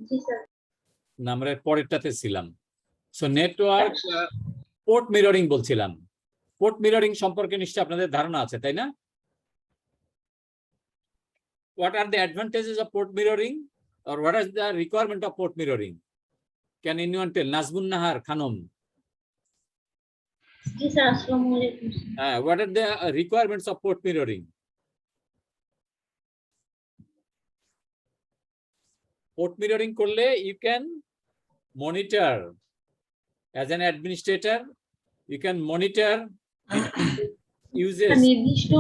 জি sir. আমরা পরেরটাতে ছিলাম। So network port mirroring বলছিলাম। পোর্ট মিররিং সম্পর্কে নিশ্চয়ই আপনাদের ধারণা আছে, তাই না? What are the advantages of port mirroring, or what is the requirement of port mirroring? Can anyone tell? Nazmun Nahar Khanum. G sir, আসসালামু আলাইকুম। What are the requirements of port mirroring? Port mirroring korle you can monitor as an administrator. You can monitor uses. নির্দিষ্ট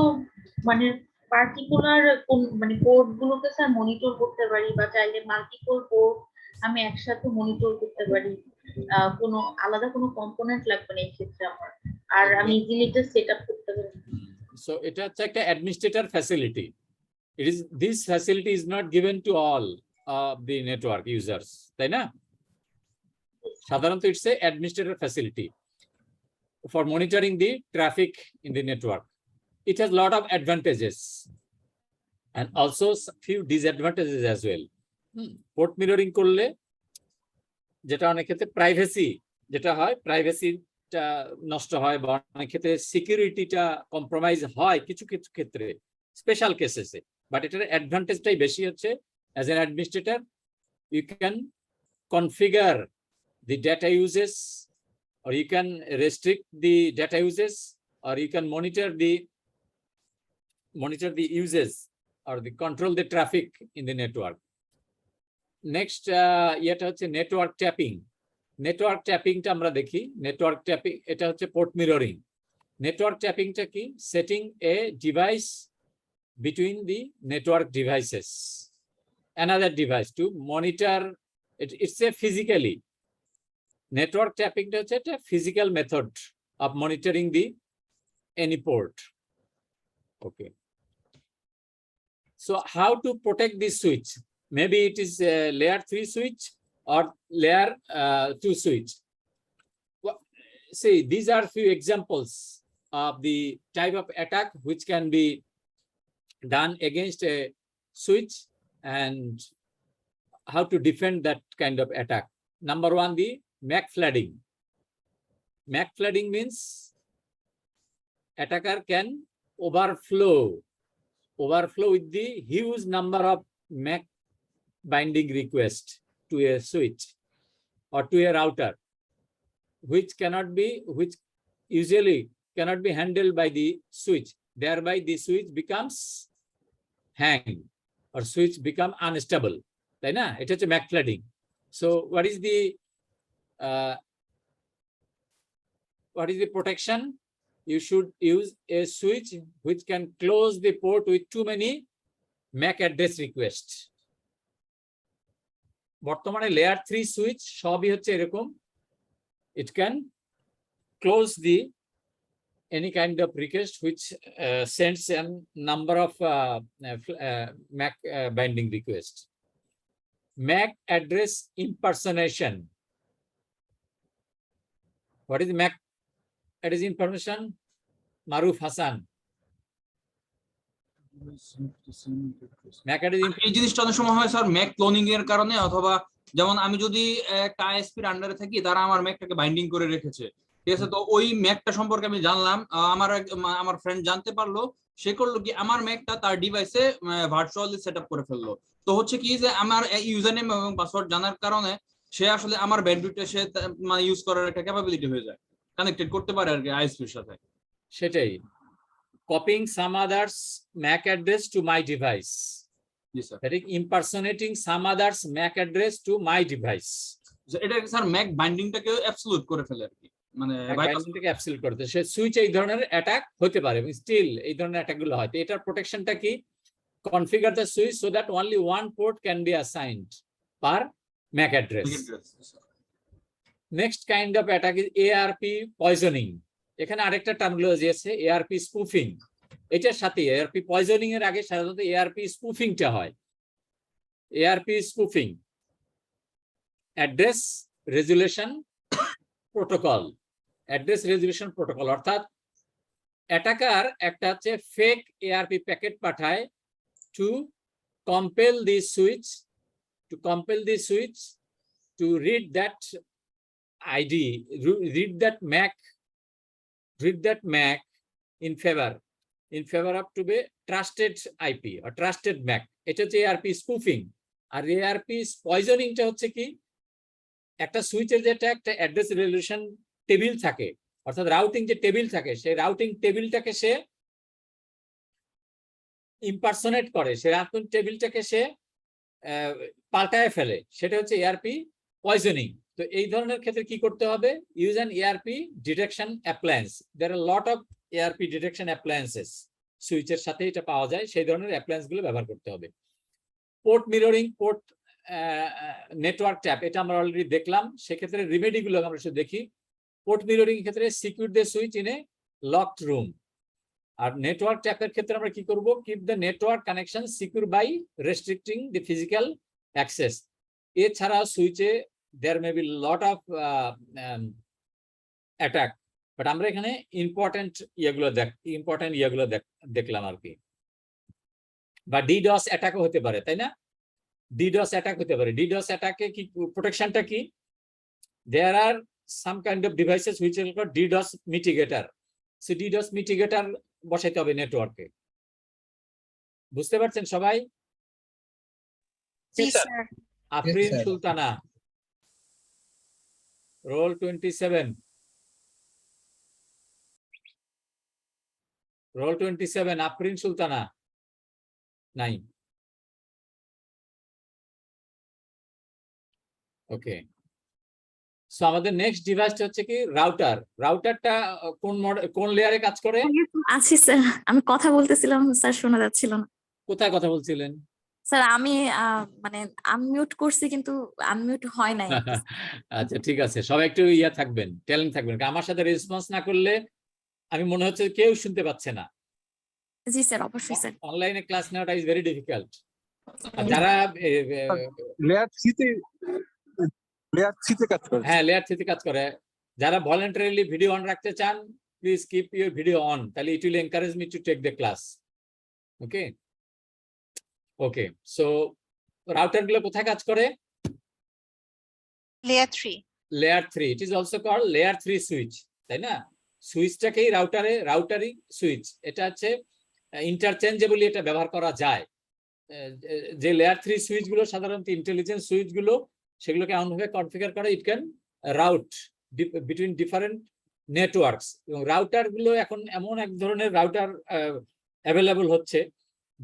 মানে particular কোন মানে port গুলোকে sir monitor করতে পারি, বা চাইলে মাল্টিপল পোর্ট আমি একসাথে মনিটর করতে পারি। কোনো আলাদা কোনো কম্পোনেন্ট লাগবে না এই ক্ষেত্রে আমার, আর আমি ইজিলি এটা সেটআপ করতে পারি। So এটা হচ্ছে একটা administrator facility. This facility is not given to all of the network users, তাই না? সাধারণত it's a administrator facility for monitoring the traffic in the network. It has a lot of advantages and also few disadvantages as well. Port mirroring করলে যেটা অনেক ক্ষেত্রে privacy যেটা হয়, প্রাইভেসিটা নষ্ট হয়, বা অনেক ক্ষেত্রে সিকিউরিটিটা কম্প্রোমাইজ হয় কিছু কিছু ক্ষেত্রে, স্পেশাল কেসেসে। বাট এটার অ্যাডভান্টেজটাই বেশি হচ্ছে, as an administrator you can configure the data uses, or you can restrict the data uses, or you can monitor the uses, or the control the traffic in the network. Next এটা হচ্ছে network tapping. Network ট্যাপিংটা আমরা দেখি। Network tapping এটা হচ্ছে port mirroring. Network ট্যাপিংটা কি? Setting a device between the network devices, another device to monitor it. It's a physically network tapping টা হচ্ছে একটা physical method of monitoring the any port. Okay, so how to protect this switch? Maybe it is a layer 3 switch or layer 2 switch. Well, see, these are few examples of the type of attack which can be done against a switch and how to defend that kind of attack. Number one, the MICT flooding. MICT flooding means attacker can overflow with the huge number of MICT binding requests to a switch or to a router, which usually cannot be handled by the switch. Thereby the switch becomes hang, or switch become unstable, তাই না? এটা হচ্ছে MICT flooding. So what is the protection? You should use a switch which can close the port with too many MAC address requests. বর্তমানে layer 3 switch সবই হচ্ছে এরকম। It can close the any kind of request which sends a number of MAC binding requests. MAC address impersonation. What is MAC address impersonation? Maruf Hassan. MAC address এই জিনিসটা অনেক সময় হয় sir Mac cloning এর কারণে, অথবা যেমন আমি যদি একটা আইএসপির আন্ডারে থাকি, তারা আমার ম্যাকটাকে বাইন্ডিং করে রেখেছে, ঠিক আছে, তো ওই ম্যাকটা সম্পর্কে আমি জানলাম, আমার ফ্রেন্ড জানতে পারলো, সে করলো কি আমার ম্যাকটা তার ডিভাইসে ভার্চুয়ালি সেটআপ করে ফেললো। তো হচ্ছে কি যে আমার ইউজার নেম এবং পাসওয়ার্ড জানার কারণে সে আসলে আমার ব্যান্ডউইথটা সে মানে ইউজ করার একটা ক্যাপাবিলিটি হয়ে যায়, কানেক্টেড করতে পারে আর কি আইএসপির সাথে। সেটাই, copying some others MAC address to my device. Yes sir. That is impersonating some others MAC address to my device. এটা স্যার ম্যাক বাইন্ডিংটাকে অ্যাবসলিউট করে ফেলে আর কি, মানে বাইন্ডিংটাকে অ্যাবসলিউট করতে সে সুইচ এই ধরনের অ্যাটাক হতে পারে, এবং স্টিল এই ধরনের অ্যাটাকগুলো হয়। তো এটার প্রোটেকশনটা কি? Configure the switch so that only one port can be assigned per MAC address. Next kind of attack is ARP poisoning. এখানে আরেকটা টার্মিনোলজি আছে, ARP স্পুফিং। এটার সাথে ARP পয়জনিং এর আগে সাধারণত ARP স্পুফিংটা হয়। ARP spoofing address resolution protocol. Address resolution protocol অর্থাৎ অ্যাটাকার একটা হচ্ছে ফেক ARP প্যাকেট পাঠায় to compel the switch to compel the switch to read that ID, read that MAC in favor of to be trusted IP or trusted MAC. এটা হচ্ছে ARP spoofing, আর ARP poisoning টা হচ্ছে কি, একটা সুইচের যেটা একটা অ্যাড্রেস রেজলিউশন টেবিল থাকে, অর্থাৎ রাউটিং যে টেবিল থাকে, সেই রাউটিং টেবিলটাকে সে ইম্পারসোনেট করে, সেই রাউটিং টেবিলটাকে সে পাল্টায় ফেলে, সেটা হচ্ছে ARP পয়জনিং। তো এই ধরনের ক্ষেত্রে কি করতে হবে? Use an ARP detection appliance. There are lot of ARP detection appliances, সুইচের সাথে এটা পাওয়া যায়, সেই ধরনের অ্যাপ্লায়েন্স গুলো ব্যবহার করতে হবে। Port mirroring, port network tap, এটা আমরা অলরেডি দেখলাম। সেক্ষেত্রে রিমেডি গুলো আমরা শুধু দেখি। পোর্ট মিররিং এর ক্ষেত্রে secure the switch in a locked room. আর নেটওয়ার্ক ট্যাপের ক্ষেত্রে আমরা কি করব? Keep the network connection secure by restricting the physical access. এছাড়া সুইচে there may be lot of attack, but আমরা এখানে ইম্পর্টেন্ট ইয়েগুলো দেখলাম আর কি। বা ডিডস অ্যাটাকও হতে পারে, তাই না? ডিডস অ্যাটাক হতে পারে। ডিডস অ্যাটাকে কি প্রোটেকশনটা কি? There are some kind of devices which is called DDoS mitigator. So DDoS mitigator বসাইতে হবে নেটওয়ার্কে। বুঝতে পারছেন সবাই? আফরিন সুলতানা, রোল 27, রোল 27, আফরিন সুলতানা নাই। ওকে, সো আমাদের নেক্সট ডিভাইসটা হচ্ছে কি রাউটার। রাউটারটা কোন লেয়ারে কাজ করে? আছি স্যার, আমি কথা বলতেছিলাম স্যার, শোনা যাচ্ছিল না। কোথায় কথা বলছিলেন? স্যার আমি মানে আনমিউট করছি কিন্তু আনমিউট হয় নাই। আচ্ছা ঠিক আছে, সবাই একটু থাকবেন, ট্যালেন্ট থাকবেন। আমার সাথে রেসপন্স না করলে আমি মনে হচ্ছে কেউ শুনতে পাচ্ছে না। জি স্যার, অবশ্যই স্যার। অনলাইনে ক্লাস নেওয়াটা ইজ ভেরি ডিফিকাল্ট। যারা লেয়ার 3 তে কাজ করে, হ্যাঁ লেয়ার 3 তে কাজ করে, যারা ভলান্টারিলি ভিডিও অন রাখতে চান, please keep your video on, তাহলে it will encourage me to take the class. Okay okay, so router গুলো কোথায় কাজ করে? Layer 3। Layer 3, it is also called layer 3 switch, তাই না? সুইচটাকেই রাউটারি সুইচ, এটা হচ্ছে ইন্টারচেঞ্জেবলি এটা ব্যবহার করা যায়। যে লেয়ার 3 সুইচ গুলো সাধারণত ইন্টেলিজেন্স সুইচ গুলো, সেগুলোকে এমনভাবে কনফিগার করে it can route between different networks. এবং রাউটার গুলো এখন এমন এক ধরনের রাউটার অ্যাভেলেবল হচ্ছে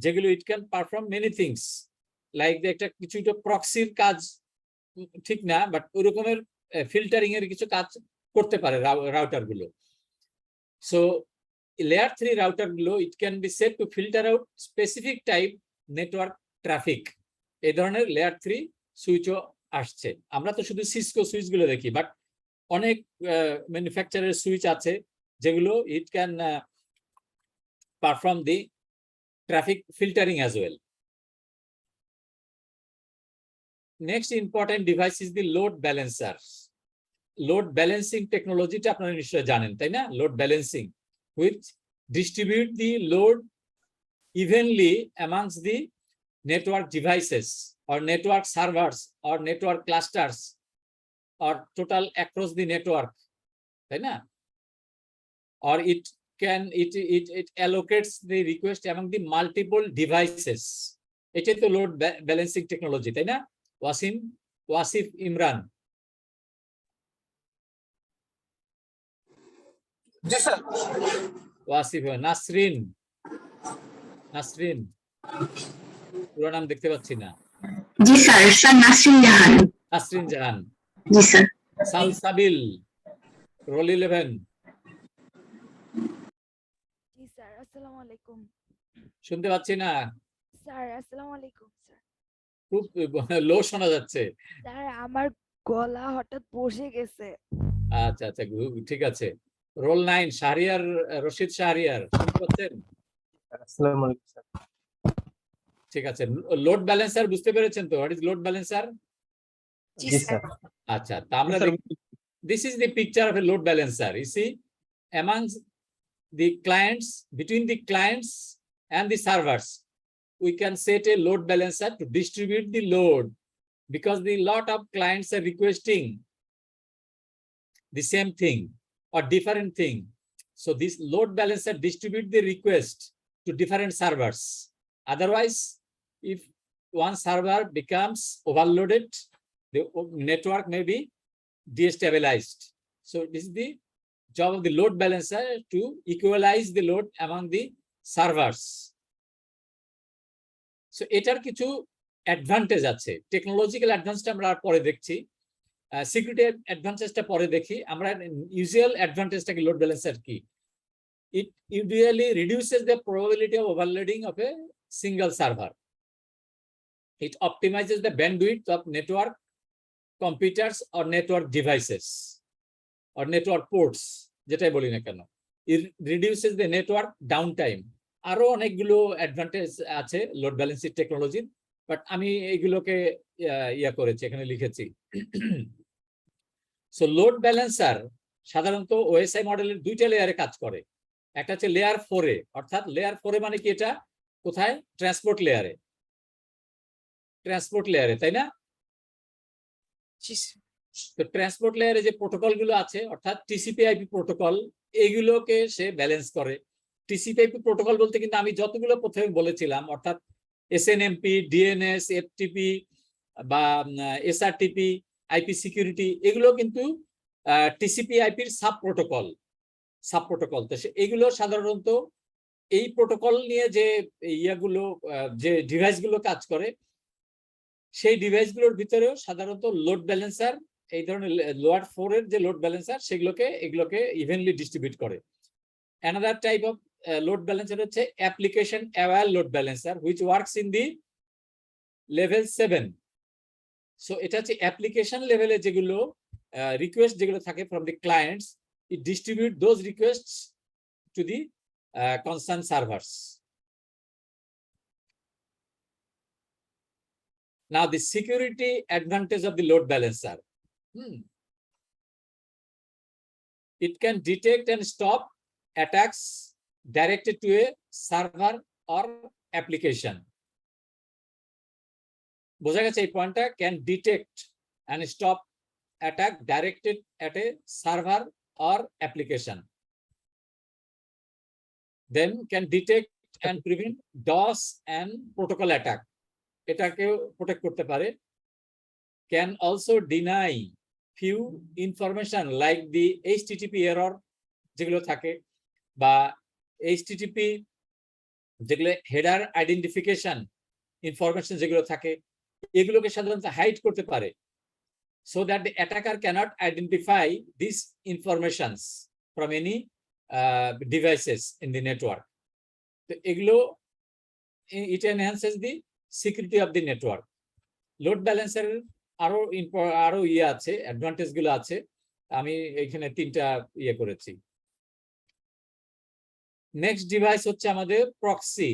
যেগুলো it can perform many things, like একটা কিছুটা প্রক্সির কাজ ঠিক না, বাট ওই রকমের ফিল্টারিং এর কিছু কাজ করতে পারে রাউটার গুলো। সো লেয়ার 3 রাউটার গুলো ইট can B set two filter out specific type network traffic. এই ধরনের লেয়ার 3 সুইচও আসছে। আমরা তো শুধু সিসকো সুইচ গুলো দেখি, বাট অনেক ম্যানুফ্যাকচারের সুইচ আছে যেগুলো it can perform the traffic filtering as well. Next important device is the load balancer. Load balancing টেকনোলজিটা আপনারা নিশ্চয়ই জানেন, তাই না? Load balancing which distribute the load evenly amongst the network devices or network servers or network clusters or total across the network, right na? Or it allocates the request among the multiple devices. It's the load balancing technology, right na? Wasif Imran. G sir. Wasif, Nasrin, পুরো নাম দেখতে পাচ্ছি না। জি sir, sir Nasrin জাহান। নাসরিন জাহান। জি sir. Salsabil, role 11। জি sir, আসসালামু আলাইকুম। শুনতে পাচ্ছি না স্যার, আসসালামু আলাইকুম স্যার। খুব লো শোনা যাচ্ছে। স্যার, আমার গলা হঠাৎ বসে গেছে। আচ্ছা আচ্ছা, ঠিক আছে। রোল 9, শাহরিয়ার, রশিদ শাহরিয়ার, শুনতে পাচ্ছেন? আসসালামু আলাইকুম স্যার। ঠিক আছে, লোড ব্যালেন্সার বুঝতে পেরেছেন তো? What is load balancer? G G sir. Sir. আচ্ছা, তা আমরা this is the picture of a load balancer. You see, amongst the clients, between the clients and the servers, we can set a load balancer to distribute the load because the lot of clients are requesting the same thing or different thing. So this load balancer distribute the request to different servers. Otherwise, if one server becomes overloaded, the network may be destabilized. So this is the job of the load balancer to equalize the load among the servers. So এটার কিছু advantage আছে। Technological অ্যাডভান্সটা আমরা পরে দেখছি, security অ্যাডভান্টেজটা পরে দেখি। আমরা usual অ্যাডভান্টেজটা কি লোড ব্যালেন্সার কি? It usually reduces the probability of overloading of a single server. It optimizes the bandwidth of network computers or network devices or network ports, যেটাই বলি না কেন। It reduces the network downtime. আরো অনেকগুলো advantage আছে load balancing টেকনোলজির, but আমি এইগুলোকে ইয়া করেছি, এখানে লিখেছি। সো লোড ব্যালেন্সার সাধারণত ওএসআই মডেলের দুইটা লেয়ারে কাজ করে। একটা হচ্ছে লেয়ার 4 এ, অর্থাৎ লেয়ার 4 এ মানে কি, এটা কোথায়? ট্রান্সপোর্ট লেয়ারে, ট্রান্সপোর্ট লেয়ারে, তাই না? তো ট্রান্সপোর্ট লেয়ারে যে প্রোটোকল গুলো আছে, অর্থাৎ টিসিপি/আইপি প্রোটোকল, এগুলোকে সে ব্যালেন্স করে। টিসিপি/আইপি প্রোটোকল বলতে কিন্তু আমি যতগুলো প্রথমে বলেছিলাম, অর্থাৎ এসএনএমপি, ডিএনএস, এফটিপি বা এসআরটিপি, আইপি সিকিউরিটি, এগুলো কিন্তু টিসিপি/আইপির সাব প্রোটোকল। তো এগুলো সাধারণত এই প্রোটোকল নিয়ে যে ইয়াগুলো, যে ডিভাইসগুলো কাজ করে, সেই ডিভাইসগুলোর ভিতরেও সাধারণত লোড ব্যালেন্সার, এই ধরনের লোয়ার 4 এর যে লোড ব্যালেন্সার, এগুলোকে ইভেনলি ডিস্ট্রিবিউট করে। Another type of load balancer হচ্ছে application aware load balancer, which works in the level 7। So এটা হচ্ছে অ্যাপ্লিকেশন লেভেলে যেগুলো রিকোয়েস্ট যেগুলো থাকে from the clients, it distribute those requests to the concerned servers. Now the security advantage of the load balancer. It can detect and stop attacks directed to a server or application. বোঝা গেছে এই পয়েন্টটা? can detect and stop attack directed at a server or application. Then can detect and prevent DOS and protocol attack. এটাকেও protect করতে পারে। Can also deny few information like the HTTP error যেগুলো থাকে, বা HTTP যেগুলো header identification information যেগুলো থাকে, এগুলোকে সাধারণত হাইড করতে পারে, so that the attacker cannot identify these informations from any devices in the network. So it enhances the security of the network. Load balancer আরো ইয়ে আছে, অ্যাডভান্টেজ গুলো আছে, আমি এখানে 3টা ইয়ে করেছি। নেক্সট ডিভাইস হচ্ছে আমাদের প্রক্সি।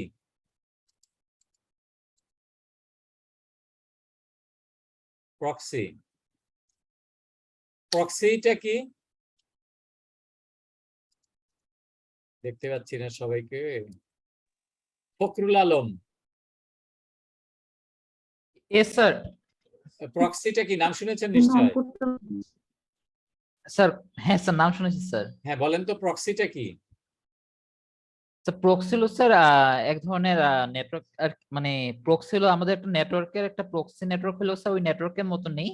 প্রক্সিটা কি দেখতে পাচ্ছি না সবাইকে। Fakhrul Alam, Yes, sir. প্রক্সিটা কি নাম শুনেছেন নিশ্চয়? স্যার হ্যাঁ স্যার, নাম শুনেছি স্যার। হ্যাঁ বলেন তো, প্রক্সিটা কি? প্রক্সি হলো স্যার এক ধরনের নেটওয়ার্ক, মানে প্রক্সি হলো আমাদের একটা নেটওয়ার্কের, একটা প্রক্সি নেটওয়ার্ক হলো স্যার ওই নেটওয়ার্কের মতো নেই,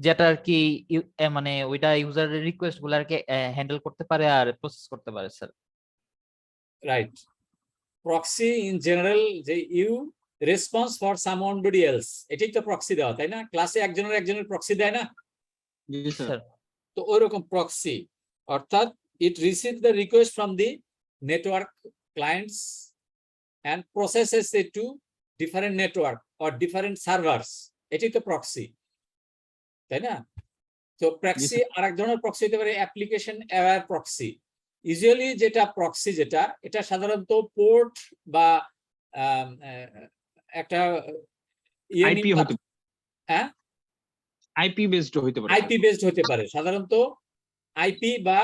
যেটা আর কি মানে ওইটা ইউজারের রিকোয়েস্ট গুলো আর কি হ্যান্ডেল করতে পারে আর প্রসেস করতে পারে sir. Right. Proxy in general যে you response for somebody else, এটাই তো প্রক্সি দেওয়া, তাই না? ক্লাসে একজনের প্রক্সি দেয় না? জি স্যার। তো ওইরকম প্রক্সি, অর্থাৎ it receive the request from the network clients and processes it to different network or different servers. এটাই তো প্রক্সি, তাই না? তো প্রক্সি আরেক ধরনের প্রক্সি হতে পারে অ্যাপ্লিকেশন অ্যাওয়্যার প্রক্সি। ইউজুয়ালি যেটা প্রক্সি, এটা সাধারণত পোর্ট বা একটা আইপি হতে, হ্যাঁ আইপি বেসড হতে পারে, আইপি বেসড হতে পারে, সাধারণত আইপি বা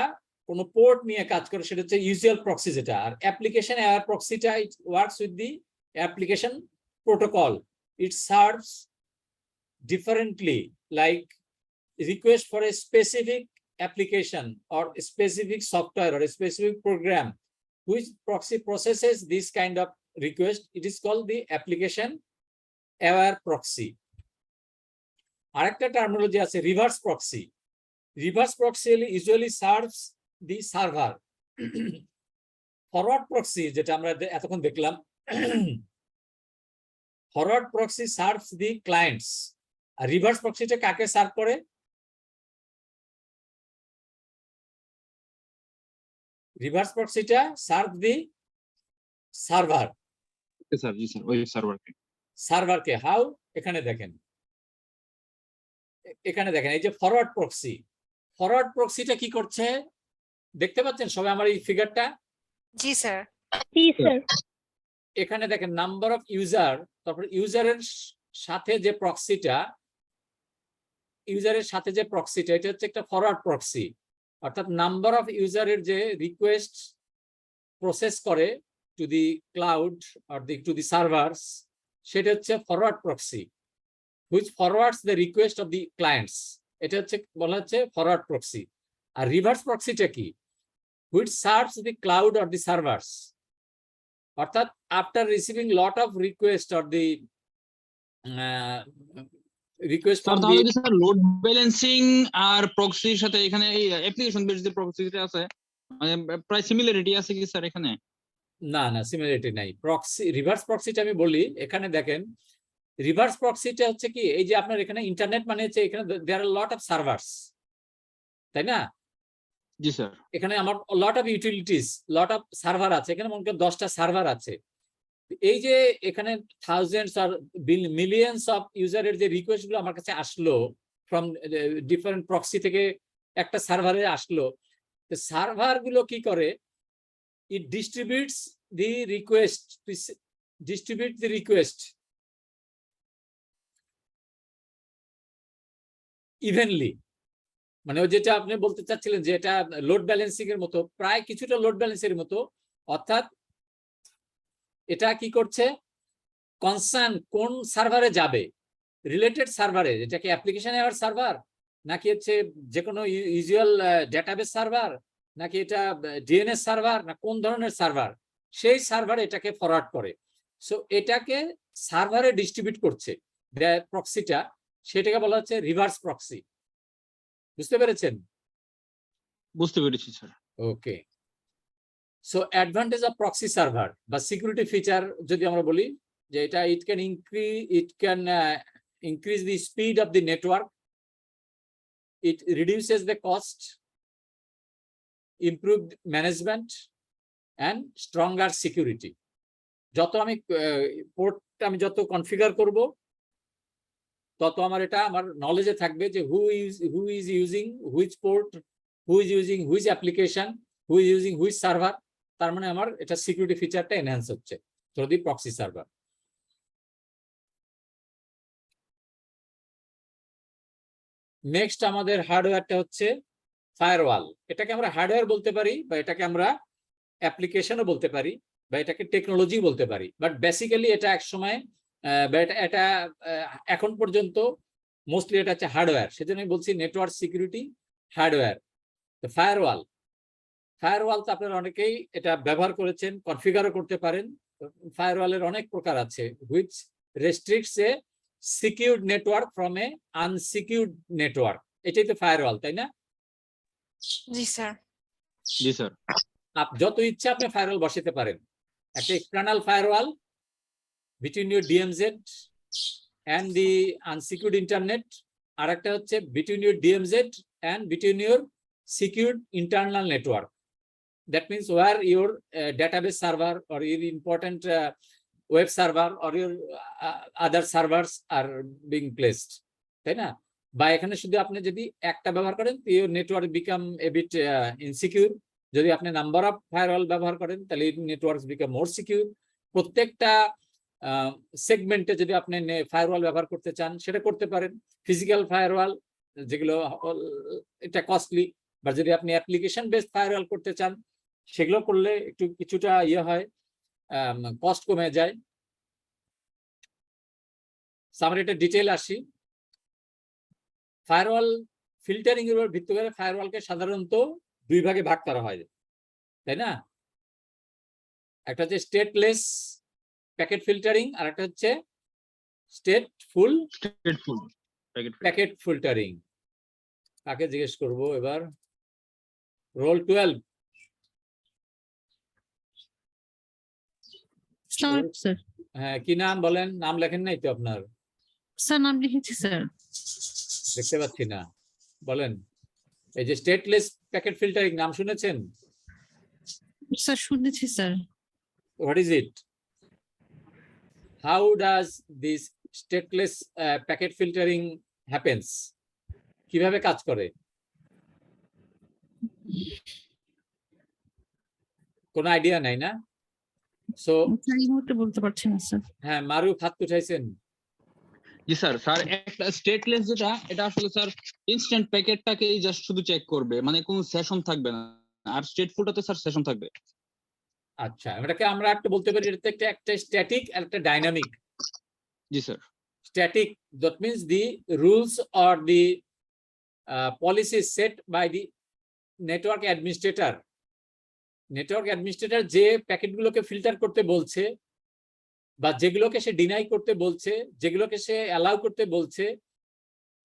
কোন পোর্ট নিয়ে কাজ করে, সেটা হচ্ছে ইউজুয়াল প্রক্সি যেটা। আর অ্যাপ্লিকেশন অ্যাওয়্যার প্রক্সিটা it works with the application protocol, it serves differently, like request for a specific application or a specific software or a specific program, which proxy processes this kind of request. It is called the application aware proxy. আরেকটা terminology আছে reverse proxy. Reverse proxy usually serves the server. Forward proxy যেটা আমরা এতক্ষণ দেখলাম, forward proxy serves the clients. আর reverse প্রক্সিটা কাকে serve করে? রিভার্স প্রক্সিটা সার্ভ দি সার্ভার। স্যার জি স্যার ওই সার্ভারকে। সার্ভারকে হাউ? এখানে দেখেন, এখানে দেখেন এই যে ফরওয়ার্ড প্রক্সি। ফরওয়ার্ড প্রক্সিটা কি করছে দেখতে পাচ্ছেন সবাই আমার এই ফিগারটা? জি স্যার। জি স্যার। এখানে দেখেন নাম্বার অফ ইউজার, তারপর ইউজারের সাথে যে প্রক্সিটা, ইউজারের সাথে যে প্রক্সিটা, এটা হচ্ছে একটা ফরওয়ার্ড প্রক্সি। অর্থাৎ নাম্বার অফ ইউজারের যে রিকোয়েস্ট প্রসেস করে to the cloud or to the servers, সেটা হচ্ছে forward proxy, which forwards the request of the clients. এটা হচ্ছে বলা হচ্ছে ফরওয়ার্ড প্রক্সি। আর রিভার্স প্রক্সিটা কি? Which serves the cloud or the servers. অর্থাৎ after receiving lot of request or the request from the sir load balancing আর প্রক্সির সাথে এখানে এই অ্যাপ্লিকেশন বেসড যে প্রক্সিটা আছে মানে প্রায় সিমিলারিটি আছে কি স্যার এখানে? না না, সিমিলারিটি নাই। প্রক্সি রিভার্স প্রক্সিটা আমি বলি, এখানে দেখেন রিভার্স প্রক্সিটা হচ্ছে কি, এই যে আপনার এখানে ইন্টারনেট মানে হচ্ছে এখানে দেয়ার আর লট অফ সার্ভার্স, তাই না? জি স্যার। এখানে আমার lot of utilities, lot of server আছে, এখানে মনে করেন 10টা সার্ভার আছে। এই যে এখানে থাউজেন্ডস আর মিলিয়ন্স অফ ইউজারের যে রিকোয়েস্ট গুলো আমার কাছে আসলো ফ্রম ডিফারেন্ট প্রক্সি থেকে একটা সার্ভারে আসলো, সার্ভার গুলো কি করে? ইট ডিস্ট্রিবিউটস দি রিকোয়েস্ট, ডিস্ট্রিবিউট দি রিকোয়েস্ট ইভেনলি। মানে যেটা আপনি বলতে চাচ্ছিলেন যে এটা লোড ব্যালেন্সিং এর মতো, প্রায় কিছুটা লোড ব্যালেন্সের মতো। অর্থাৎ এটা কি করছে? কনসার্ন কোন সার্ভারে যাবে, রিলেটেড সার্ভারে, যেটা কি অ্যাপ্লিকেশন অ্যাওয়ার সার্ভার, নাকি হচ্ছে যে কোনো ইউজুয়াল ডেটাবেস সার্ভার, নাকি এটা ডিএনএস সার্ভার, না কোন ধরনের সার্ভার, সেই সার্ভার এটাকে ফরওয়ার্ড করে। সো এটাকে সার্ভারে ডিস্ট্রিবিউট করছে প্রক্সিটা, সেটাকে বলা হচ্ছে রিভার্স প্রক্সি। বুঝতে পেরেছেন? বুঝতে পেরেছি sir. Okay. So advantage of proxy server বা সিকিউরিটি ফিচার যদি আমরা বলি যে এটা it can increase the speed of the network, it reduces the cost, improve management and stronger security. যত আমি পোর্টটা আমি যত কনফিগার করব, তত আমার এটা আমার নলেজে থাকবে যে who is using which port, who is using which application, who is using which server. তার মানে আমার এটা সিকিউরিটি ফিচারটা এনহ্যান্স হচ্ছে through the proxy server. Next আমাদের হার্ডওয়্যারটা হচ্ছে ফায়ারওয়াল। এটাকে আমরা হার্ডওয়্যার বলতে পারি, বা এটাকে আমরা অ্যাপ্লিকেশনও বলতে পারি, বা এটাকে টেকনোলজি বলতে পারি। বাট বেসিক্যালি এটা এক সময় এটা এখন পর্যন্ত মোস্টলি এটা হচ্ছে হার্ডওয়্যার। সেজন্য আমি বলছি নেটওয়ার্ক সিকিউরিটি হার্ডওয়্যার। তো ফায়ারওয়াল, ফায়ারওয়াল তো আপনারা অনেকেই এটা ব্যবহার করেছেন, কনফিগারও করতে পারেন। ফায়ারওয়ালের অনেক প্রকার আছে, which restricts a secured network from a unsecured network. এটাই তো ফায়ারওয়াল, তাই না? জি স্যার। জি স্যার। যত ইচ্ছা আপনি ফায়ারওয়াল বসাতে পারেন। একটা external firewall between your DMZ and the unsecured internet, আর একটা হচ্ছে between your DMZ and between your secured internal network. That means where your database server or your important web server or your other servers are being placed, তাই না? বা এখানে শুধু আপনি যদি একটা ব্যবহার করেন, your network become a bit insecure. যদি আপনি নাম্বার অফ ফায়ারওয়াল ব্যবহার করেন, তাহলে নেটওয়ার্কস বিকাম মোর সিকিউর। প্রত্যেকটা সেগমেন্টে যদি আপনি ফায়ারওয়াল ব্যবহার করতে চান, সেটা করতে পারেন। ফিজিক্যাল ফায়ারওয়াল যেগুলো এটা কস্টলি, বা যদি আপনি অ্যাপ্লিকেশন বেসড ফায়ারওয়াল করতে চান, সেগুলো করলে একটু কিছুটা হয়, কস্ট কমে যায়। আমরা এটা ডিটেইল আসি। ফায়ারওয়াল ফিল্টারিং এর উপর ভিত্তি করে ফায়ারওয়ালকে সাধারণত দুই ভাগে ভাগ করা হয়, তাই না? একটা হচ্ছে স্টেটলেস প্যাকেট ফিল্টারিং আর একটা হচ্ছে স্টেটফুল প্যাকেট ফিল্টারিং। কাকে জিজ্ঞেস করব এবার? রোল 12। স্যার হ্যাঁ, কি নাম বলেন? নাম লেখেন নাই তো আপনার? স্যার নাম লিখেছি স্যার। দেখতে পাচ্ছি না, বলেন। এই যে স্টেটলেস প্যাকেট ফিল্টারিং নাম শুনেছেন? স্যার শুনেছি sir. What is it? How does this stateless packet filtering happens? কিভাবে কাজ করে? কোনো আইডিয়া নাই না? সো এই মুহূর্তে বলতে পারছি না স্যার। হ্যাঁ, মারুফ হাত উঠাইছেন। জি স্যার। স্যার একটা স্টেটলেস যেটা, এটা আসলে স্যার ইনস্ট্যান্ট প্যাকেটটাকেই জাস্ট শুধু চেক করবে, মানে কোনো সেশন থাকবে না। আর স্টেটফুলটাতে স্যার সেশন থাকবে। আচ্ছা, এটাকে আমরা একটু বলতে পারি এটা একটা স্ট্যাটিক আর একটা dynamic. G sir. Static, that means the rules or the policies set by the network administrator. Network administrator যে প্যাকেটগুলোকে ফিল্টার করতে বলছে বা যেগুলোকে সে ডিনাই করতে বলছে, যেগুলোকে সে অ্যালাউ করতে বলছে,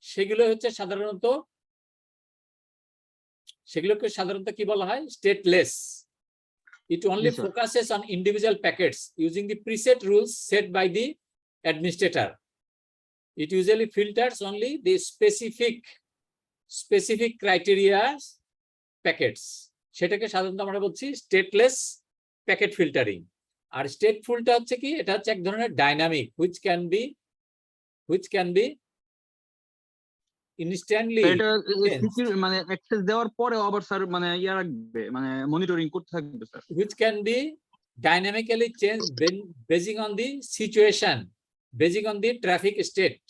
সেগুলো হচ্ছে সেগুলোকে সাধারণত কি বলা হয়? Stateless. It only focuses on individual packets using the preset rules set by the administrator. It usually filters only the specific criteria packets. সেটাকে সাধারণত আমরা বলছি স্টেটলেস প্যাকেট ফিল্টারিং। আর স্টেটফুলটা হচ্ছে কি? এটা হচ্ছে এক ধরনের dynamic which can be instantly, এটা মানে অ্যাক্সেস দেওয়ার পরে আবার স্যার মানে ইয়া রাখবে, মানে মনিটরিং করতে থাকবে sir. which can be dynamically changed basing on the situation, basing on the traffic state,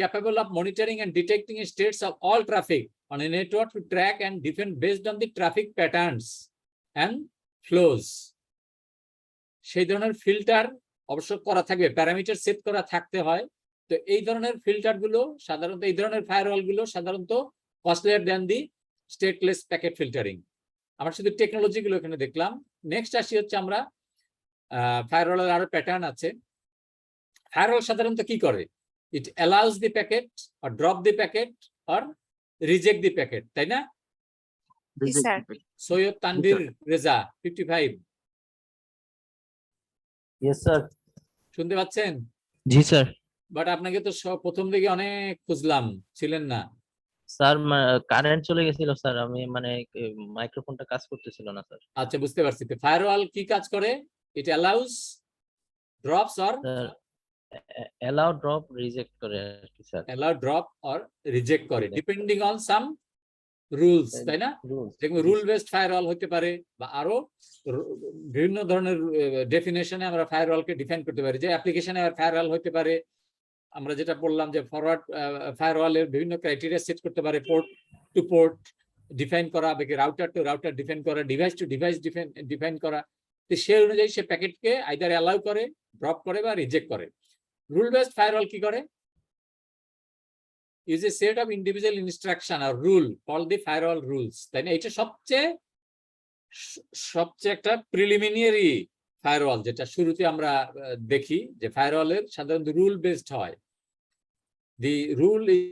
capable of monitoring and detecting states of all traffic on a network to track and defend based on the traffic patterns and flows. সেই ধরনের filter অবশ্য করা থাকবে, parameter set করা থাকতে হয়। তো এই ধরনের ফিল্টার গুলো সাধারণত, এই ধরনের ফায়ারওয়াল গুলো সাধারণত কস্টলিয়ার দেন দি স্টেটলেস প্যাকেট ফিল্টারিং। আমরা শুধু টেকনোলজি গুলো এখানে দেখলাম। নেক্সট আসি হচ্ছে আমরা ফায়ারওয়ালের আরো প্যাটার্ন আছে। ফায়ারওয়াল সাধারণত কি করে? It allows the packet or drop the packet or reject the packet, তাই না? জি sir. Syed Tanvir Reza 55। Yes, sir. শুনতে পাচ্ছেন? জি স্যার। বাট আপনাকে তো প্রথম দিকে অনেক খুঁজলাম, ছিলেন না। স্যার কারেন্ট চলে গেছিল স্যার, আমি মানে মাইক্রোফোনটা কাজ করতেছিল না স্যার। আচ্ছা, বুঝতে পারছি। তো ফায়ারওয়াল কি কাজ করে? It allows drops or allow drop reject করে আর কি sir. Allow drop or reject করে ডিপেন্ডিং অন সাম রুলস, তাই না? যেমন রুল বেসড ফায়ারওয়াল হতে পারে বা আরো বিভিন্ন ধরনের ডেফিনেশনে আমরা ফায়ারওয়ালকে ডিফাইন করতে পারি। যে অ্যাপ্লিকেশনে ফায়ারওয়াল হতে পারে, আমরা যেটা বললাম যে ফরওয়ার্ড ফায়ারওয়ালের বিভিন্ন ক্রাইটেরিয়া সেট করতে পারে, পোর্ট টু পোর্ট ডিফাইন করা, রাউটার টু রাউটার ডিফাইন করা, ডিভাইস টু ডিভাইস ডিফাইন করা। তো সেই অনুযায়ী সে প্যাকেটকে আইদার অ্যালাউ করে, ড্রপ করে বা রিজেক্ট করে। রুল বেসড ফায়ারওয়াল কি করে? is a set of individual instruction or rule called the firewall rules, তাই না? এটা সবচেয়ে একটা প্রিলিমিনারি ফায়ারওয়াল, যেটা শুরুতে আমরা দেখি যে ফায়ারওয়ালের সাধারণত রুল বেসড হয়। The rule is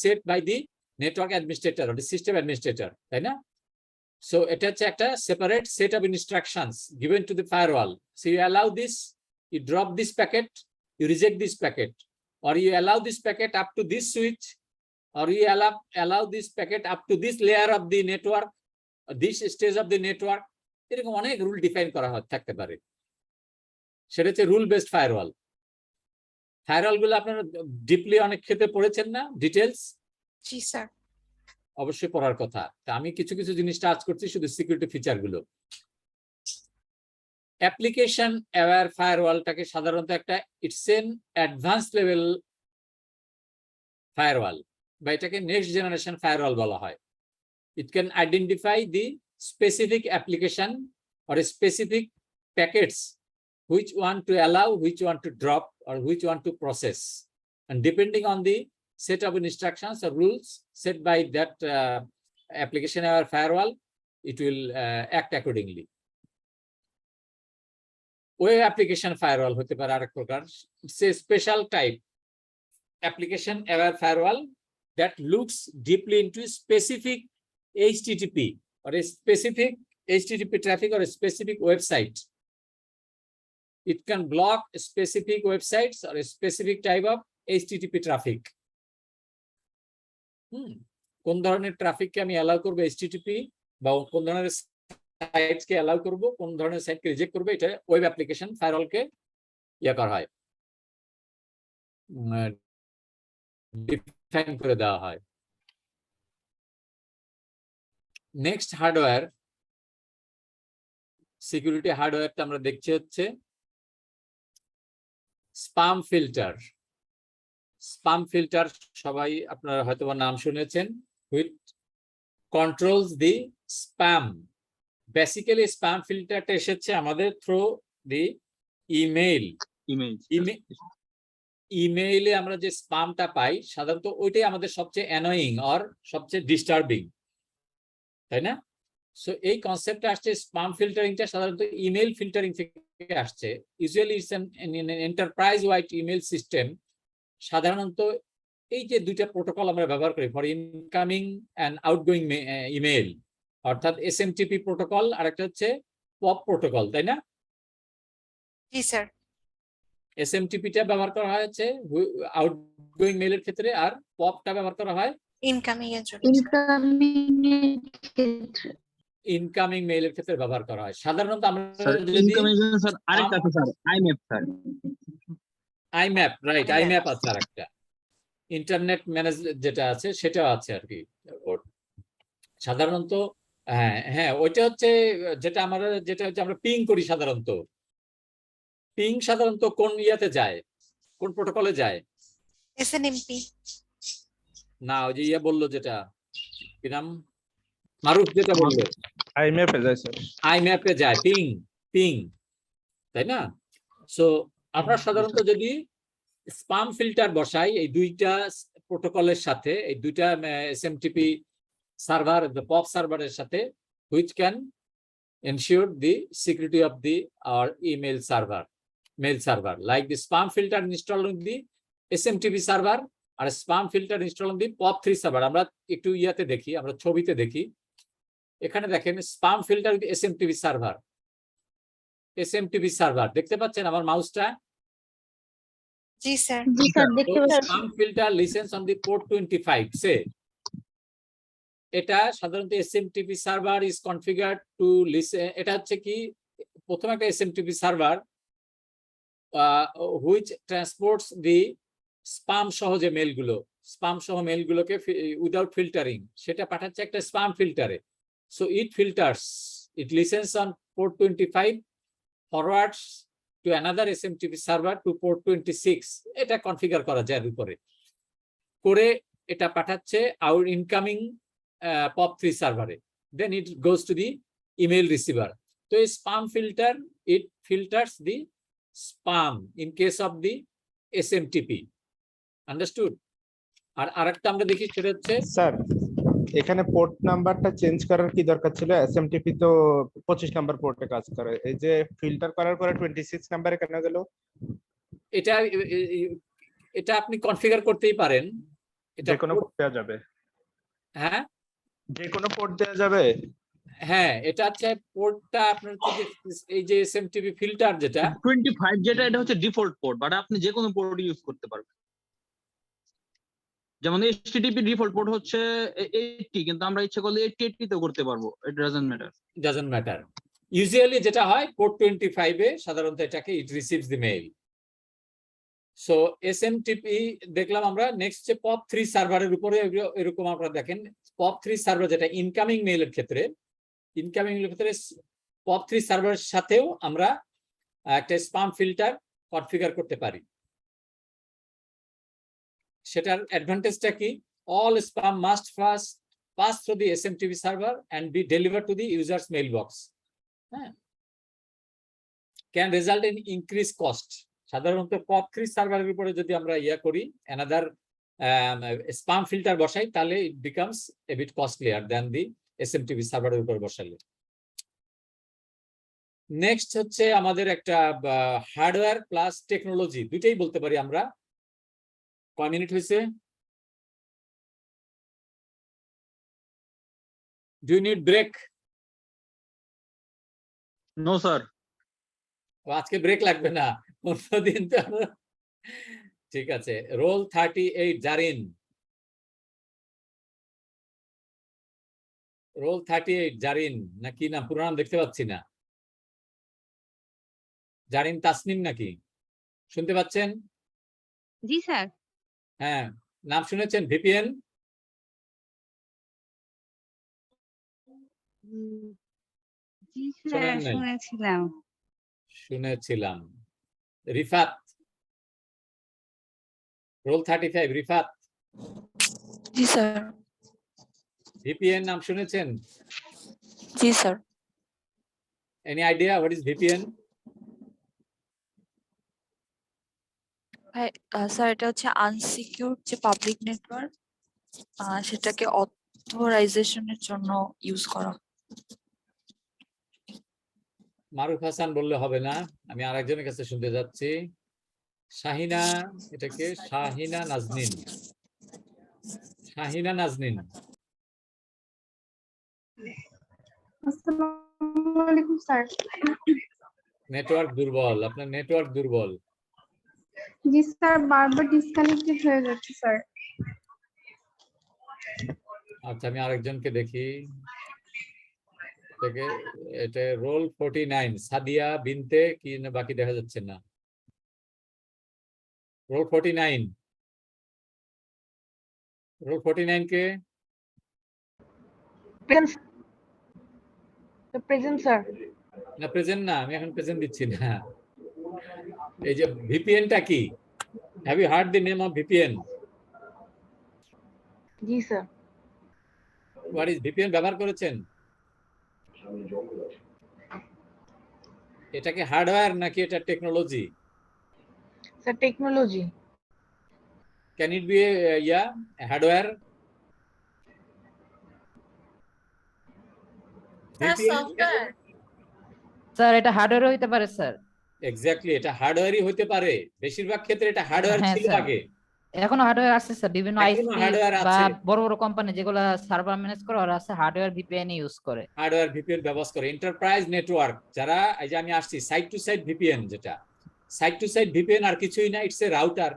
set by the network administrator or the system administrator, তাই না? সো এটা হচ্ছে একটা separate set of instructions given to the firewall. So you allow this, you drop this packet, you reject this packet, or you allow this packet up to this switch, or you allow this packet up to this layer of the network, this stage of the network. এরকম অনেক rule define করা থাকতে পারে। সেটা হচ্ছে rule based firewall. Firewall গুলো আপনারা deeply অনেক ক্ষেত্রে পড়েছেন না ডিটেলস? জি স্যার। অবশ্যই পড়ার কথা। তা আমি কিছু কিছু জিনিস টাচ করছি, শুধু সিকিউরিটি ফিচার গুলো। অ্যাপ্লিকেশন অ্যাওয়্যার ফায়ারওয়ালটাকে সাধারণত একটা it's an advance level firewall বা এটাকে নেক্সট জেনারেশন ফায়ারওয়াল বলা হয়। It can identify the specific application or specific packets which want to allow, which want to drop, or which want to process, and depending on the set of instructions or rules set by that application aware firewall, it will act accordingly. Web application firewall hote pare arak prokar, it's a special type application aware firewall that looks deeply into specific HTTP or a specific HTTP traffic or a specific website. It can block specific websites or a specific type of HTTP traffic. কোন ধরনের ট্রাফিককে আমি allow করব HTTP বা কোন ধরনের সাইটকে allow করব, কোন ধরনের সাইটকে রিজেক্ট করব, এটা ওয়েব অ্যাপ্লিকেশন ফায়ারওয়ালকে ইয়া করা হয়, ডিফাইন করে দেওয়া হয়। নেক্সট হার্ডওয়্যার, সিকিউরিটি হার্ডওয়্যারটা আমরা দেখছি হচ্ছে স্পাম ফিল্টার। স্পাম ফিল্টার সবাই আপনারা হয়তো নাম শুনেছেন, which controls the spam. Basically spam ফিল্টারটা এসেছে আমাদের থ্রু দি ইমেইলে আমরা যে স্পামটা পাই সাধারণত ওইটাই আমাদের সবচেয়ে অ্যানোয়িং অর সবচেয়ে ডিস্টার্বিং, তাই না? সো এই কনসেপ্টটা আসছে স্পাম ফিল্টারিংটা সাধারণত ইমেইল ফিল্টারিং থেকে আসছে। Usually it's an enterprise wide email system. সাধারণত এই যে দুইটা প্রোটোকল আমরা ব্যবহার করি for incoming and outgoing email, অর্থাৎ SMTP প্রোটোকল আর একটা হচ্ছে পপ প্রোটোকল, তাই না? জি স্যার। SMTP-টা ব্যবহার করা হয়েছে আউটগোয়িং মেইলের ক্ষেত্রে, আর পপটা ব্যবহার করা হয় ইনকামিং এর জন্য। ইনকামিং মেইলের ক্ষেত্রে ব্যবহার করা হয়। সাধারণত আমরা যদি আরেকটা আছে sir, IMAP sir. IMAP, right, IMAP আছে আরেকটা, ইন্টারনেট ম্যানেজ যেটা আছে সেটাও আছে আর কি। সাধারণত হ্যাঁ ওইটা হচ্ছে যেটা আমরা পিং করি। সাধারণত পিং সাধারণত কোন ইয়াতে যায়, কোন প্রোটোকলে যায়? SNMP না, ওই যে ইয়া বললো যেটা কি নাম, মারুফ যেটা বললো, IMAP এ যায় স্যার। IMAP এ যায় পিং, তাই না? সো আমরা সাধারণত যদি স্পাম ফিল্টার বসাই এই দুইটা প্রোটোকলের সাথে, এই দুইটা SMTP সার্ভার, পপ সার্ভারের সাথে, which can ensure the security of the our mail server, like the spam filter installed on the SMTP server R spam filter installed on the POP3 server। আমরা একটু ইয়াতে দেখি, আমরা ছবিতে দেখি, এখানে দেখেন spam filter with SMTP server দেখতে পাচ্ছেন আমার মাউসটা? জি স্যার। জি স্যার, দেখতে পাচ্ছি। Spam filter listens on the port 25 say এটা সাধারণত SMTP server is configured to listen. এটা হচ্ছে কি, প্রথম একটা SMTP server which transports the spam সহ যে মেলগুলো, স্পাম সহ মেলগুলোকে উইদাউট ফিল্টারিং সেটা পাঠাচ্ছে একটা স্পাম ফিল্টারে। So it listens on port 25, forwards to another SMTP server to port 26। এটা কনফিগার করা যায় উপরে করে, এটা পাঠাচ্ছে আউট ইনকামিং POP3 সার্ভারে, then it goes to the email receiver. So a spam filter, it filters the spam in case of the SMTP. Understood? আর আরেকটা আমরা দেখি সেটা হচ্ছে স্যার এখানে পোর্ট নাম্বারটা চেঞ্জ করার কি দরকার ছিল? SMTP তো 25 নাম্বার পোর্টে কাজ করে, এই যে ফিল্টার করার পরে 26 নাম্বারে কেন গেল? এটা আপনি কনফিগার করতেই পারেন, এটা যে কোনো পোর্ট দেওয়া যাবে। হ্যাঁ, যে কোনো পোর্ট দেওয়া যাবে। হ্যাঁ, এটা হচ্ছে পোর্টটা আপনার হচ্ছে এই যে SMTP ফিল্টার যেটা 25 যেটা, এটা হচ্ছে ডিফল্ট পোর্ট, বাট আপনি যে কোনো পোর্ট ইউজ করতে পারবেন। যেমন HTTP ডিফল্ট পোর্ট হচ্ছে 80, কিন্তু আমরা ইচ্ছে করলে 80 তেও করতে পারবো, ইট ডাজন্ট ম্যাটার। ইউজুয়ালি যেটা হয় পোর্ট 25 এ সাধারণত এটাকে ইট রিসিভস দি মেইল। সো SMTP দেখলাম আমরা। নেক্সট যে POP3 সার্ভারের উপরে এরকম আমরা দেখেন POP3 সার্ভার যেটা ইনকামিং মেইলের ক্ষেত্রে, POP3 সার্ভারের সাথেও আমরা একটা স্পাম ফিল্টার কনফিগার করতে পারি। সেটার অ্যাডভান্টেজটা কি? All spam must first pass through the SMTP server and be deliver to the users mail box. হ্যাঁ, can result in increase cost. সাধারণত POP3 সার্ভারের উপরে যদি আমরা ইয়া করি, অ্যানাদার স্পাম ফিল্টার বসাই তাহলে it becomes a bit costlier than the SMTP সার্ভারের উপর বসালে। নেক্সট হচ্ছে আমাদের একটা হার্ডওয়্যার প্লাস টেকনোলজি, দুইটাই বলতে পারি আমরা। কয় মিনিট হয়েছে? Do you need break? No sir. আজকে ব্রেক লাগবে না, অন্যদিন তো। ঠিক আছে, রোল 38 জারিন। রোল 38 জারিন না কি নাম, পুরো নাম দেখতে পাচ্ছি না। জারিন তাসনিম নাকি? শুনতে পাচ্ছেন? জি স্যার। হ্যাঁ, নাম শুনেছেন? ভিপিএন জি শোনেন নাই? শুনেছিলাম। শুনেছিলাম। রিফাত, রোল 35 রিফাত, জি স্যার। ভিপিএন নাম শুনেছেন? জি sir. Any idea what is VPN? Sir এটা হচ্ছে আনসিকিউরড যে পাবলিক নেটওয়ার্ক, সেটাকে অথরাইজেশনের জন্য ইউজ করা। মারুফ হাসান বললে হবে না, আমি আরেকজনের কাছে শুনতে যাচ্ছি। শাহিনা, এটাকে শাহিনা নাজনীন। শাহিনা নাজনীন। আসসালামু আলাইকুম স্যার। নেটওয়ার্ক দুর্বল, আপনার নেটওয়ার্ক দুর্বল। জি স্যার, বারবার ডিসকানেক্টেড হয়ে যাচ্ছে স্যার। আচ্ছা, আমি আরেকজনকে দেখি। এটা রোল 49 সাদিয়া বিনতে কি না, বাকি দেখা যাচ্ছে না। রোল 49, রোল 49 কে? Present sir. না প্রেজেন্ট না, আমি এখন প্রেজেন্ট দিচ্ছি না। এই যে ভিপিএনটা কি, have you heard the name of VPN? জি স্যার। হোয়াট ইজ ভিপিএন ব্যবহার করেছেন? এটা কি হার্ডওয়্যার নাকি এটা technology? Sir technology. Can it be hardware? Sir এটা হার্ডওয়্যার হইতে পারে স্যার। এক্স্যাক্টলি, এটা হার্ডওয়্যারই হতে পারে। বেশিরভাগ ক্ষেত্রে এটা হার্ডওয়্যার হ্যাঁ ছিল স্যার, আগে। এখনো হার্ডওয়্যার আছে স্যার, বিভিন্ন এখনো আইএসপি হার্ডওয়্যার বা আছে। বড় বড় কোম্পানি যেগুলো সার্ভার ম্যানেজ করে ওরা আছে হার্ডওয়্যার ভিপিএন ইউজ করে। হার্ডওয়্যার ভিপিএন ব্যবহার করে এন্টারপ্রাইজ নেটওয়ার্ক যারা, এই যে আমি আসছি সাইট টু সাইট ভিপিএন, যেটা সাইট টু সাইট ভিপিএন আর কিছুই না, it's a router.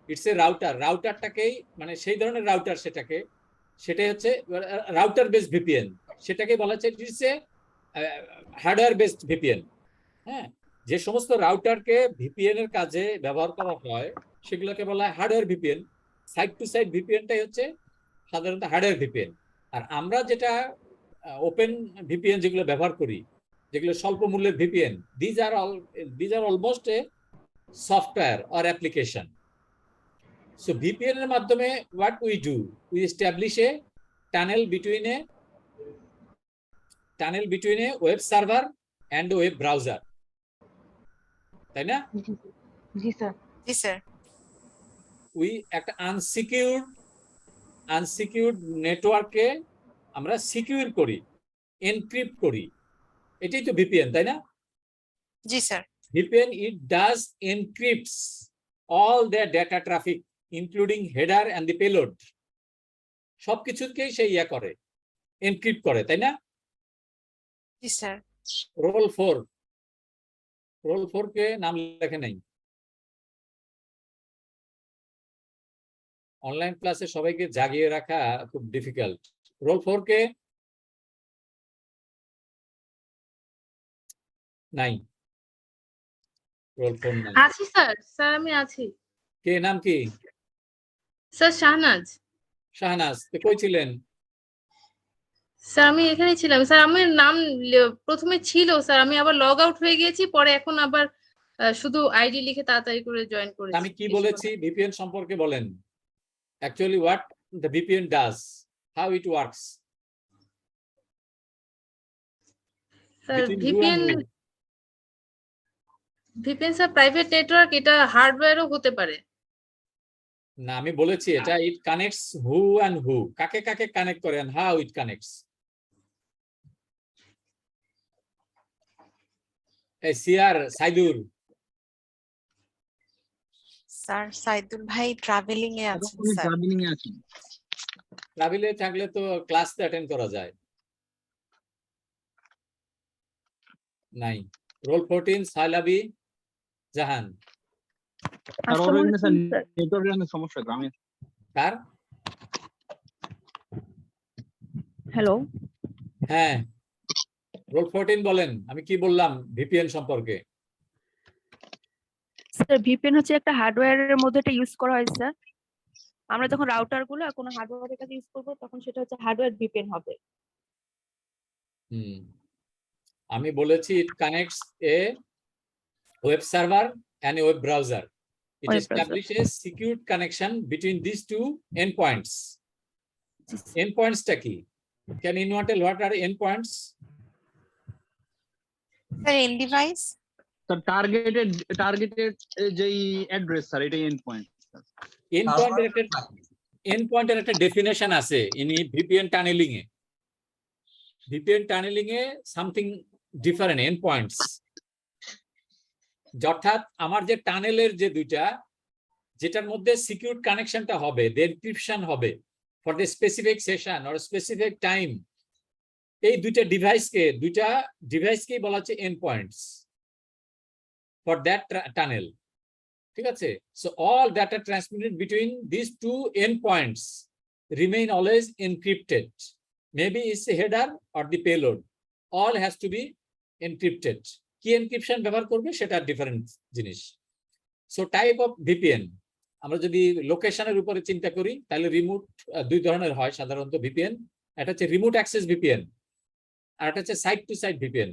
It's a router, রাউটারটাকেই মানে সেই ধরনের রাউটার, সেটাই হচ্ছে রাউটার বেসড ভিপিএন। সেটাকে বলা হচ্ছে it's a hardware based VPN. হ্যাঁ, যে সমস্ত রাউটারকে ভিপিএন এর কাজে ব্যবহার করা হয় সেগুলোকে বলা হয় hardware VPN. Site to site ভিপিএনটাই হচ্ছে সাধারণত হার্ডওয়্যার ভিপিএন। আর আমরা যেটা ওপেন ভিপিএন যেগুলো ব্যবহার করি, যেগুলো স্বল্প মূল্যের VPN, these are almost A software or application. So VPN এর মাধ্যমে what we do, we establish a tunnel between a web server and a web browser, তাই না? জি স্যার। জি স্যার। উই একটা আনসিকিউরড নেটওয়ার্কে আমরা সিকিউর করি, এনক্রিপ্ট করি, এটাই তো ভিপিএন, তাই না? জি sir. VPN, it does encrypts all their data traffic including header and the payload, সবকিছুকেই সে করে, এনক্রিপ্ট করে, তাই না? জি স্যার। রোল 4 কে নাম লেখে নাই। অনলাইন ক্লাসে সবাইকে জাগিয়ে রাখা খুব ডিফিকাল্ট। রোল 4 কে? নাই, রোল 4 নাই। আছি স্যার, স্যার আমি আছি। কে, নাম কি? স্যার শাহনাজ। শাহনাজ, কই ছিলেন? স্যার আমি এখানে ছিলাম স্যার, আমার নাম প্রথমে ছিল স্যার, আমি আবার লগ আউট হয়ে গিয়েছি, পরে এখন আবার শুধু আইডি লিখে তাড়াতাড়ি করে জয়েন করেছি। আমি কি বলেছি ভিপিএন সম্পর্কে বলেন। Actually what the VPN does, how it works sir between you and VPN, who? Sir private network, এটা হার্ডওয়্যারও হতে পারে। না, আমি বলেছি এটা ইট কানেক্টস হু এন্ড হু, কাকে কাকে কানেক্ট করে এন্ড হাউ ইট কানেক্টস। এই সিআর সাইদুর, স্যার সাইদুল ভাই ট্রাভেলিং এ আছেন স্যার। ট্রাভেলিং এ আছেন। ট্রাভেলে থাকলে তো ক্লাস অ্যাটেন্ড করা যায়। নাই। রোল 14 সাইলাবি জাহান। আর ওর এখানে স্যার নেটওয়ার্কের অনেক সমস্যা গ্রামে। কার? হ্যালো হ্যাঁ, রোল 14 বলেন। আমি কি বললাম ভিপিএন সম্পর্কে? স্যার, ভিপিএন হচ্ছে একটা হার্ডওয়্যারের মধ্যে এটা ইউজ করা হয় স্যার। আমরা যখন রাউটার গুলো কোনো হার্ডওয়্যারের কাছে ইউজ করবো তখন সেটা হচ্ছে হার্ডওয়্যার ভিপিএন হবে। আমি বলেছি it connects a web server and a web browser. It Web browser. establishes secure connection between these two endpoints. Endpoints টা কি? Can anyone tell what are endpoints? Sir end device. Sir targeted যেই address sir এটাই end point. endpoint এর একটা definition আছে in VPN tunneling এ। VPN tunneling এ something different endpoints। অর্থাৎ আমার যে টানেলের যে দুইটা, যেটার মধ্যে সিকিউর কানেকশনটা হবে, দ্য এনক্রিপশন হবে for the specific session or specific time, এই দুইটা ডিভাইসকেই বলা হচ্ছে end points for that tunnel. ঠিক আছে? So all data transmitted between this two end points remain always encrypted. Maybe it's a header or the payload, all has to be encrypted. কি encryption ব্যবহার করবে সেটা ডিফারেন্ট জিনিস। So type of VPN, আমরা যদি লোকেশনের উপরে চিন্তা করি তাহলে রিমোট দুই ধরনের হয় সাধারণত ভিপিএন। একটা হচ্ছে রিমোট অ্যাক্সেস ভিপিএন আর একটা হচ্ছে site to site VPN.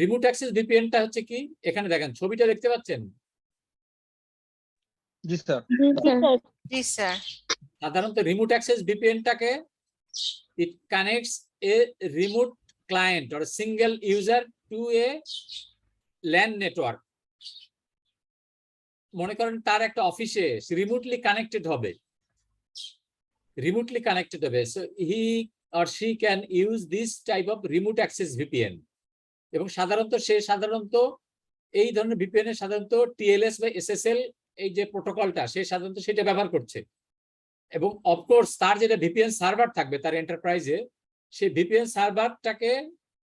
Remote access ভিপিএনটা হচ্ছে কি, এখানে দেখেন ছবিটা দেখতে পাচ্ছেন? জি স্যার। জি স্যার। সাধারণত রিমোট অ্যাক্সেস ভিপিএনটাকে it connects a remote client or single user to a LAN network. মনে করেন তার একটা অফিসে রিমোটলি কানেক্টেড হবে, so he or she can use this type of remote access VPN। এবং সাধারণত এই ধরনের ভিপিএন এর সাধারণত টিএলএস বা এসএসএল এই যে প্রোটোকলটা সাধারণত সেটা ব্যবহার করছে। এবং অফকোর্স তার যেটা ভিপিএন সার্ভার থাকবে তার এন্টারপ্রাইজে, সেই ভিপিএন সার্ভারটাকে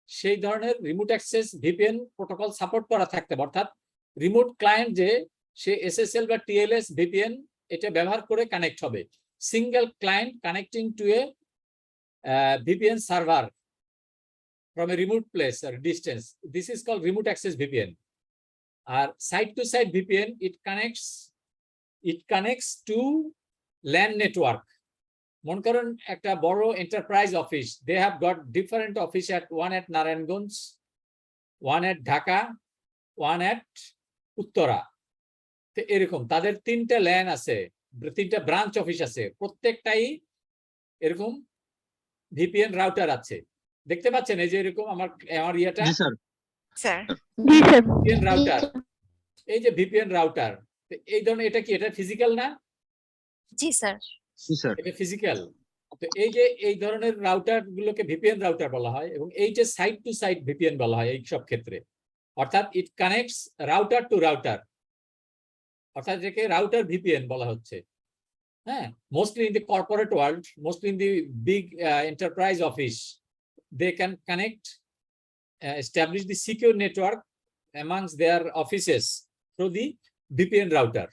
সেই ধরনের remote access VPN protocol support করা থাকতে হবে। অর্থাৎ রিমোট ক্লায়েন্ট যে সে এসএসএল বা টিএলএস ভিপিএন এটা ব্যবহার করে কানেক্ট হবে। Single client connecting two A VPN server from a remote place or distance. This is called remote access VPN. Site to site VPN, it connects to LAN network. মনে করেন একটা বড় enterprise office, they have got different office one at Narayanganj, one at Dhaka, one at Uttara. তো এরকম তাদের তিনটা LAN আছে, তিনটা ব্রাঞ্চ অফিস আছে, প্রত্যেকটাই এরকম ভিপিএন রাউটার আছে। দেখতে পাচ্ছেন এই যে এরকম আমার ইয়েটা? জি স্যার। স্যার ভিপিএন রাউটার, এই যে ভিপিএন রাউটার, এই ধরনের এটা কি, এটা ফিজিক্যাল না? জি স্যার। জি স্যার। এটা ফিজিক্যাল। তো এই যে এই ধরনের রাউটার গুলোকে ভিপিএন রাউটার বলা হয় এবং এই যে সাইট টু সাইট ভিপিএন বলা হয় এই সব ক্ষেত্রে। অর্থাৎ ইট কানেক্টস রাউটার টু রাউটার, অর্থাৎ এটাকে রাউটার ভিপিএন বলা হচ্ছে। Mostly in the corporate world, mostly in the big enterprise office, they can connect, establish the secure network amongst their offices through the VPN router.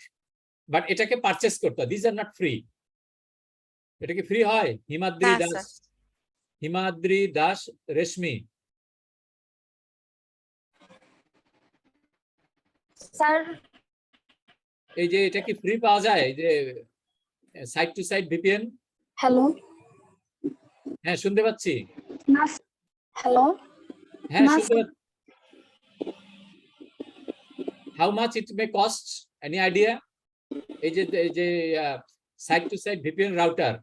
But এটাকে purchase করতে হয়, these are not free. এটা কি free হয়? হিমাদ্রি দাস রেশমি, sir এই যে এটা কি ফ্রি পাওয়া যায় এই যে site to site VPN? Hello হ্যাঁ শুনতে পাচ্ছি। হ্যালো হ্যাঁ শুনতে পাচ্ছি। How much it may cost? Any idea? এই যে site to site VPN router,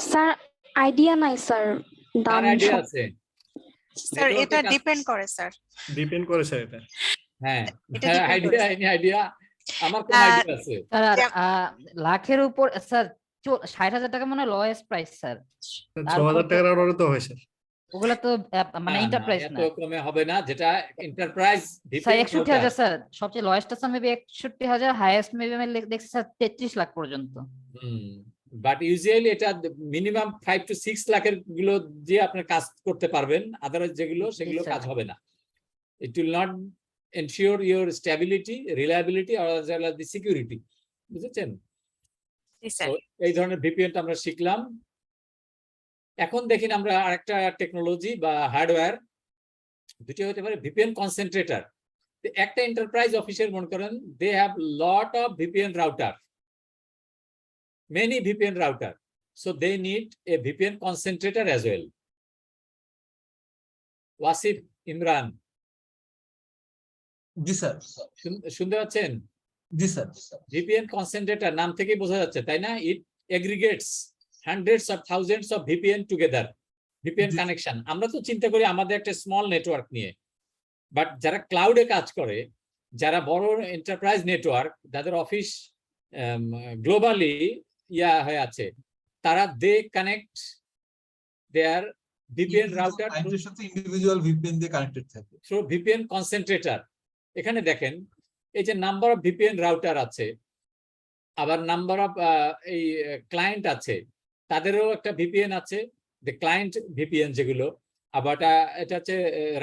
sir idea নাই স্যার। কার আইডিয়া আছে? স্যার এটা ডিপেন্ড করে স্যার। ডিপেন্ড করে স্যার এটা। হ্যাঁ এটা depend আইডিয়া, এনি আইডিয়া? আমার কোন আইডিয়া আছে? স্যার লাখের উপর স্যার 60,000 টাকা মনে হয় লোয়েস্ট প্রাইস স্যার। 6,000 টাকার অর্ডার তো হয় স্যার। ওগুলা তো মানে না, এন্টারপ্রাইজ এত না কমে হবে না, যেটা এন্টারপ্রাইজ স্যার। ভিপিএন 61,000 স্যার, সবচেয়ে লোয়েস্ট আছে মেবি 61,000, হাইয়েস্ট মেবি আমি দেখছি স্যার 33 লাখ পর্যন্ত। বাট ইউজুয়ালি এটা মিনিমাম 5 to 6 লাখের গুলো যে আপনি কাজ করতে পারবেন, আদারওয়াইজ যেগুলো সেগুলো স্যার। কাজ হবে না। It will not ensure your stability, reliability or as well as the security. বুঝেছেন? জি স্যার। So, এই ধরনের ভিপিএনটা আমরা শিখলাম। এখন দেখেন আমরা আরেকটা টেকনোলজি বা হার্ডওয়্যার, দুটো হতে পারে ভিপিএন কনসেন্ট্রেটর। একটা এন্টারপ্রাইজ অফিসের মনে করেন they have lot of VPN router, many VPN router, so they need a VPN concentrator as well. Wasif, Imran, G sir. শুনতে পাচ্ছেন? জি স্যার। VPN concentrator নাম থেকেই বোঝা যাচ্ছে, তাই না? It aggregates hundreds of thousands of VPN together, VPN connection. আমরা তো চিন্তা করি আমাদের একটা স্মল নেটওয়ার্ক নিয়ে, বাট যারা ক্লাউডে কাজ করে, যারা বড় এন্টারপ্রাইজ নেটওয়ার্ক, যাদের অফিস গ্লোবালি ইয়া হয়ে আছে, তারা দে কানেক্ট দেয়ার VPN রাউটার ক্লায়েন্টের সাথে ইন্ডিভিজুয়াল ভিপিএন দিয়ে কানেক্টেড থাকে থ্রু VPN কনসেন্ট্রেটর। এখানে দেখেন এই যে নাম্বার অফ VPN রাউটার আছে, আবার নাম্বার অফ এই ক্লায়েন্ট আছে, তাদেরও একটা VPN আছে, দ্য ক্লায়েন্ট VPN যেগুলো, আবার এটা হচ্ছে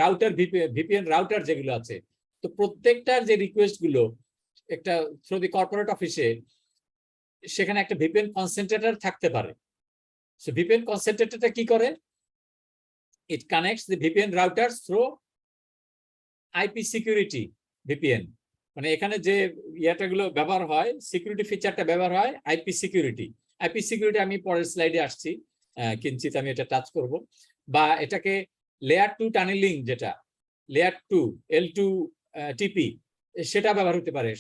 রাউটার VPN রাউটার যেগুলো আছে। তো প্রত্যেকটার যে রিকোয়েস্ট গুলো একটা থ্রু দি কর্পোরেট অফিসে, সেখানে একটা VPN কনসেন্ট্রেটর থাকতে পারে। সো VPN কনসেন্ট্রেটরটা কি করে? It connects the VPN routers through IP security VPN, মানে এখানে যে ইয়াটাগুলো ব্যবহার হয়, সিকিউরিটি ফিচারটা ব্যবহার হয় IP সিকিউরিটি। IP সিকিউরিটি আমি পরের স্লাইডে আসছি, কিঞ্চিত আমি এটা টাচ করব। বা এটাকে লেয়ার 2 টানেলিং, যেটা লেয়ার 2 L2 TP, সেটা ব্যবহার হতে পারে।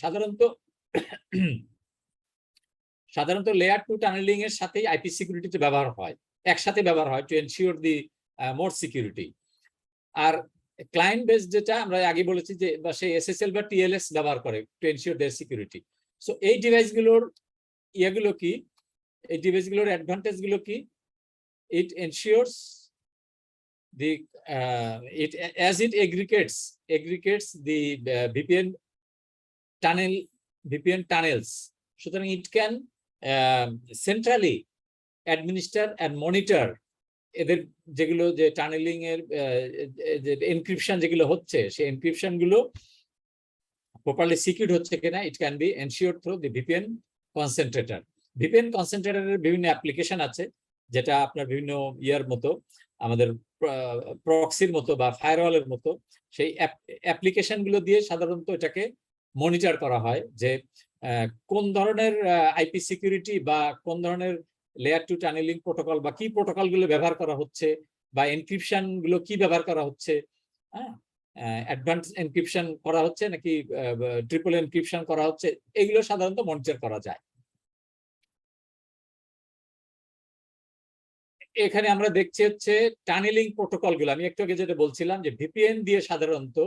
সাধারণত লেয়ার 2 টানেলিং এর সাথেই IP সিকিউরিটিতে ব্যবহার হয়, একসাথে ব্যবহার হয় to ensure the more security. আর ক্লায়েন্ট বেস যেটা আমরা আগে বলেছি যে সেই SSL বা TLS ব্যবহার করে to ensure their security. So এই ডিভাইসগুলোর ইয়েগুলো কি, এই ডিভাইসগুলোর অ্যাডভান্টেজ গুলো কি? It ensures the it as it aggregates the VPN tunnels, সুতরাং it can centrally administer and monitor এদের যেগুলো যে টানেলিং এর যে এনক্রিপশন যেগুলো হচ্ছে, সেই এনক্রিপশন গুলো প্রপারলি সিকিউরড হচ্ছে কিনা, it can be ensured through the VPN concentrator. VPN কনসেন্ট্রেটরের বিভিন্ন অ্যাপ্লিকেশন আছে, যেটা আপনার বিভিন্ন ইয়ার মতো, আমাদের প্রক্সির মতো বা ফায়ারওয়ালের মতো, সেই অ্যাপ্লিকেশন গুলো দিয়ে সাধারণত এটাকে মনিটর করা হয় যে কোন ধরনের IP সিকিউরিটি বা কোন ধরনের লেয়ার 2 টানেলিং প্রোটোকল বা কি প্রোটোকল গুলো ব্যবহার করা হচ্ছে, বা এনক্রিপশন গুলো কি ব্যবহার করা হচ্ছে, হ্যাঁ, অ্যাডভান্স এনক্রিপশন করা হচ্ছে নাকি ট্রিপল এনক্রিপশন করা হচ্ছে, এগুলো সাধারণত মনিটর করা যায়। এখানে আমরা দেখছি হচ্ছে টানেলিং প্রোটোকল গুলো। আমি একটু আগে যেটা বলছিলাম যে VPN দিয়ে সাধারণত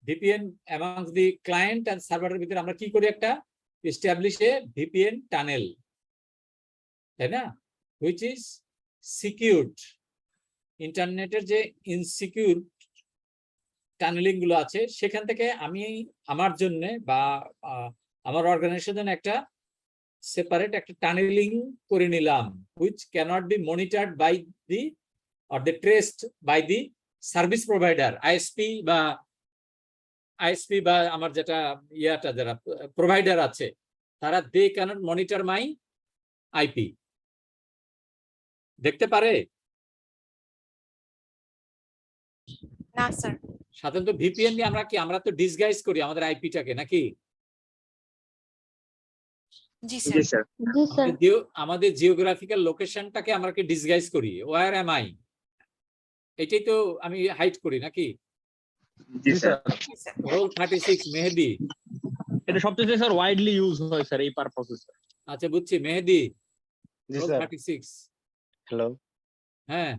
VPN amongst the client and সার্ভারের ভিতরে আমরা কি করি, একটা establish a VPN টানেল, তাই না, which is secured। ইন্টারনেটের যে ইনসিকিউর টানেলিং গুলো আছে, সেখান থেকে আমি আমার জন্য বা আমার অর্গানাইজেশনের জন্য একটা সেপারেট একটা টানেলিং করে নিলাম, which cannot be monitored by the or the traced by the service provider, ISP বা আমার যেটা ইয়াটা যারা প্রোভাইডার আছে, তারা they can't monitor my IP। দেখতে পারে না স্যার। সাধারণত VPN দিয়ে আমরা তো ডিসগাইজ করি আমাদের আইপিটাকে, নাকি? জি স্যার। আমাদের জিওগ্রাফিক্যাল লোকেশনটাকে আমরা কি ডিসগাইজ করি, ওয়্যার এম আই, এটাই তো আমি হাইড করি, নাকি? জি স্যার। রোল 36 মেহেদি, এটা সবচেয়ে স্যার ওয়াইডলি ইউজ হয় স্যার এই পারপসে স্যার। আচ্ছা বুঝছি। মেহেদি, জি রোল স্যার। 36, হ্যালো, হ্যাঁ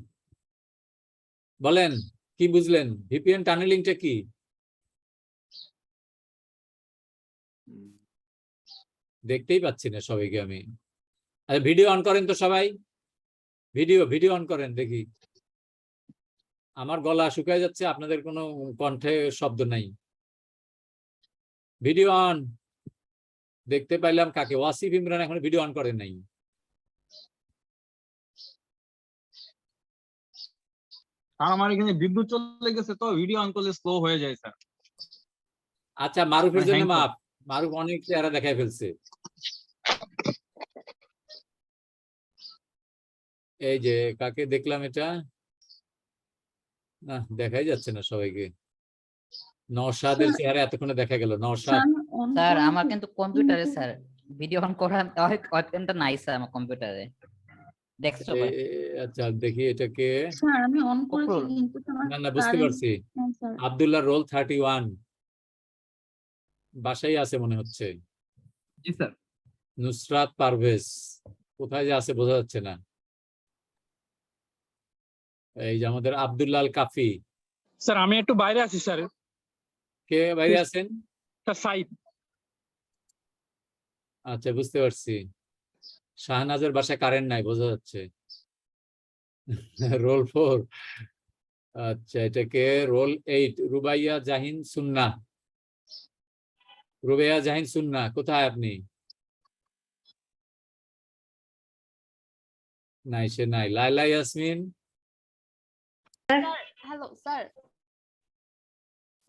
বলেন কি বুঝলেন, VPN টানেলিংটা কি? দেখতেই পাচ্ছি না সবাইকে আমি। আচ্ছা ভিডিও অন করেন তো সবাই, ভিডিও অন করেন দেখি। আমার গলা শুকায় যাচ্ছে, আপনাদের কোনো কণ্ঠে শব্দ নাই। ভিডিও অন, দেখতে পাইলাম কাকে? ওয়াসিফ ইমরান এখন ভিডিও অন করেন নাই। আর আমার এখানে বিদ্যুৎ চলে গেছে তো ভিডিও অন করলে স্লো হয়ে যায় স্যার। আচ্ছা মারুফের মানে জন্য hang করে। মাপ, মারুফ অনেক চেহারা দেখায় ফেলছে। এই যে কাকে দেখলাম, এটা না দেখাই যাচ্ছে না সবাইকে। নওশাদের চেহারা এতক্ষণে দেখা গেল। নওশাদ, স্যার আমার কিন্তু কম্পিউটারে স্যার ভিডিও অন করা অপশনটা নাই স্যার আমার কম্পিউটারে, ডেস্কটপে। আচ্ছা দেখি এটাকে। স্যার আমি অন করেছি উপরোল। কিন্তু আমার না বুঝতে কারেন্ট পারছি। নাই স্যার। আব্দুল্লাহ রোল 31 বাসায় আছে মনে হচ্ছে। জি স্যার। নুসরাত পারভেজ কোথায় যে আছে বোঝা যাচ্ছে না। এই যে আমাদের আব্দুল্লাহ আল কাফি। স্যার আমি একটু বাইরে আছি স্যার। কে বাইরে আছেন? স্যার সাইদ। আচ্ছা বুঝতে পারছি। শাহনাজের বাসায় কারেন্ট নাই বোঝা যাচ্ছে। রোল 4। আচ্ছা এটাকে রোল 8 রুবাইয়া জাহিন সুন্না। রুবাইয়া জাহিন সুন্না কোথায় আপনি? নাই সে নাই। Laila Yasmin. Hello sir.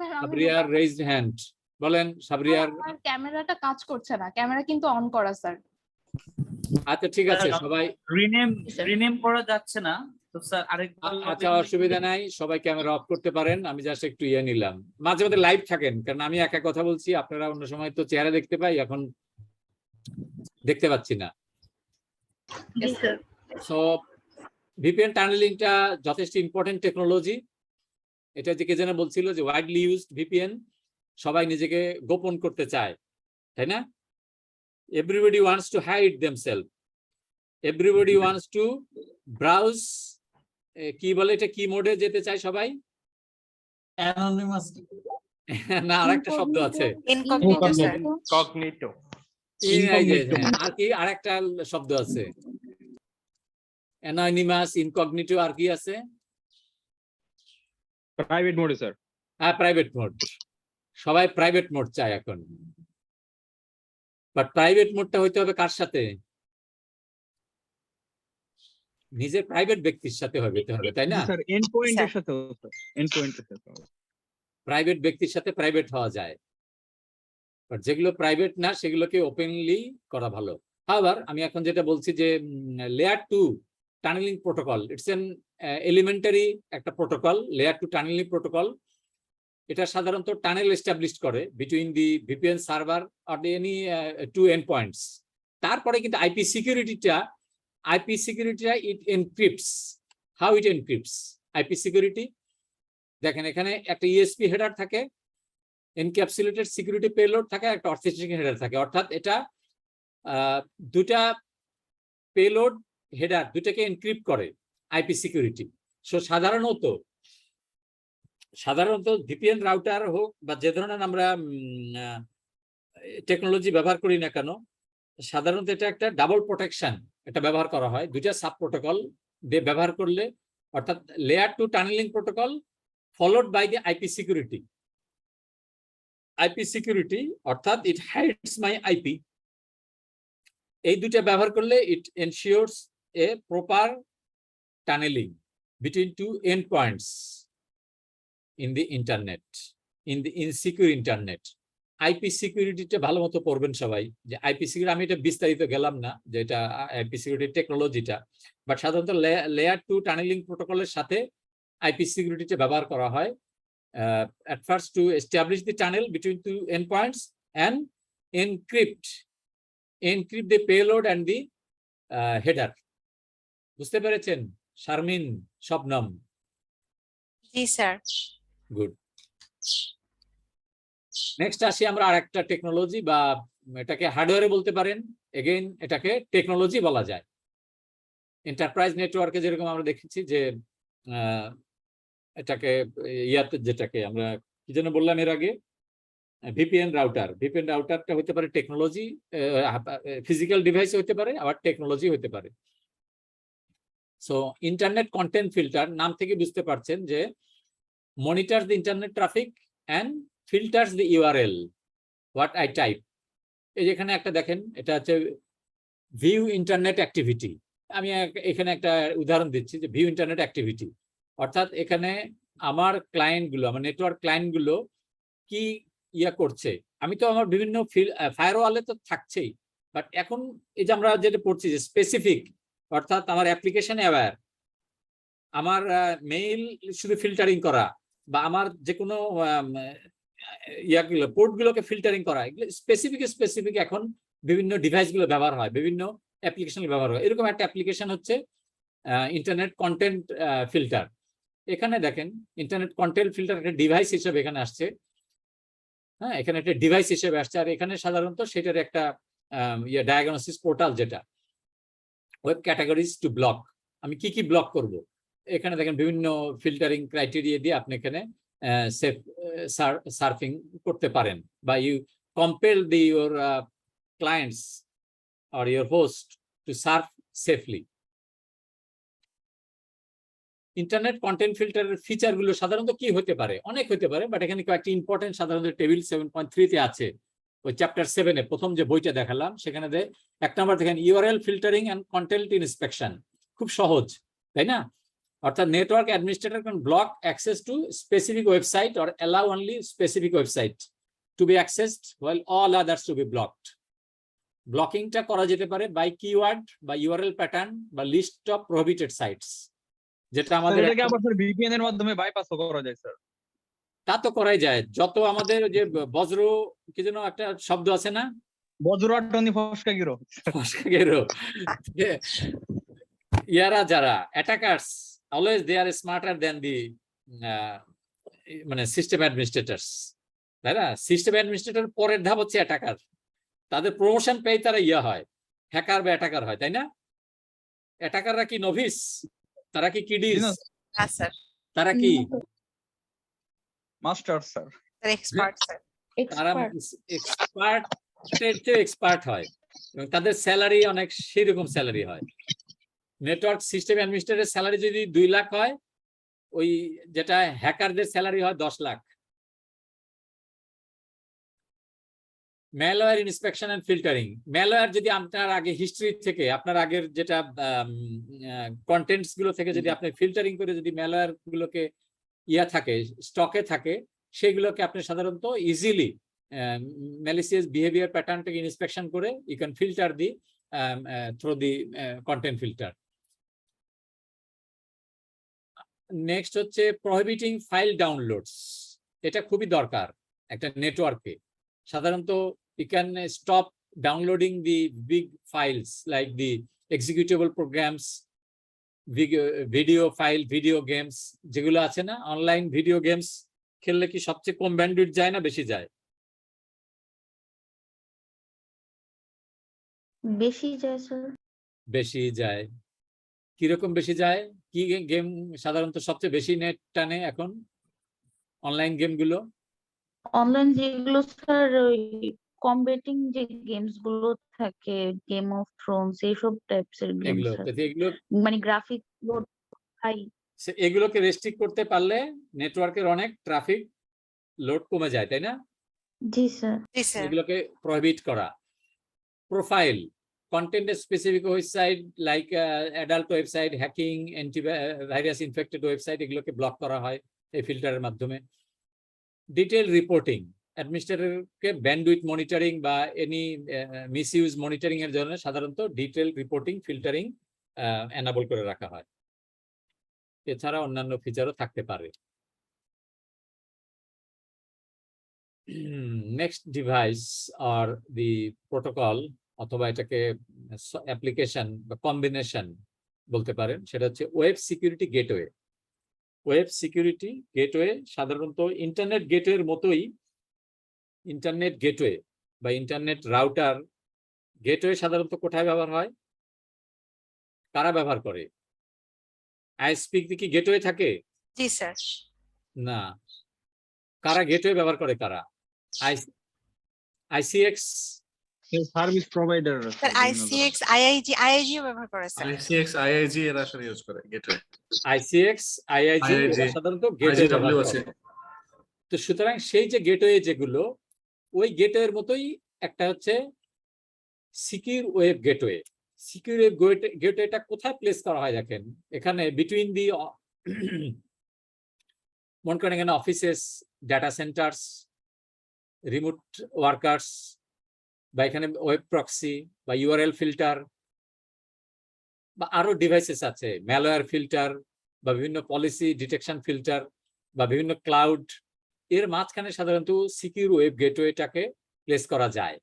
Sir আমি সাবরিয়ার রেইজড হ্যান্ড। বলেন সাবরিয়ার। আমার ক্যামেরাটা কাজ করছে না, ক্যামেরা কিন্তু অন করা স্যার। আচ্ছা ঠিক আছে সবাই। রিনেম করা যাচ্ছে না তো স্যার আরেকবার। আচ্ছা অসুবিধা নাই, সবাই ক্যামেরা অফ করতে পারেন। আমি জাস্ট একটু ইয়ে নিলাম। মাঝে মাঝে লাইভ থাকেন, কারণ আমি একা কথা বলছি, আপনারা অন্য সময় তো চেহারা দেখতে পাই, এখন দেখতে পাচ্ছি না। সো ভিপিএন টানেলিংটা যথেষ্ট ইম্পর্টেন্ট টেকনোলজি। এটা যে কে যেন বলছিল যে ওয়াইডলি ইউজড ভিপিএন, সবাই নিজেকে গোপন করতে চায়, তাই না? Everybody wants to hide themselves, everybody wants to browse. কি বলে এটা, কি মোডে যেতে চায় সবাই? অ্যানোনিমাস না, আরেকটা শব্দ আছে। Incognito sir. কগনিটো। আর কি আরেকটা শব্দ আছে? অ্যানোনিমাস, ইনকগনিটো, আর কি আছে? প্রাইভেট মোডে স্যার। হ্যাঁ প্রাইভেট মোড। সবাই প্রাইভেট মোড চায় এখন। বাট প্রাইভেট মোডটা হইতে হবে কার সাথে? নিজের প্রাইভেট ব্যক্তির সাথে হবে, তাই না? স্যার এন্ড পয়েন্টের সাথে, এন্ড পয়েন্টের সাথে প্রাইভেট ব্যক্তির সাথে প্রাইভেট হওয়া যায়, বাট যেগুলো প্রাইভেট না সেগুলোকে ওপেনলি করা ভালো। আবার আমি এখন যেটা বলছি যে layer 2 tunneling protocol, it's an elementary একটা প্রোটোকল, লেয়ার 2 টানেলিং প্রোটোকল। এটা সাধারণত টানেল এস্টাবলিশ করে between the VPN server or any two end points. তারপরে কিন্তু আইপি সিকিউরিটিটা it encrypts. How it encrypts IP security? দেখেন এখানে একটা ইএসপি হেডার থাকে, এনক্যাপসুলেটেড সিকিউরিটি পেলোড থাকে, একটা অথেন্টিকেশন হেডার থাকে। অর্থাৎ এটা দুটা পেলোড হেডার দুটাকে এনক্রিপ্ট করে আইপি সিকিউরিটি। সো সাধারণত ভিপিএন রাউটার হোক বা যে ধরনের আমরা টেকনোলজি ব্যবহার করি না কেন, সাধারণত এটা একটা ডাবল প্রোটেকশন এটা ব্যবহার করা হয়। দুইটা সাব প্রোটোকল দিয়ে ব্যবহার করলে, অর্থাৎ layer 2 tunneling protocol followed by the IP security. IP security অর্থাৎ ইট হাইডস মাই আইপি। এই দুটো ব্যবহার করলে it ensures a proper tunneling between two end points in the internet, in the insecure internet. IP সিকিউরিটিটা ভালো মতো পড়বেন সবাই, যে আইপি সিকিউরিটি, আমি এটা বিস্তারিত গেলাম না যে এটা আইপি সিকিউরিটি টেকনোলজিটা, বাট সাধারণত লেয়ার 2 টানেলিং প্রোটোকলের সাথে আইপি সিকিউরিটিটা ব্যবহার করা হয় at first to establish the tunnel between two endpoints and encrypt the payload and the header. বুঝতে পেরেছেন শারমিন, শবনম? জি স্যার। গুড। নেক্সট আসি আমরা আরেকটা টেকনোলজি, বা এটাকে হার্ডওয়্যারে বলতে পারেন, এগেইন এটাকে টেকনোলজি বলা যায়। এন্টারপ্রাইজ নেটওয়ার্কে যেরকম আমরা দেখেছি যে এটাকে ইয়াতে, যেটাকে আমরা কি যেন বললাম এর আগে, ভিপিএন রাউটারটা হতে পারে টেকনোলজি, ফিজিক্যাল ডিভাইস হতে পারে, আবার টেকনোলজি হতে পারে। সো ইন্টারনেট কন্টেন্ট ফিল্টার নাম থেকে বুঝতে পারছেন যে monitor the internet traffic and filters the URL what I type. এই যেখানে একটা দেখেন, এটা হচ্ছে ভিউ ইন্টারনেট অ্যাক্টিভিটি। আমি এখানে একটা উদাহরণ দিচ্ছি যে ভিউ ইন্টারনেট অ্যাক্টিভিটি, অর্থাৎ এখানে আমার ক্লায়েন্টগুলো, আমার নেটওয়ার্ক ক্লায়েন্টগুলো কি ইয়া করছে। আমি তো আমার বিভিন্ন ফায়ারওয়ালে তো থাকছেই, বাট এখন এই যে আমরা যেটা পড়ছি যে স্পেসিফিক, অর্থাৎ আমার অ্যাপ্লিকেশন অ্যাওয়্যার, আমার মেইল শুধু ফিল্টারিং করা, বা আমার যে কোনো ইয়াগুলো পোর্টগুলোকে ফিল্টারিং করা, এগুলো স্পেসিফিক এখন বিভিন্ন ডিভাইসগুলো ব্যবহার হয়, বিভিন্ন অ্যাপ্লিকেশন ব্যবহার হয়। এরকম একটা অ্যাপ্লিকেশন হচ্ছে ইন্টারনেট কন্টেন্ট ফিল্টার। এখানে দেখেন ইন্টারনেট কন্টেন্ট ফিল্টার একটা ডিভাইস হিসেবে এখানে আসছে। হ্যাঁ, এখানে একটা ডিভাইস হিসেবে আসছে, আর এখানে সাধারণত সেটার একটা ডায়াগনোসিস পোর্টাল, যেটা ওয়েব ক্যাটাগরিজ টু ব্লক, আমি কি কি ব্লক করব। এখানে দেখেন বিভিন্ন ফিল্টারিং ক্রাইটেরিয়া দিয়ে আপনি এখানে সেফ সার্ফিং করতে পারেন, বা you compel the your clients or your host to surf safely. Internet content ফিল্টারের ফিচারগুলো সাধারণত কি হতে পারে, অনেক হতে পারে, বাট এখানে কয়েকটি ইম্পর্টেন্ট সাধারণত টেবিল 7.3 তে আছে। ওই চ্যাপ্টার 7-এ প্রথম যে বইটা দেখালাম সেখানে এক নম্বর দেখেন URL filtering and content inspection. খুব সহজ, তাই না? অর্থাৎ network administrator can block access to specific website or allow only specific website to be accessed while all others to be blocked. ব্লকিংটা করা যেতে পারে বাই কিওয়ার্ড বা ইউআরএল প্যাটার্ন বা লিস্ট অফ প্রহিবিটেড সাইটস, যেটা আমাদের এটাকে আবার স্যার ভিপিএন এর মাধ্যমে বাইপাসও করা যায় স্যার। তা তো করাই যায়। যত আমাদের যে বজ্র কি যেন একটা শব্দ আছে না, বজ্রাটনি ফসকা গিরো, ইয়ারা যারা attackers always they are smarter than the মানে সিস্টেম অ্যাডমিনিস্ট্রেটরস, তাই না? সিস্টেম অ্যাডমিনিস্ট্রেটর পরের ধাপ হচ্ছে অ্যাটাকার। তাদের প্রমোশন পেয়ে তারা ইয়া হয়, হ্যাকার বা অ্যাটাকার হয়, তাই না? অ্যাটাকাররা কি নভিস? তারা কি কিডিস? না স্যার, তারা কি মাস্টার স্যার, এক্সপার্ট স্যার। তারা এক্সপার্টের চেয়ে এক্সপার্ট হয়, এবং তাদের স্যালারি অনেক সেরকম স্যালারি হয়। নেটওয়ার্ক সিস্টেম অ্যাডমিনিস্ট্রেটরের স্যালারি যদি 2 লাখ হয়, ওই যেটা হ্যাকারদের স্যালারি হয় 10 lakh. Malware inspection and filtering. Malware যদি আপনার আগে হিস্ট্রি থেকে, আপনার আগের যেটা কন্টেন্টস গুলো থেকে যদি আপনি ফিল্টারিং করে যদি ম্যালওয়্যার গুলোকে ইয়া থাকে, স্টকে থাকে, সেগুলোকে আপনি সাধারণত ইজিলি ম্যালিসিয়াস বিহেভিয়ার প্যাটার্নটাকে ইন্সপেকশন করে you can filter the through the content filter. Next হচ্ছে প্রহিবিটিং ফাইল ডাউনলোডস। এটা খুবই দরকার একটা নেটওয়ার্কে। সাধারণত you can stop downloading the big files like the executable programs, video file, video games যেগুলো আছে না, অনলাইন ভিডিও গেমস খেললে কি সবচেয়ে কম ব্যান্ডউইথ যায় না বেশি যায়? বেশি যায় স্যার। বেশি যায়। কিরকম বেশি যায়? কি গেম সাধারণত সবচেয়ে বেশি নেট টানে এখন? অনলাইন গেমগুলো, অনলাইন যেগুলো স্যার, ওই কম্বেটিং যে গেমস গুলো থাকে, গেম অফ থ্রোনস, এইসব টাইপসের গেম এগুলো স্যার। এগুলো মানে গ্রাফিক হাই। এগুলোকে রেস্ট্রিক্ট করতে পারলে নেটওয়ার্কের অনেক ট্রাফিক লোড কমে যায়, তাই না? জি স্যার। জি স্যার। এগুলোকে প্রহিবিট করা। Profile content specific website like adult website, hacking, antivirus infected website, এগুলোকে ব্লক করা হয় এই ফিল্টারের মাধ্যমে। ডিটেল রিপোর্টিং, অ্যাডমিনিস্ট্রেটরকে ব্যান্ডউইথ মনিটরিং বা এনি মিসইউজ মনিটরিং এর জন্য সাধারণত ডিটেল রিপোর্টিং ফিল্টারিং এনাবল করে রাখা হয়। এছাড়া অন্যান্য ফিচারও থাকতে পারে। নেক্সট ডিভাইস আর দি প্রোটোকল, অথবা এটাকে অ্যাপ্লিকেশন বা কম্বিনেশন বলতে পারেন, সেটা হচ্ছে web security gateway. Web security gateway সাধারণত ইন্টারনেট গেটওয়ের মতোই, ইন্টারনেট গেটওয়ে বা ইন্টারনেট রাউটার গেটওয়ে সাধারণত কোথায় ব্যবহার হয়, কারা ব্যবহার করে? আইএসপি কি গেটওয়ে থাকে? জি স্যার। না। কারা গেটওয়ে ব্যবহার করে? কারা? ICX service provider sir ICX IIG ও ব্যবহার করে স্যার। ICX IIG এরা আসলে ইউজ করে গেটওয়ে। ICX IIG IIG, এরা সাধারণত গেটওয়ে ব্যবহার IGW আছে। করে। তো সুতরাং সেই যে গেটওয়ে যেগুলো ওই গেটওয়ের মতোই একটা হচ্ছে secure web gateway. Secure web গেটওয়েটা কোথায় প্লেস করা হয় দেখেন, এখানে বিটুইন দি মনে করেন এখানে offices, data centres, remote workers, বা এখানে ওয়েব প্রক্সি বা ইউআরএল ফিল্টার বা আরো ডিভাইসেস আছে, ম্যালওয়্যার ফিল্টার বা বিভিন্ন পলিসি ডিটেকশন ফিল্টার বা বিভিন্ন ক্লাউড, এর মাঝখানে সাধারণত সিকিউর ওয়েব গেটওয়েটাকে প্লেস করা যায়।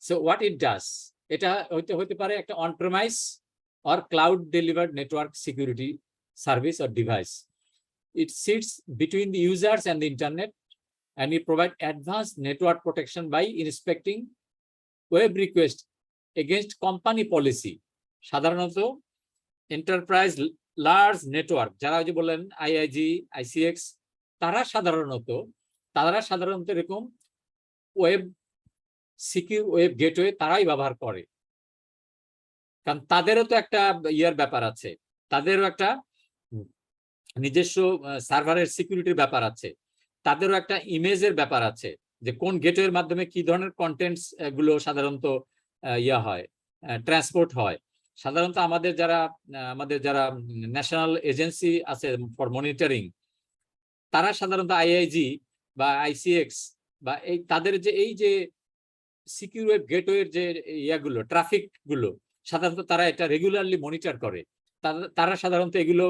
সো হোয়াট ইট ডাস, এটা হতে পারে একটা on premise or cloud delivered network security service or device. It sits between the users and the internet, and it provides advanced network protection by inspecting web requests against company policy. সাধারণত enterprise large network যারা যে বললেন IIG, ICX, তারা সাধারণত এরকম web secure web gateway তারাই ব্যবহার করে, কারণ তাদেরও তো একটা ইয়ার ব্যাপার আছে, তাদেরও একটা নিজস্ব সার্ভারের সিকিউরিটির ব্যাপার আছে, তাদেরও একটা ইমেজের ব্যাপার আছে, যে কোন গেটওয়ের মাধ্যমে কি ধরনের কন্টেন্টস গুলো সাধারণত ট্রান্সপোর্ট হয়। সাধারণত আমাদের যারা ন্যাশনাল এজেন্সি আছে ফর মনিটরিং, তারা সাধারণত IIG বা ICX বা তাদের যে সিকিউর ওয়েব গেটওয়ের যে ইয়াগুলো ট্রাফিক গুলো সাধারণত তারা এটা রেগুলারলি মনিটর করে। তারা সাধারণত এগুলো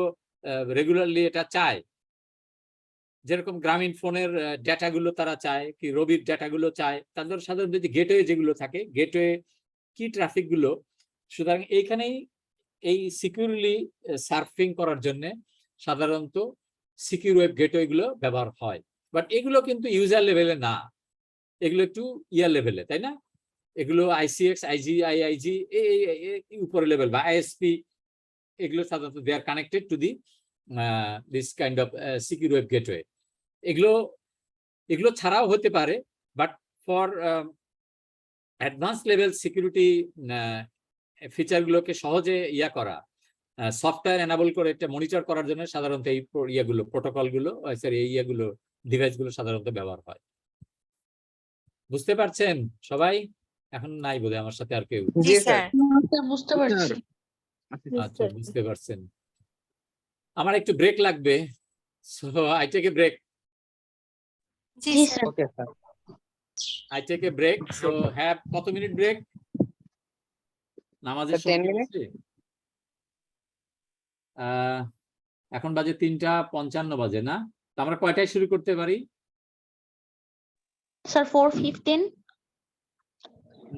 রেগুলারলি এটা চায়, যেরকম গ্রামীণ ফোনের ডেটাগুলো তারা চায়, কি রবির ডেটাগুলো চায়, তাদের সাধারণত যে গেটওয়ে যেগুলো থাকে, গেটওয়ে কি ট্রাফিক গুলো, সুতরাং এইখানেই এই সিকিউরলি সার্ফিং করার জন্য সাধারণত সিকিউর ওয়েব গেটওয়ে গুলো ব্যবহার হয়। বাট এগুলো কিন্তু ইউজার লেভেলে না, এগুলো একটু ইয়ার লেভেলে, তাই না? এগুলো ICX, IIG উপরে লেভেল বা ISP, এগুলো সাধারণত they are connected to the this kind of secure web gateway. এগুলো ছাড়াও হতে পারে, but for advance level security ফিচারগুলোকে সহজে ইয়া করা, সফটওয়্যার এনাবল করে এটা মনিটর করার জন্য সাধারণত এই প্রোটোকলগুলো ডিভাইসগুলো সাধারণত ব্যবহার হয়। বুঝতে পারছেন সবাই? এখন নাই বোধহয় আমার সাথে আর কেউ? জি স্যার। বুঝতে পারছি। আচ্ছা, বুঝতে পারছেন। আমার একটু ব্রেক লাগবে, so I take a break. জি sir. Okay sir. I take a break. So have কত মিনিট ব্রেক? নামাজের সময় 10 মিনিট। এখন বাজে 3:55 বাজে না? তো আমরা কয়টায় শুরু করতে পারি? স্যার 4:15।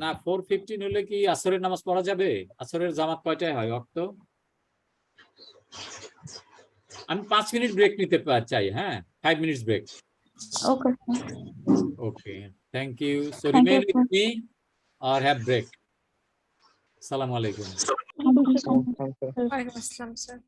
না, 4:15 হলে কি আসরের নামাজ পড়া যাবে? আসরের জামাত কয়টায় হয় ওয়াক্ত? আমি 5 মিনিট ব্রেক নিতে চাই। হ্যাঁ, 5 minutes break. Okay. Okay, thank you. So remain with me or have break. Assalamu alaikum. ওয়ালাইকুম আসসালাম স্যার।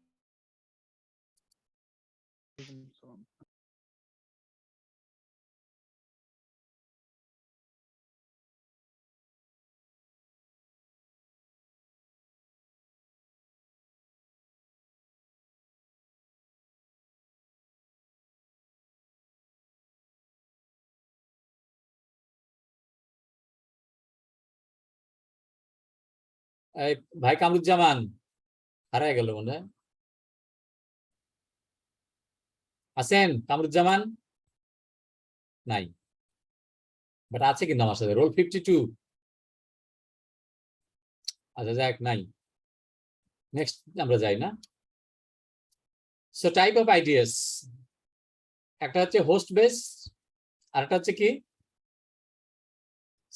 এই ভাই কামরুজ্জামান হারায় গেল মনে হয়। আছেন কামরুজ্জামান? নাই, বাট আছে কিন্তু আমার সাথে রোল 52। আচ্ছা যাক, নাই। নেক্সট আমরা যাই না? সো টাইপ অফ আইডিয়াস, একটা হচ্ছে হোস্ট বেস, আর একটা হচ্ছে কি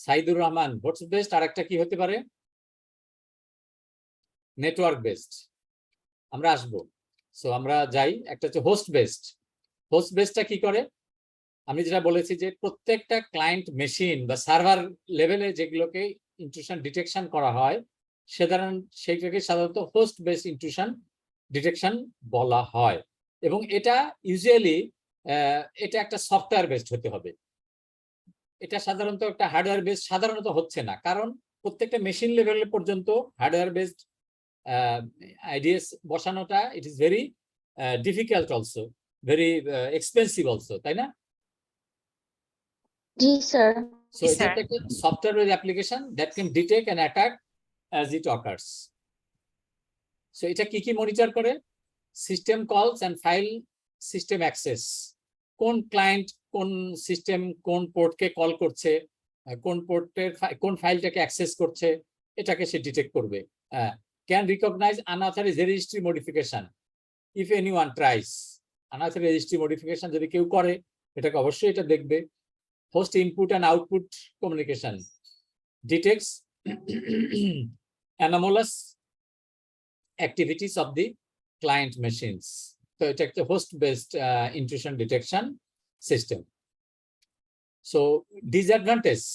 সাইদুর রহমান হোস্ট বেসড, আর একটা কি হতে পারে নেটওয়ার্ক বেসড। আমরা আসবো। সো আমরা যাই, একটা হচ্ছে হোস্ট বেসড। হোস্ট বেসডটা কি করে? আমি যেটা বলেছি যে প্রত্যেকটা ক্লায়েন্ট মেশিন বা সার্ভার লেভেলে যেগুলোকে ইন্ট্রুশন ডিটেকশন করা হয় সেইটাকে সাধারণত হোস্ট বেস ইন্ট্রুশন ডিটেকশন বলা হয়, এবং এটা ইউজুয়ালি এটা একটা সফটওয়্যার বেসড হতে হবে। এটা সাধারণত একটা হার্ডওয়্যার বেসড সাধারণত হচ্ছে না, কারণ প্রত্যেকটা মেশিন লেভেল পর্যন্ত হার্ডওয়্যার বেসড আইডিএস বসানোটা it is very difficult also, very expensive also, তাই না? জি sir. So it's a software application that can detect an attack as it occurs. So এটা কি কি মনিটর করে? সিস্টেম কলস এন্ড ফাইল সিস্টেম অ্যাক্সেস, কোন ক্লায়েন্ট কোন সিস্টেম কোন পোর্টকে কল করছে, কোন পোর্টের কোন ফাইলটাকে অ্যাক্সেস করছে, এটাকে সে ডিটেক্ট করবে। Can recognise unauthorised registry modification if anyone tries. Unauthorised registry modification যদি কেউ করে এটাকে অবশ্যই এটা দেখবে। Host input and output communication, detects anomalous activities of the client machines. So it's a host-based intrusion detection system. So disadvantage,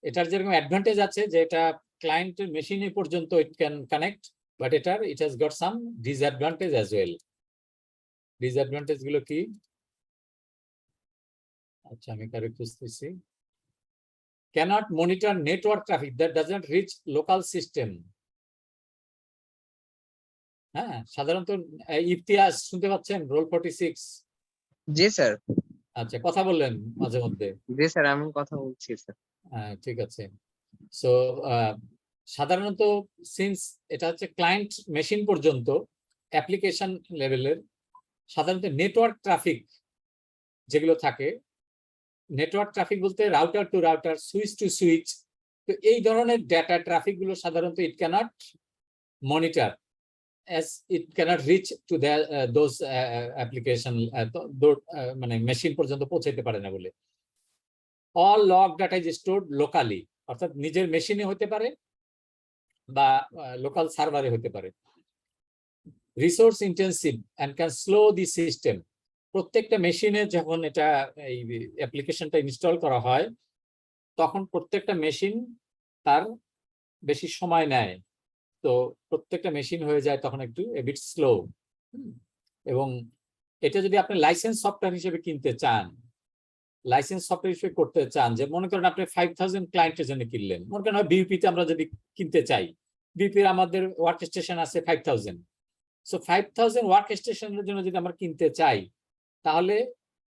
এটার যেরকম advantage আছে যে এটা ক্লায়েন্টের মেশিনে পর্যন্ত it can connect, but it has got some disadvantage as well. Disadvantage গুলো কি? আচ্ছা আমি কারেক্ট বুঝতেছি। Cannot monitor network traffic that doesn't reach local system. হ্যাঁ, সাধারণত ইতিহাস শুনতে পাচ্ছেন? রোল 46। জি স্যার। আচ্ছা, কথা বললেন মাঝে মধ্যে। জি স্যার, আমি কথা বলছি স্যার। ঠিক আছে। সো সাধারণত সিন্স এটা হচ্ছে ক্লায়েন্ট মেশিন পর্যন্ত অ্যাপ্লিকেশন লেভেলের, সাধারণত নেটওয়ার্ক ট্রাফিক যেগুলো থাকে, নেটওয়ার্ক ট্রাফিক বলতে router to router, switch to switch, তো এই ধরনের ডেটা ট্রাফিক গুলো সাধারণত it can't monitor as it cannot reach to the those application মানে মেশিন পর্যন্ত পৌঁছাইতে পারে না বলে। all log data is stored locally, অর্থাৎ নিজের মেশিনে হতে পারে বা লোকাল সার্ভারে হতে পারে। Resource intensive and can slow the system, প্রত্যেকটা মেশিনে যখন এটা এই অ্যাপ্লিকেশনটা ইনস্টল করা হয় তখন প্রত্যেকটা মেশিন তার বেশি সময় নেয়, তো প্রত্যেকটা মেশিন হয়ে যায় তখন একটু এবিট স্লো। এবং এটা যদি আপনি লাইসেন্স সফটওয়্যার হিসেবে কিনতে চান, লাইসেন্স সফটওয়্যার হিসেবে করতে চান, যে মনে করেন আপনি 5000 ক্লায়েন্টের জন্য কিনলেন, মনে করেন বিউপি তে আমরা যদি কিনতে চাই, বিউপির আমাদের ওয়ার্ক স্টেশন আছে 5000, সো 5000 ওয়ার্ক স্টেশনের জন্য যদি আমরা কিনতে চাই তাহলে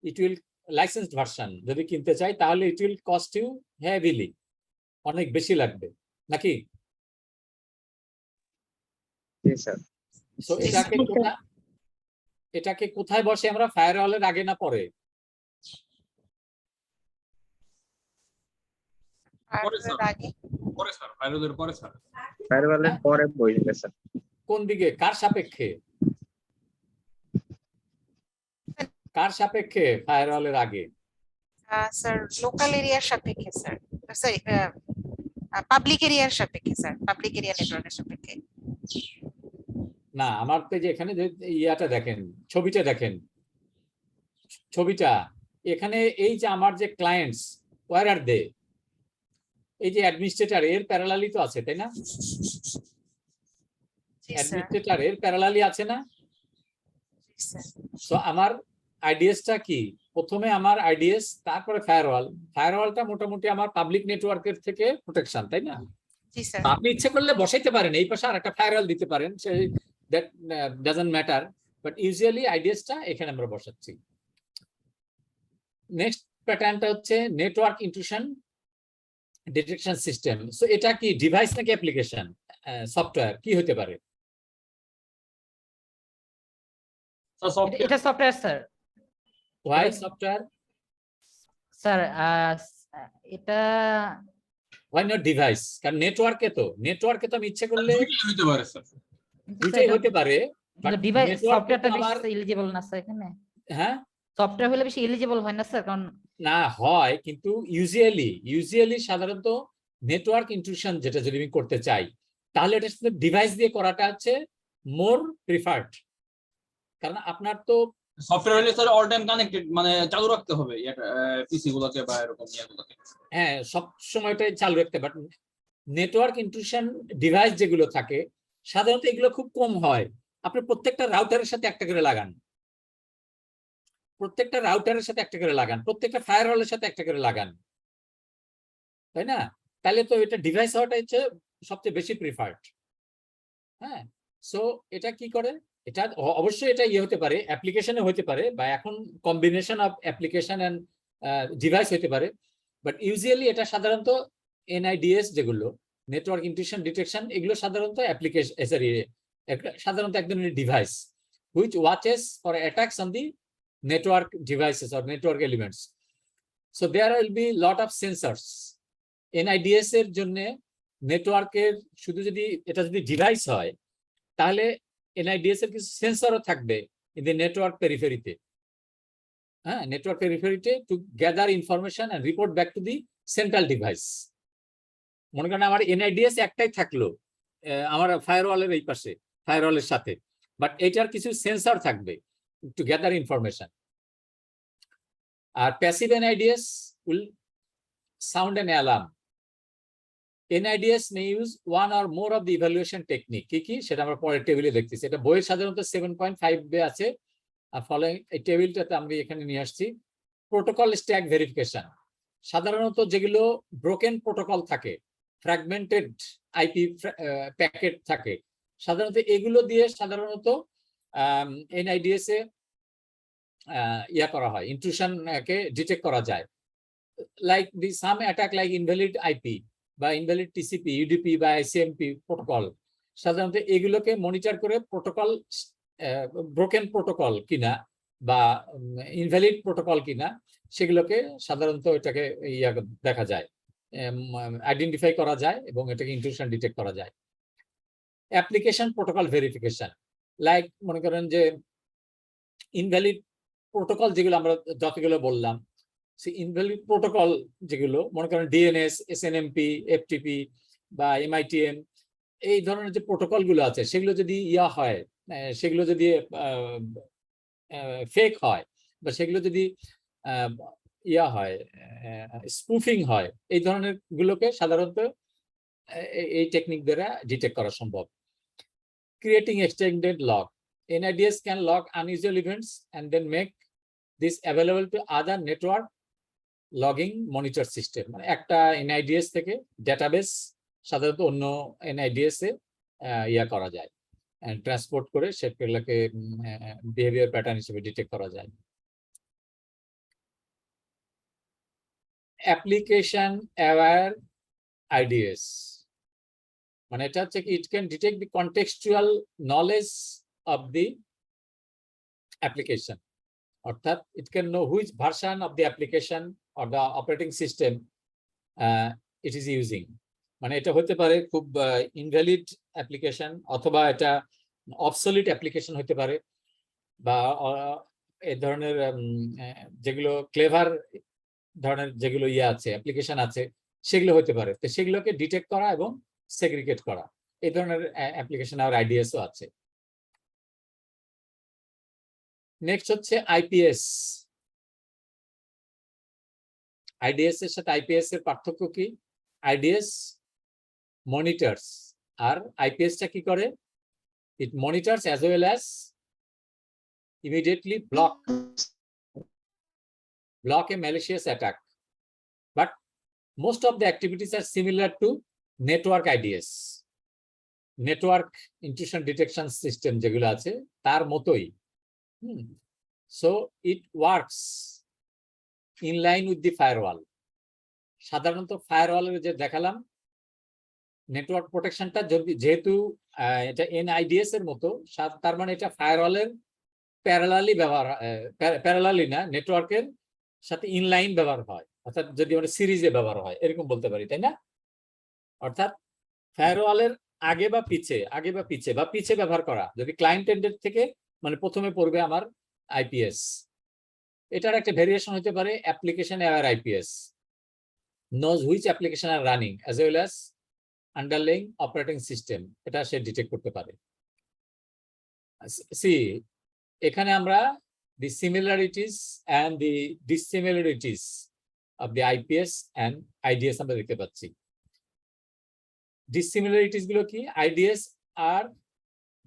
ইট উইল লাইসেন্সড ভার্সন যদি কিনতে চাই তাহলে it will cost you heavily, অনেক বেশি লাগবে নাকি? সো এটাকে কোথায় বসে আমরা? ফায়ারওয়ালের আগে না পরে? ফায়ারওয়ালের পরে বসবে স্যার। কোন দিকে, কার সাপেক্ষে? কার সাপেক্ষে ফায়ারওয়ালের আগে? স্যার লোকাল এরিয়ার সাপেক্ষে স্যার, সরি পাবলিক এরিয়ার সাপেক্ষে স্যার, পাবলিক এরিয়া নেটওয়ার্কের সাপেক্ষে। না, আমার তো যে এখানে যে ইয়াটা দেখেন, ছবিটা দেখেন, ছবিটা এখানে এই যে আমার যে ক্লায়েন্টস ওয়্যার আর দে, এই যে অ্যাডমিনিস্ট্রেটর এর প্যারালালি তো আছে তাই না? অ্যাডমিনিস্ট্রেটর এর প্যারালালি আছে না? সো আমার আইডিএসটা কি? প্রথমে আমার আইডিএস, তারপরে ফায়ারওয়াল। ফায়ারওয়ালটা মোটামুটি আমার পাবলিক নেটওয়ার্কের থেকে প্রোটেকশন, তাই না? আপনি ইচ্ছে করলে বসাইতে পারেন এই পাশে আর একটা ফায়ারওয়াল দিতে পারেন, that doesn't matter, but usually আইডিএসটা এখানে আমরা বসাচ্ছি। নেক্সট প্যাটার্নটা হচ্ছে network intrusion detection system. So এটা কি ডিভাইস নাকি অ্যাপ্লিকেশন? সফটওয়্যার কি হতে পারে? এটা software sir. Why software sir? এটা হোয়াই নট ডিভাইস? কারণ নেটওয়ার্কে তো আমি ইচ্ছে করলে হতে পারে স্যার, দুইটাই হতে পারে, বাট ডিভাইস সফটওয়্যারটা বেশি এলিজিবল না স্যার এখানে। হ্যাঁ, সফটওয়্যার হলে বেশি এলিজিবল হয় না স্যার, কারণ না হয়, কিন্তু ইউজুয়ালি সাধারণত নেটওয়ার্ক ইন্ট্রুশন যেটা যদি আমি করতে চাই তাহলে এটা শুধু ডিভাইস দিয়ে করাটা হচ্ছে মোর প্রিফার্ড, কারণ আপনার তো সফটওয়্যার হলে স্যার অল টাইম কানেক্টেড, মানে চালু রাখতে হবে পিসি গুলোকে বা এরকম ইয়াগুলোকে। হ্যাঁ, সব সময়টাই চালু রাখতে, বাট নেটওয়ার্ক ইন্ট্রুশন ডিভাইস যেগুলো থাকে সাধারণত এগুলো খুব কম হয়। আপনি প্রত্যেকটা রাউটারের সাথে একটা করে লাগান, প্রত্যেকটা রাউটারের সাথে একটা করে লাগান, প্রত্যেকটা ফায়ারওয়ালের সাথে একটা করে লাগান, তাই না? তাহলে তো এটা ডিভাইস হওয়াটা হচ্ছে সবচেয়ে বেশি প্রিফার্ড। হ্যাঁ, সো এটা কি করে, এটা অবশ্যই এটা ইয়ে হতে পারে, অ্যাপ্লিকেশনে হতে পারে, বা এখন combination of application and device হতে পারে, বাট ইউজুয়ালি এটা সাধারণত এনআইডিএস যেগুলো নেটওয়ার্ক ইন্ট্রুশন ডিটেকশন, এগুলো সাধারণত অ্যাপ্লিকেশন, সরি, সাধারণত এক ধরনের device which watches for attacks on the network devices or network elements. So there will be lot of sensors. NIDS এর জন্য নেটওয়ার্কের শুধু যদি এটা যদি ডিভাইস হয়, তাহলে NIDS এর কিছু সেন্সরও থাকবে in the network periphery-তে। হ্যাঁ, নেটওয়ার্ক পেরিফেরিতে to gather information and report back to the central device. মনে করেন আমার NIDS একটাই থাকলো আমার ফায়ারওয়ালের এই পাশে, ফায়ারওয়ালের সাথে, বাট এটার কিছু সেন্সর থাকবে টু গ্যাদার ইনফরমেশন। আর passive NIDS will sound an alarm. NIDS may use one or more of the evaluation technique. কি সেটা আমরা পরের টেবিলে দেখতেছি, এটা বইয়ের সাধারণত 7.5 আছে। ফলোইং এই টেবিলটাতে আমি এখানে নিয়ে আসছি। প্রোটোকল স্ট্যাক ভেরিফিকেশন, সাধারণত যেগুলো ব্রোকেন প্রোটোকল থাকে, ফ্র্যাগমেন্টেড আইপি প্যাকেট থাকে, সাধারণত এগুলো দিয়ে সাধারণত NIDS এ ইয়া করা হয়, ইন্ট্রুশনকে ডিটেক্ট করা যায়। লাইক দি সাম অ্যাটাক লাইক ইনভ্যালিড আইপি বা ইনভ্যালিড TCP, UDP বা ICMP প্রোটোকল, সাধারণত এগুলোকে মনিটর করে প্রোটোকল ব্রোকেন প্রোটোকল কিনা বা ইনভ্যালিড প্রোটোকল কিনা সেগুলোকে সাধারণত এটাকে ইয়া দেখা যায়, আইডেন্টিফাই করা যায় এবং এটাকে ইন্ট্রুশন ডিটেক্ট করা যায়। অ্যাপ্লিকেশন প্রোটোকল ভেরিফিকেশন, লাইক মনে করেন যে ইনভ্যালিড প্রোটোকল যেগুলো আমরা যতগুলো বললাম, সেই ইনভ্যালিড প্রোটোকল যেগুলো মনে করেন DNS, SNMP, FTP বা MITM, এই ধরনের যে প্রোটোকল গুলো আছে সেগুলো যদি ইয়া হয়, সেগুলো যদি ফেক হয় বা সেগুলো যদি ইয়া হয়, স্পুফিং হয়, এই ধরনের গুলোকে সাধারণত এই টেকনিক দ্বারা ডিটেক্ট করা সম্ভব। Creating extended log, NIDS can log unusual events and then make this available to other network logging monitor system. মানে একটা NIDS থেকে ডেটাবেস সাধারণত অন্য NIDS এ ইয়া করা যায়, ট্রান্সপোর্ট করে সেগুলোকে বিহেভিয়ার প্যাটার্ন হিসেবে ডিটেক্ট করা যায়। অ্যাপ্লিকেশন অ্যাওয়্যার IDS, মানে এটা হচ্ছে কি, it can detect the contextual knowledge of the application, অর্থাৎ it can know which version of the application or the operating system it is using. মানে এটা হতে পারে খুব ইনভ্যালিড অ্যাপ্লিকেশন, অথবা এটা অবসলিট অ্যাপ্লিকেশন হতে পারে, বা এই ধরনের যেগুলো ক্লেভার ধরনের যেগুলো ইয়ে আছে, অ্যাপ্লিকেশন আছে, সেগুলো হতে পারে। তো সেগুলোকে ডিটেক্ট করা এবং সেগ্রিগেট করা, এই ধরনের অ্যাপ্লিকেশন আর IDSও আছে। নেক্সট হচ্ছে IPS। IDS এর সাথে IPS এর পার্থক্য কি? IDS মনিটরস, আর IPS-টা কি করে? It monitors as well as immediately block a malicious attack, but most of the activities are similar to network IDS, network intrusion detection system যেগুলো আছে তার মতোই। So it works in line with the firewall. সাধারণত ফায়ারওয়ালের যে দেখালাম network প্রোটেকশনটা, যদি যেহেতু এটা NIDS এর মতো, তার মানে এটা ফায়ারওয়ালের প্যারালালি ব্যবহার, প্যারালালি না, নেটওয়ার্কের সাথে ইনলাইন ব্যবহার হয়, অর্থাৎ যদি আমরা সিরিজে ব্যবহার হয় এরকম বলতে পারি, তাই না? অর্থাৎ ফায়ারওয়ালের আগে বা পিছে ব্যবহার করা, যদি ক্লায়েন্ট এন্ডের থেকে, মানে প্রথমে পড়বে আমার IPS। এটার একটা ভেরিয়েশন হতে পারে application aware IPS, knows which application are running as well as underlying operating system, এটা সে ডিটেক্ট করতে পারে। এখানে আমরা the similarities and the dissimilarities of the IPS and IDS আমরা দেখতে পাচ্ছি। Dissimilarities গুলো কি? IDS are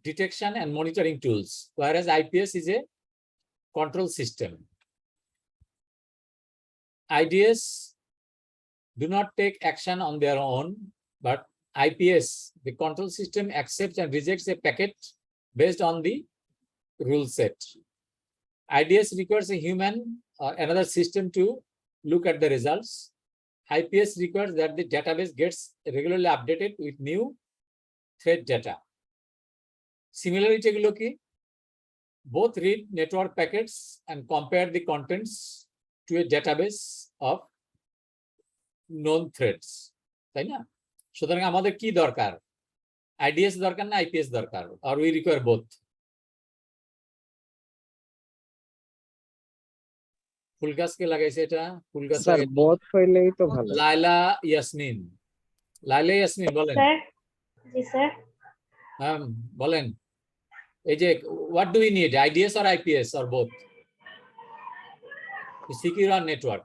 detection and monitoring tools, whereas IPS is a control system. IDS do not take action on their own, but IPS, the control system, accepts and rejects a packet based on the rule set. IDS requires a human or another system to look at the results. IPS requires that the database gets regularly updated with new thread data. Similarity গুলো কি? Both read network packets and compare the contents to a database of known threads. তাই না? সুতরাং আমাদের কি দরকার? IDS দরকার না IPS দরকার? Or we require both? ফুল গাছ কে লাগাইছে এটা? ফুল গাছ স্যার বোথ হইলেই তো ভালো। লাইলা ইয়াসমিন। লাইলা ইয়াসমিন বলেন। স্যার জি স্যার হ্যাঁ বলেন। এই যে what do we need? IDS or IPS or both? To secure our network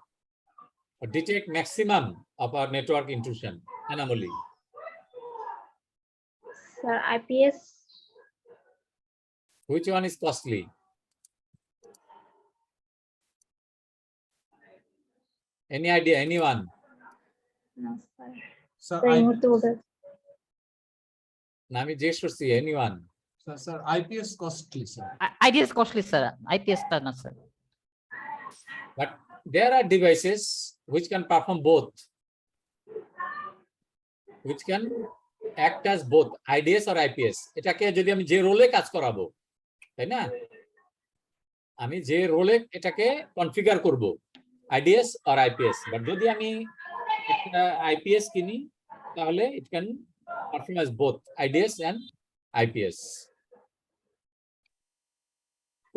or detect maximum of our network intrusion anomaly. Sir IPS Which one is costly? Any idea? Anyone? না sir sir এই মুহূর্তে বলতে না আমি জিজ্ঞেস করছি anyone? Sir IPS costly sir. IDS costly sir, IPS টা না sir. But there are devices which can perform both, which can act as both IDS or IPS. এটাকে যদি আমি যে রোলে কাজ করাবো, তাই না? আমি যে রোলে এটাকে কনফিগার করব, IDS or IPS. বাট যদি আমি একটা IPS কিনি তাহলে it can perform as both IDS and IPS.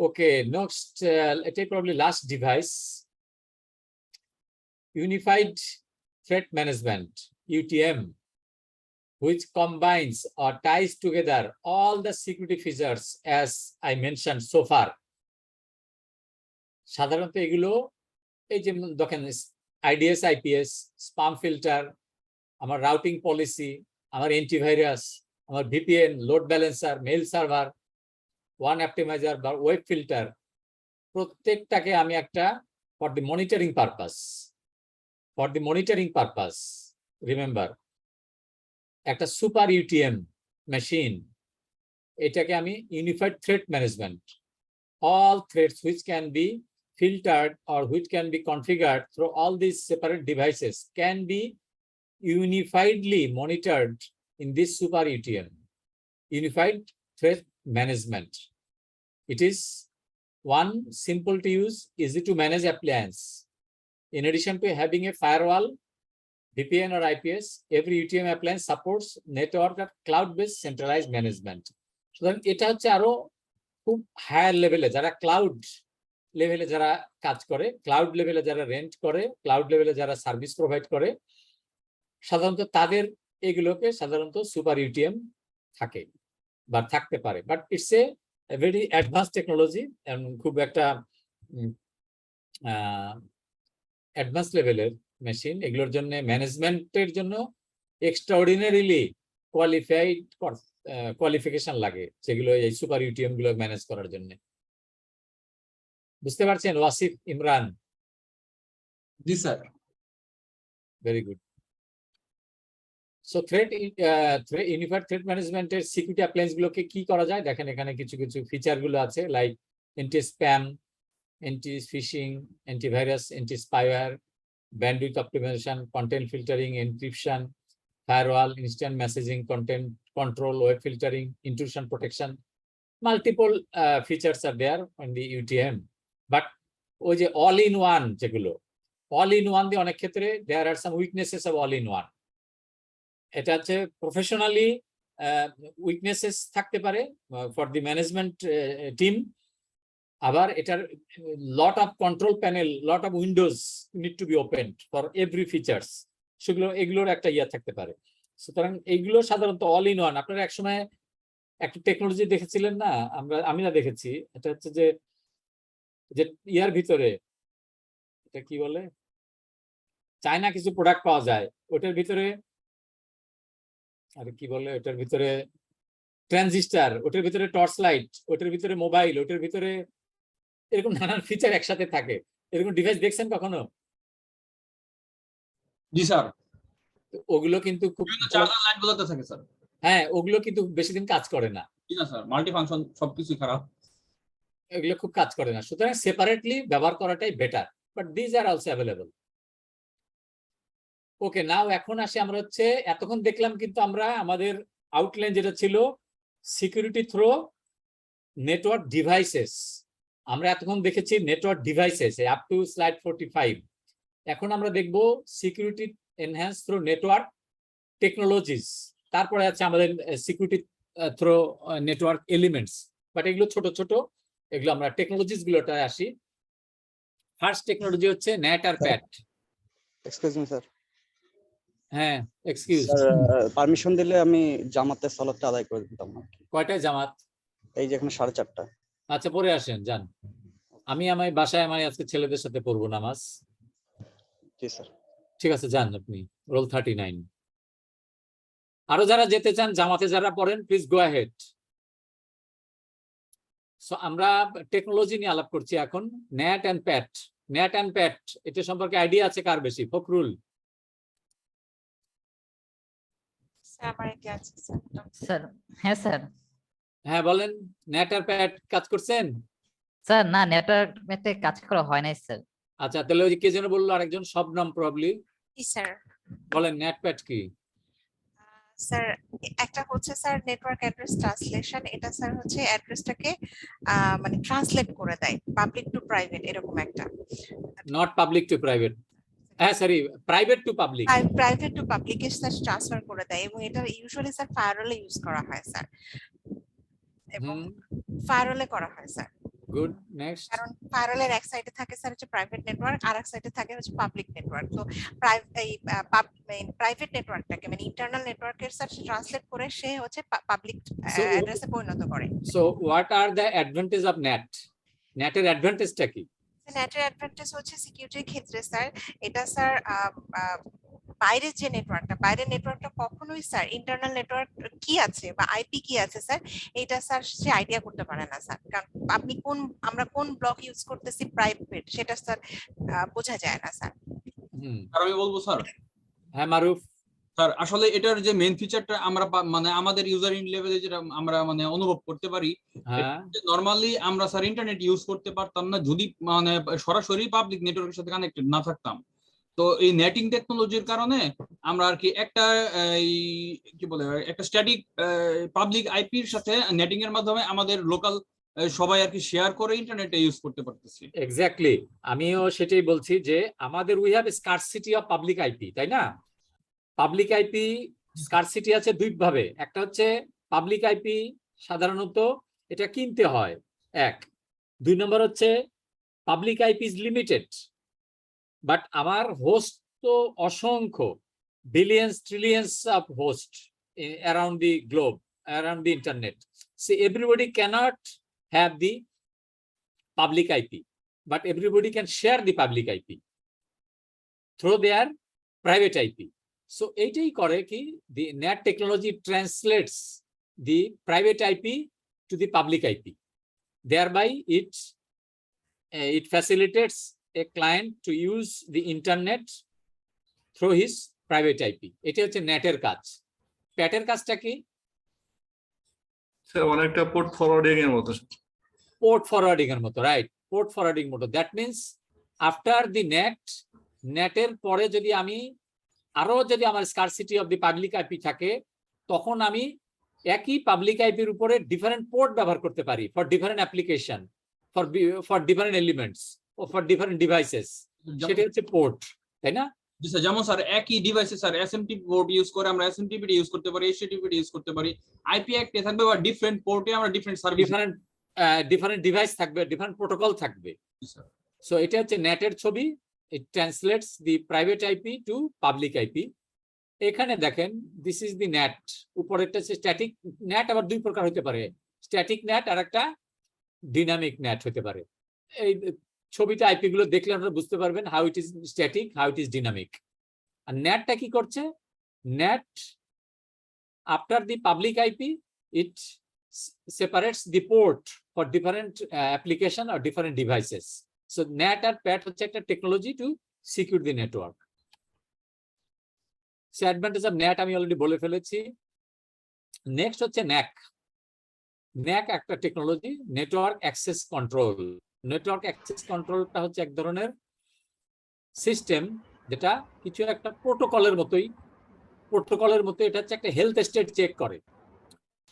Okay, next, let's take probably last device. Unified Threat Management, UTM, which combines or ties together all the security features as I mentioned so far. সাধারণত এগুলো এই যে দেখেন IDS, IPS, sperm filter, আমার routing policy, আমার antivirus, আমার VPN, load balancer, mail server, one optimiser বা web filter, প্রত্যেকটাকে আমি একটা for the monitoring purpose, remember একটা সুপার ইউটিএম মেশিন, এটাকে আমি unified threat management, all threats which can be filtered or which can be configured through all these separate devices can be unifiedly monitored in this super UTM, Unified Threat Management. It is one simple to use, easy to manage appliance. In addition to having a firewall, VPN or IPS, every UTM appliance supports network or cloud-based centralized management. So then এটা হচ্ছে আরো খুব higher লেভেলে যারা cloud লেভেলে যারা কাজ করে, ক্লাউড লেভেলে যারা রেন্ট করে, ক্লাউড লেভেলে যারা সার্ভিস প্রোভাইড করে, সাধারণত তাদের এগুলোকে সাধারণত সুপার ইউটিএম থাকে বা থাকতে পারে। But it's a very advance technology, খুব একটা অ্যাডভান্স লেভেলের মেশিন। এগুলোর জন্য ম্যানেজমেন্টের জন্য এক্সট্রাঅর্ডিনারিলি কোয়ালিফিকেশন লাগে, যেগুলো এই সুপার ইউটিএম গুলো ম্যানেজ করার জন্য। বুঝতে পারছেন ওয়াসিফ, ইমরান? জি sir. Very good. So unified threat ম্যানেজমেন্টের সিকিউরিটি অ্যাপ্লায়েন্স গুলোকে কি করা যায় দেখেন, এখানে কিছু কিছু ফিচার গুলো আছে, like anti spam, anti phishing, antivirus, anti spyware, bandwidth optimisation, content filtering, encryption, firewall, instant messaging, content control, web filtering, intrusion protection. Multiple features are there on the UTM. But ওই যে all in one যেগুলো, all in one দিয়ে অনেক ক্ষেত্রে there are some weaknesses of all in one. এটা হচ্ছে professionally weaknesses থাকতে পারে ফর দি ম্যানেজমেন্ট টিম। আবার এটার lot of control panel, lot of windows need to be open for every features, এগুলোর একটা ইয়া থাকতে পারে। সুতরাং এইগুলো সাধারণত অল ইন ওয়ান। আপনারা একসময় একটা টেকনোলজি দেখেছিলেন না, আমি না দেখেছি, এটা হচ্ছে যে ইয়ার ভিতরে এটা কি বলে, চায়না কিছু প্রোডাক্ট পাওয়া যায়, ওটার ভিতরে আরে কি বলে, ওটার ভিতরে ট্রানজিস্টার, ওটার ভিতরে টর্চ লাইট, ওটার ভিতরে মোবাইল, ওটার ভিতরে এরকম নানান ফিচার একসাথে থাকে। এরকম ডিভাইস দেখছেন কখনো? জি স্যার, ওগুলো কিন্তু খুব চার্জার লাইট বোঝাতে থাকে স্যার। হ্যাঁ, ওগুলো কিন্তু বেশি দিন কাজ করে না। জি না স্যার, মাল্টি ফাংশন সবকিছু খারাপ। এগুলো খুব কাজ করে না, সুতরাং সেপারেটলি ব্যবহার করাটাই better, but these are also available. Okay, now এখন আসি আমরা হচ্ছে এতক্ষণ দেখলাম কিন্তু আমরা আমাদের আউটলাইন যেটা ছিল সিকিউরিটি থ্রো নেটওয়ার্ক ডিভাইসেস, আমরা এতক্ষণ দেখেছি network devices up to slide 45। এখন আমরা দেখব security enhance through network technologies, তারপরে আছে আমাদের security through network elements, but এগুলো ছোট ছোট, এগুলো আমরা টেকনোলজিস গুলোতে আসি। ফার্স্ট টেকনোলজি হচ্ছে নেট আর প্যাট। Excuse me sir. হ্যাঁ, এক্সকিউজ। পারমিশন দিলে আমি জামাতের সালাতটা আদায় করে দিতাম। কয়টায় জামাত? এই যে এখানে 4:30। আচ্ছা, পরে আসেন, যান। আমি আমার বাসায় আমার আজকে ছেলেদের সাথে পড়বো নামাজ। জি স্যার। ঠিক আছে, যান আপনি। রোল 39। আরো যারা যেতে চান জামাতে যারা পড়েন, প্লিজ গো অ্যাহেড। সো আমরা টেকনোলজি নিয়ে আলাপ করছি এখন। NAT and PAT, NAT and PAT এটা সম্পর্কে আইডিয়া আছে কার বেশি? ফখরুল। স্যার হ্যাঁ স্যার। হ্যাঁ বলেন, নেট আর প্যাট কাজ করছেন? স্যার না, নেটওয়ার্কে কাজ করা হয় নাই স্যার। আচ্ছা, তাহলে ওই যে কে যেন বললো আরেকজন, শবনম প্রবাবলি। জি স্যার। বলেন নেট প্যাট কি? স্যার একটা হচ্ছে স্যার নেটওয়ার্ক অ্যাড্রেস ট্রান্সলেশন, এটা স্যার হচ্ছে অ্যাড্রেসটাকে মানে ট্রান্সলেট করে দেয় পাবলিক টু প্রাইভেট, এরকম একটা। নট পাবলিক টু প্রাইভেট, হ্যাঁ sorry, private to public. Private to public এর স্যার ট্রান্সফার করে দেয়, এবং এটা ইউজুয়ালি স্যার ফায়ারওয়ালে ইউজ করা হয় স্যার, এবং ফায়ারওয়ালে করা হয় স্যার। Good, next. কারণ ফায়ারওয়ালের এক সাইডে থাকে স্যার হচ্ছে প্রাইভেট নেটওয়ার্ক, আর এক সাইডে থাকে হচ্ছে পাবলিক নেটওয়ার্ক। তো প্রাইভেট নেটওয়ার্কটাকে মানে ইন্টারনাল নেটওয়ার্কের স্যার ট্রান্সলেট করে সে হচ্ছে পাবলিক অ্যাড্রেসে পরিণত করে। So what are the advantage of net? নেটের অ্যাডভান্টেজটা কি? নেটের অ্যাডভান্টেজ হচ্ছে সিকিউরিটির ক্ষেত্রে স্যার, এটা স্যার বাইরের যে নেটওয়ার্কটা, বাইরের নেটওয়ার্কটা কখনোই স্যার ইন্টারনাল নেটওয়ার্ক কি আছে বা আইপি কি আছে স্যার, এটা স্যার সে আইডিয়া করতে পারে না স্যার। কারণ আপনি আমরা কোন ব্লক ইউজ করতেছি প্রাইভেট, সেটা স্যার বোঝা যায় না স্যার। আর আমি বলবো স্যার। হ্যাঁ মারুফ। স্যার আসলে এটার যে মেইন ফিচারটা আমরা মানে আমাদের ইউজার ইন লেভেলে যেটা আমরা মানে অনুভব করতে পারি, নরমালি আমরা স্যার ইন্টারনেট ইউজ করতে পারতাম না যদি মানে সরাসরি পাবলিক নেটওয়ার্কের সাথে কানেক্টেড না থাকতাম। তো এই নেটিং টেকনোলজির কারণে আমরা আর কি একটা কি বলে একটা স্ট্যাটিক পাবলিক আইপির সাথে নেটিং এর মাধ্যমে আমাদের লোকাল সবাই আর কি শেয়ার করে ইন্টারনেটে ইউজ করতে পারতেছি। এক্স্যাক্টলি, আমিও সেটাই বলছি যে আমাদের we have scarcity of public IP, তাই না? পাবলিক আইপি স্কারসিটি আছে দুই ভাবে, একটা হচ্ছে পাবলিক আইপি সাধারণত এটা কিনতে হয়, এক। দুই নম্বর হচ্ছে public IP is limited, but আমার হোস্ট তো অসংখ্য, billions trillions of host around the globe, around the internet. So everybody can't have the public IP, but everybody can share the public IP through their private IP. So এইটাই করে কি, the net technology translates the private IP to the public IP. Thereby it facilitates a client to use the internet through his private IP. এটা হচ্ছে নেটের কাজ। প্যাটের কাজটা কি? Sir অনেকটা পোর্ট ফরওয়ার্ডিং এর মতো। পোর্ট ফরওয়ার্ডিং এর মতো, রাইট, পোর্ট ফরওয়ার্ডিং মতো। দ্যাট মিনস আফটার দি নেটের পরে যদি আমি আরো যদি আমার scarcity of the public IP থাকে, তখন আমি একই পাবলিক আইপির উপরে ডিফারেন্ট পোর্ট ব্যবহার করতে পারি for different application, for different elements ও ফর ডিফারেন্ট ডিভাইসেস। সেটা হচ্ছে পোর্ট, তাই না? জি স্যার, যেমন স্যার একই ডিভাইসে স্যার এসএমটিপি পোর্ট ইউজ করে আমরা এসএমটিপি ইউজ করতে পারি, এইচটিটিপি ইউজ করতে পারি, আইপি একটাই থাকবে বা ডিফারেন্ট পোর্টে আমরা ডিফারেন্ট সার্ভিস, ডিফারেন্ট ডিভাইস থাকবে, ডিফারেন্ট প্রোটোকল থাকবে। সো এটা হচ্ছে নেটের ছবি, it translates the private IP to public IP. এখানে দেখেন, দিস ইজ দি নেট, উপরেরটা হচ্ছে স্ট্যাটিক নেট, আবার দুই প্রকার হতে পারে, স্ট্যাটিক নেট আর একটা ডিনামিক নেট হতে পারে। এই ছবিতে আইপি গুলো দেখলে আপনারা বুঝতে পারবেন how it is static, how it is dynamic. আর নেটটা কি করছে? NAT after the public IP it separates the port for different application or different devices. So NAT আর PAT হচ্ছে একটা technology to secure the network. Advantage of NAT আমি already বলে ফেলেছি। নেক্সট হচ্ছে ন্যাক। ন্যাক একটা technology, network access control. Network access কন্ট্রোলটা হচ্ছে এক ধরনের সিস্টেম যেটা কিছু একটা প্রোটোকলের মতোই, এটা হচ্ছে একটা হেলথ স্টেট চেক করে।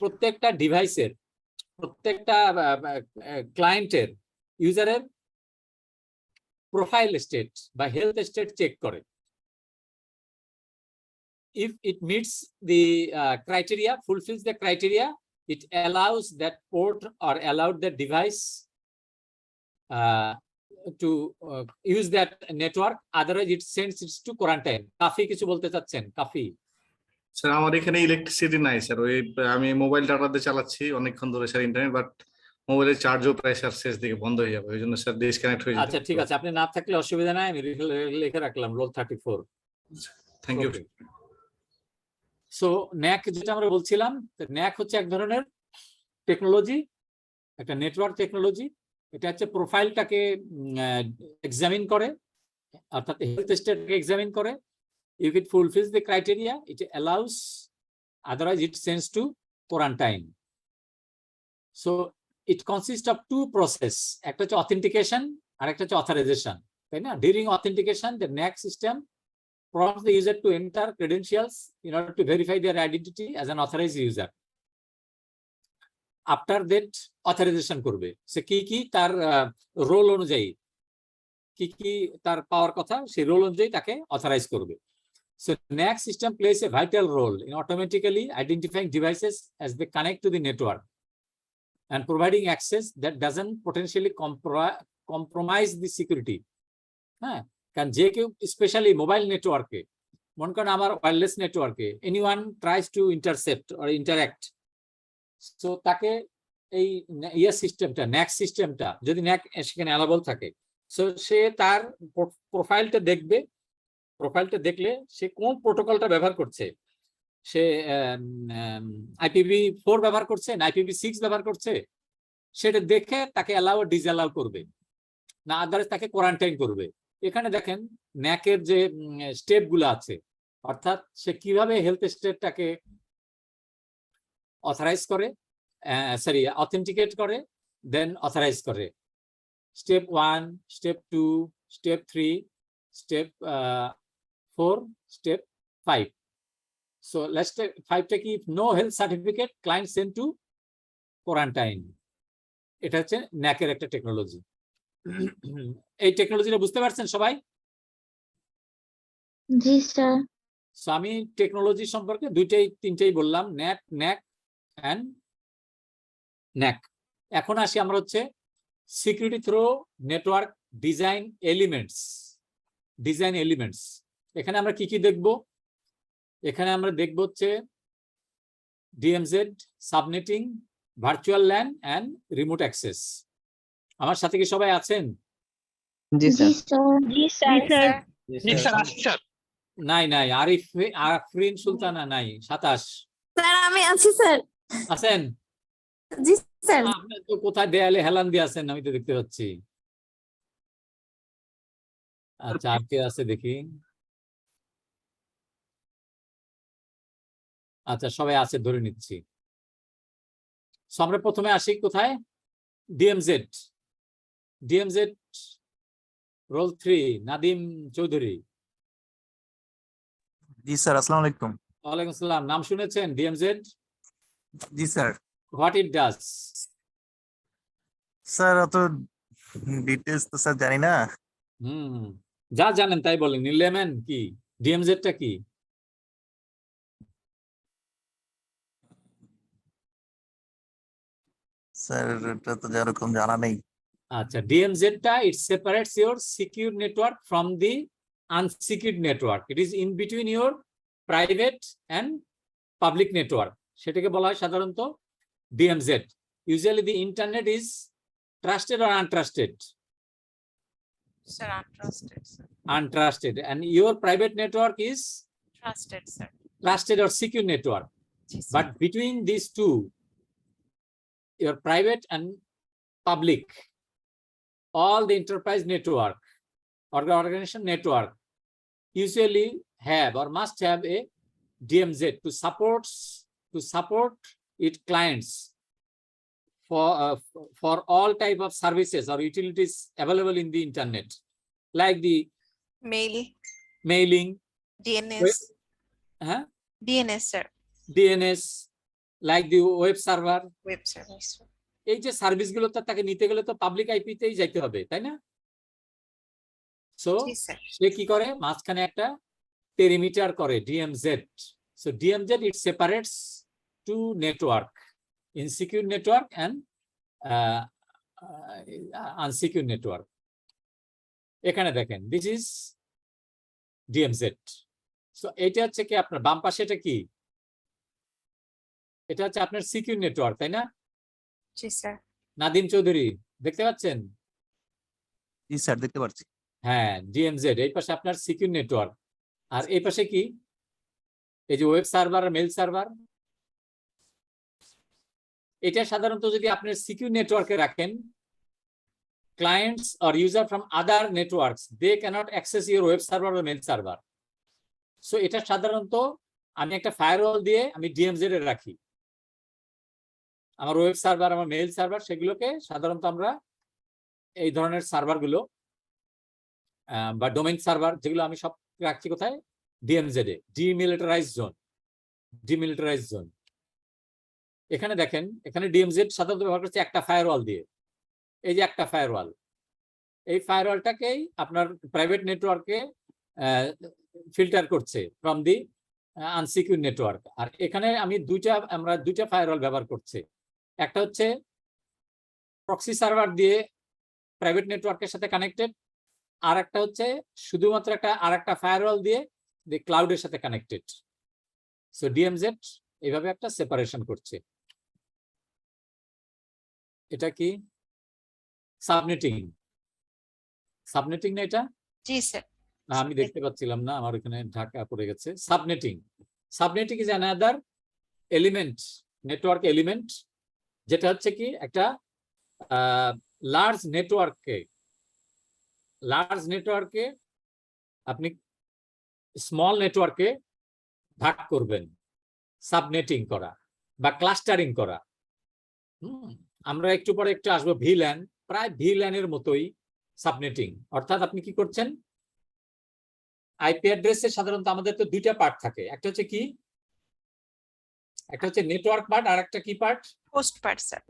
প্রত্যেকটা ডিভাইসের, প্রত্যেকটা ক্লায়েন্টের, ইউজারের প্রোফাইল স্টেট বা হেলথ স্টেট চেক করে। If it meets the criteria, fulfills the criteria, it allows that port or allowed that device to use that network. Otherwise, it sends it to quarantine. কাফি কিছু বলতে চাচ্ছেন? কাফি sir আমার এখানে electricity নাই sir, ওই আমি mobile ডাটাতে চালাচ্ছি অনেকক্ষণ ধরে স্যার ইন্টারনেট, বাট মোবাইলের চার্জও প্রায় স্যার শেষ দিকে বন্ধ হয়ে যাবে, ওই জন্য স্যার ডিসকানেক্ট হয়ে যাবে। আচ্ছা ঠিক আছে, আপনি না থাকলে অসুবিধা নাই, আমি লিখে রাখলাম roll 34। Thank you. So NAC যেটা আমরা বলছিলাম, ন্যাক হচ্ছে এক ধরনের টেকনোলজি, একটা নেটওয়ার্ক টেকনোলজি। এটা হচ্ছে প্রোফাইলটাকে এক্সামিন করে, অর্থাৎ হেলথ স্টেটকে এক্সামিন করে। If it fulfills the criteria, it allows, otherwise it sends to quarantine. So it consists of two process. একটা হচ্ছে authentication আর একটা হচ্ছে authorization, তাই না? During authentication, the NAC system prompts the user to enter credentials in order to verify their identity as an authorized user. After that, authorization করবে। সে কি তার role অনুযায়ী, কি তার পাওয়ার কথা, সেই রোল অনুযায়ী তাকে অথরাইজ করবে। So NAC system plays a vital role in automatically identifying devices as they connect to the network and providing access that doesn't potentially compromise the security. হ্যাঁ, কারণ যে কেউ স্পেশালি মোবাইল নেটওয়ার্কে, মনে করেন আমার ওয়্যারলেস নেটওয়ার্কে anyone tries to intercept or interact, so তাকে এই সিস্টেমটা, NAC সিস্টেমটা যদি NAC সেখানে অ্যালাবল থাকে, সো সে তার প্রোফাইলটা দেখবে। প্রোফাইলটা দেখলে সে কোন প্রোটোকলটা ব্যবহার করছে, সে IPv4 ব্যবহার করছে না IPv6 ব্যবহার করছে, সেটা দেখে তাকে অ্যালাউ ডিসঅ্যালাউ করবে, না আদারওয়াইজ তাকে কোয়ারেন্টাইন করবে। এখানে দেখেন ন্যাকের যে স্টেপ গুলো আছে, অর্থাৎ সে কিভাবে হেলথ স্টেটটাকে অথরাইজ করে, অথেন্টিকেট করে, দেন অথরাইজ করে। Step 1, step 2, step 3, step 4, step 5. So let's take 5 take if no health certificate, client sent to quarantine. এটা হচ্ছে ন্যাকের একটা টেকনোলজি। এই টেকনোলজিটা বুঝতে পারছেন সবাই? জি স্যার। সো আমি টেকনোলজি সম্পর্কে তিনটেই বললাম, ন্যাক এন্ড ন্যাক। এখন আসি আমরা হচ্ছে security through network design elements. এখানে আমরা কি দেখব? এখানে আমরা দেখব হচ্ছে DMZ, subnetting, virtual LAN and remote access. আমার সাথে কি সবাই আছেন? জি স্যার। নাই আরিফরিন সুলতানা নাই। 27 স্যার আমি আছি স্যার। আছেন? জি স্যার। আপনি তো কোথায় দেয়ালে হেলান দিয়ে আছেন, আমি তো দেখতে পাচ্ছি। আচ্ছা, আর কে আছে দেখি। আচ্ছা, সবাই আছে ধরে নিচ্ছি। আমরা প্রথমে আসি কোথায়? DMZ roll 3, Nadim Chowdhury. জি স্যার, আসসালামু আলাইকুম। ওয়ালাইকুম আসসালাম। নাম শুনেছেন ডিএমজেড? জি sir. What it does? Sir অত ডিটেইলস তো স্যার জানি না। যা জানেন তাই বলেন। নিলেমেন কি, ডিএমজেডটা কি? স্যার এটা তো যেরকম জানা নেই। আচ্ছা, ডিএমজেডটা it separates your secure network from the unsecured network. It is in between your private and public network. সেটাকে বলা হয় সাধারণত DMZ. Usually the internet is trusted or untrusted? Sir, untrusted, sir. Untrusted. And your private network is Trusted, sir. trusted or secure network. Yes, But between these two, your private and public, all the enterprise network or the organization network usually have or must have a DMZ to support its clients for all type of services or utilities available in the internet, like the mailing, DNS, DNS, sir. DNS, like the web server. Web servers. এই যে সার্ভিসগুলো তো তাকে নিতে গেলে তো public আইপিতেই যাইতে হবে, তাই না? সো সে কি করে, মাঝখানে একটা পেরিমিটার করে DMZ. So DMZ it separates two network, insecure network and unsecure network. এখানে দেখেন দিস ইজ DMZ. সো এটা হচ্ছে কি আপনার বাম পাশে, এটা কি, এটা হচ্ছে আপনার সিকিউর নেটওয়ার্ক, তাই না? জি স্যার। নাদিম চৌধুরী দেখতে পাচ্ছেন? জি স্যার দেখতে পাচ্ছি। হ্যাঁ, DMZ এই পাশে আপনার সিকিউর নেটওয়ার্ক, আর এই পাশে কি, এই যে ওয়েব সার্ভার আর মেইল সার্ভার। এটা সাধারণত যদি আপনি সিকিউর নেটওয়ার্কে রাখেন, clients or user from other networks, they cannot access your web server or mail server. So এটা সাধারণত আমি একটা ফায়ারওয়াল দিয়ে আমি DMZ এ রাখি। আমার ওয়েব সার্ভার, আমার মেইল সার্ভার, সেগুলোকে সাধারণত আমরা এই ধরনের সার্ভারগুলো বা ডোমেইন সার্ভার যেগুলো আমি সব রাখছি কোথায়, DMZ এ, ডিমিলিটারাইজড জোন। এখানে দেখেন, এখানে DMZ সাধারণত ব্যবহার করছে একটা ফায়ারওয়াল দিয়ে। এই যে একটা ফায়ারওয়াল, এই ফায়ারওয়ালটাকেই আপনার প্রাইভেট নেটওয়ার্কে ফিল্টার করছে ফ্রম দি আনসিকিউর নেটওয়ার্ক। আর এখানে আমরা দুইটা ফায়ারওয়াল ব্যবহার করছি। একটা হচ্ছে প্রক্সি সার্ভার দিয়ে প্রাইভেট নেটওয়ার্কের সাথে কানেক্টেড, আর একটা হচ্ছে শুধুমাত্র আরেকটা ফায়ারওয়াল দিয়ে ক্লাউডের সাথে কানেক্টেড। সো DMZ এইভাবে একটা সেপারেশন করছে। এটা কি সাবনেটিং না এটা? জি স্যার। আমি দেখতে পাচ্ছিলাম না, আমার এখানে ঢাকা পড়ে গেছে। Subnetting is another element, network element, যেটা হচ্ছে কি একটা লার্জ নেটওয়ার্কে আপনি স্মল নেটওয়ার্কে ভাগ করবেন, সাবনেটিং করা বা ক্লাস্টারিং করা। আমরা একটু পরে আসবো VLAN, প্রায় VLAN-এর মতোই সাবনেটিং। অর্থাৎ আপনি কি করছেন, আইপি অ্যাড্রেসে সাধারণত আমাদের তো দুইটা পার্ট থাকে, একটা হচ্ছে কি, একটা হচ্ছে নেটওয়ার্ক পার্ট, আর একটা কি part, host part sir.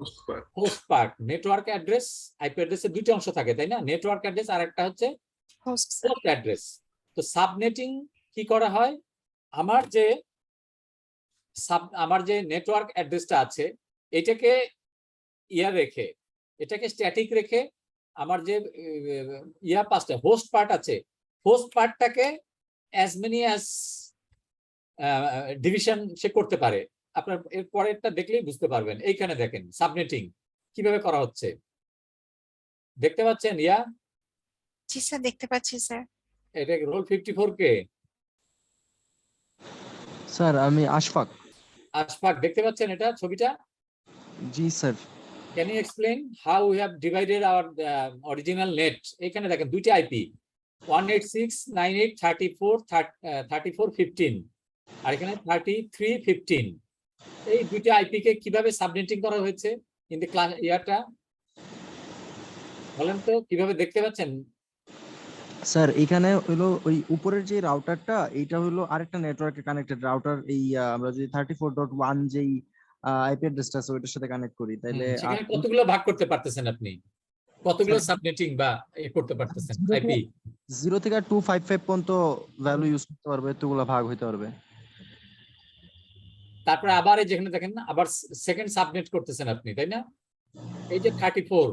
Host part. Network address, IP অ্যাড্রেসে দুইটা অংশ থাকে, তাই না? নেটওয়ার্ক অ্যাড্রেস আর একটা হচ্ছে হোস্ট অ্যাড্রেস। তো সাবনেটিং কি করা হয়, আমার যে নেটওয়ার্ক অ্যাড্রেসটা আছে এটাকে এটাকে স্ট্যাটিক রেখে, আমার যে পাঁচটা হোস্ট পার্ট আছে, হোস্ট পার্টটাকে অ্যাজ মেনি অ্যাজ ডিভিশন সে করতে পারে। আপনার এর পরেরটা দেখলেই বুঝতে পারবেন। এইখানে দেখেন সাবনেটিং কিভাবে করা হচ্ছে, দেখতে পাচ্ছেন? জি স্যার, দেখতে পাচ্ছি স্যার। এটা রোল 54 কে? স্যার আমি আশফাক। দেখতে পাচ্ছেন এটা ছবিটা? জি sir. Can you explain how we have divided our original net? এখানে দেখেন দুইটা আইপি, 186.98.34.15 আর এখানে 33.15। এই দুইটা আইপি কে কিভাবে সাবনেটিং করা হয়েছে ইন দি ক্লাস ইয়ারটা বলেন তো, কিভাবে দেখতে পাচ্ছেন? স্যার এখানে হলো ওই উপরের যে রাউটারটা, এইটা হলো আরেকটা নেটওয়ার্কে কানেক্টেড রাউটার। এই আমরা যদি 34.1 যেই আইপি অ্যাড্রেসটা আছে ওইটার সাথে কানেক্ট করি, তাহলে সেখানে কতগুলো ভাগ করতে পারতেছেন আপনি? কতগুলো সাবনেটিং বা করতে পারতেছেন? আইপি 0 থেকে 255 পর্যন্ত ভ্যালু ইউজ করতে পারবে, এতগুলো ভাগ হইতে পারবে। তারপরে আবার এই যেখানে দেখেন আবার সেকেন্ড সাবনেট করতেছেন আপনি, তাই না? এই যে 34,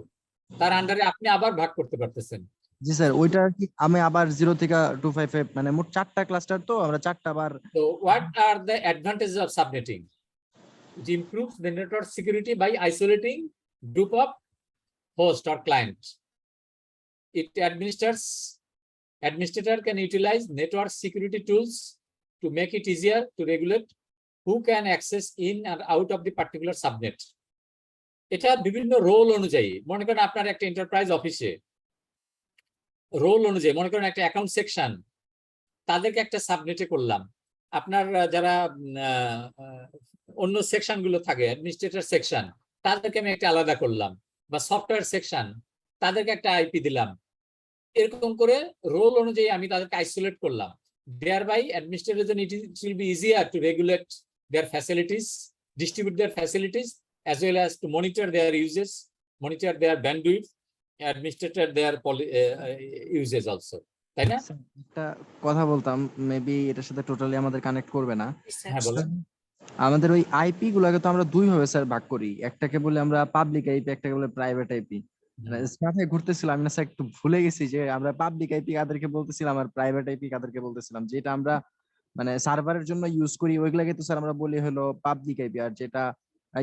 তার আন্ডারে আপনি আবার ভাগ করতে পারতেছেন। জি স্যার, ওইটা কি আমি আবার 0 থেকে 255 মানে মোট 4টা ক্লাস্টার, তো আমরা 4টা আবার। So what are the advantages of subnetting? It improves the network security by isolating group of host or client. Administrator can utilize network security tools to make it easier to regulate who can access in and out of the particular subnet. এটা বিভিন্ন role অনুযায়ী, মনে করেন আপনার একটা enterprise অফিসে role অনুযায়ী, মনে করেন একটা অ্যাকাউন্ট সেকশন, তাদেরকে একটা সাবনেটে করলাম, আপনার যারা অন্য সেকশন গুলো থাকে, অ্যাডমিনিস্ট্রেটর সেকশন, তাদেরকে আমি একটা আলাদা করলাম, বা সফটওয়্যার সেকশন তাদেরকে একটা আইপি দিলাম। এরকম করে রোল অনুযায়ী আমি তাদেরকে আইসোলেট করলাম। Thereby, administrators and it will be easier to regulate their facilities, distribute their facilities, as well as to monitor their uses, monitor their bandwidth, administrator their uses also. তাই না? একটা কথা বলতাম, মেবি এটার সাথে টোটালি আমাদের connect করবে না। হ্যাঁ বলেন। আমাদের ওই আইপি গুলোকে তো আমরা দুই ভাবে স্যার ভাগ করি, একটাকে বলে আমরা পাবলিক আইপি, একটাকে বলে প্রাইভেট আইপি। মাথায় ঘুরতেছিল, আমি না স্যার একটু ভুলে গেছি যে আমরা পাবলিক আইপি কাদেরকে বলতেছিলাম আর প্রাইভেট আইপি কাদেরকে বলতেছিলাম। যেটা আমরা মানে সার্ভারের জন্য ইউজ করি ওইগুলাকে তো স্যার আমরা বলি হলো পাবলিক আইপি, আর যেটা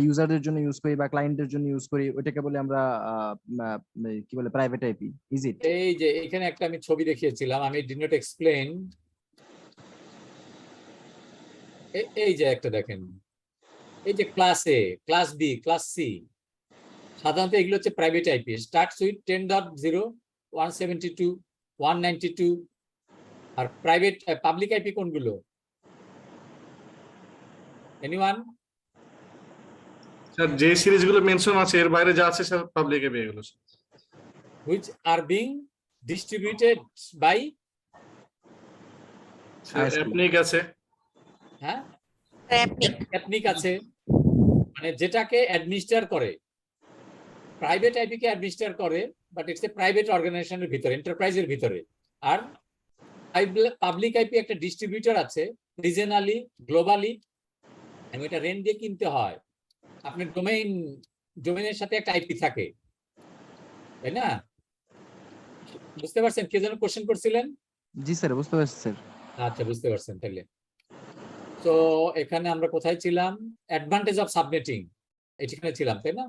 ইউজারদের জন্য ইউজ করি বা ক্লায়েন্টের জন্য ইউজ করি ওইটাকে বলে আমরা কি বলে প্রাইভেট আইপি। Is it? এই যে এখানে একটা আমি ছবি দেখিয়েছিলাম, আমি ডিড নট এক্সপ্লেইন। এই যে একটা দেখেন, এই যে class A, class B, class C, সাধারণত এগুলো হচ্ছে প্রাইভেট আইপি। Starts with 10.0, 172, 192। আর প্রাইভেট পাবলিক আইপি কোনগুলো? এনিওয়ান? স্যার যে সিরিজগুলো মেনশন আছে এর বাইরে যা আছে স্যার পাবলিক আইপি এগুলো। which are being distributed by APNIC আছে। হ্যাঁ, অ্যাপনিক আছে, মানে যেটাকে অ্যাডমিনিস্টার করে। প্রাইভেট আইপি কে অ্যাডমিনিস্টার করে, বাট ইটস এ প্রাইভেট অর্গানাইজেশনের ভিতরে, এন্টারপ্রাইজের ভিতরে। আর পাবলিক আইপি একটা ডিস্ট্রিবিউটর আছে, রিজনালি, গ্লোবালি, এবং এটা রেন্ট দিয়ে কিনতে হয়। আপনার ডোমেইনের সাথে একটা আইপি থাকে, তাই না? বুঝতে পারছেন? কে যেন কোশ্চেন করছিলেন? জি স্যার, বুঝতে পারছি স্যার। আচ্ছা, বুঝতে পারছেন তাহলে। তো এখানে আমরা কোথায় ছিলাম? অ্যাডভান্টেজ অফ সাবনেটিং, এখানে ছিলাম, তাই না?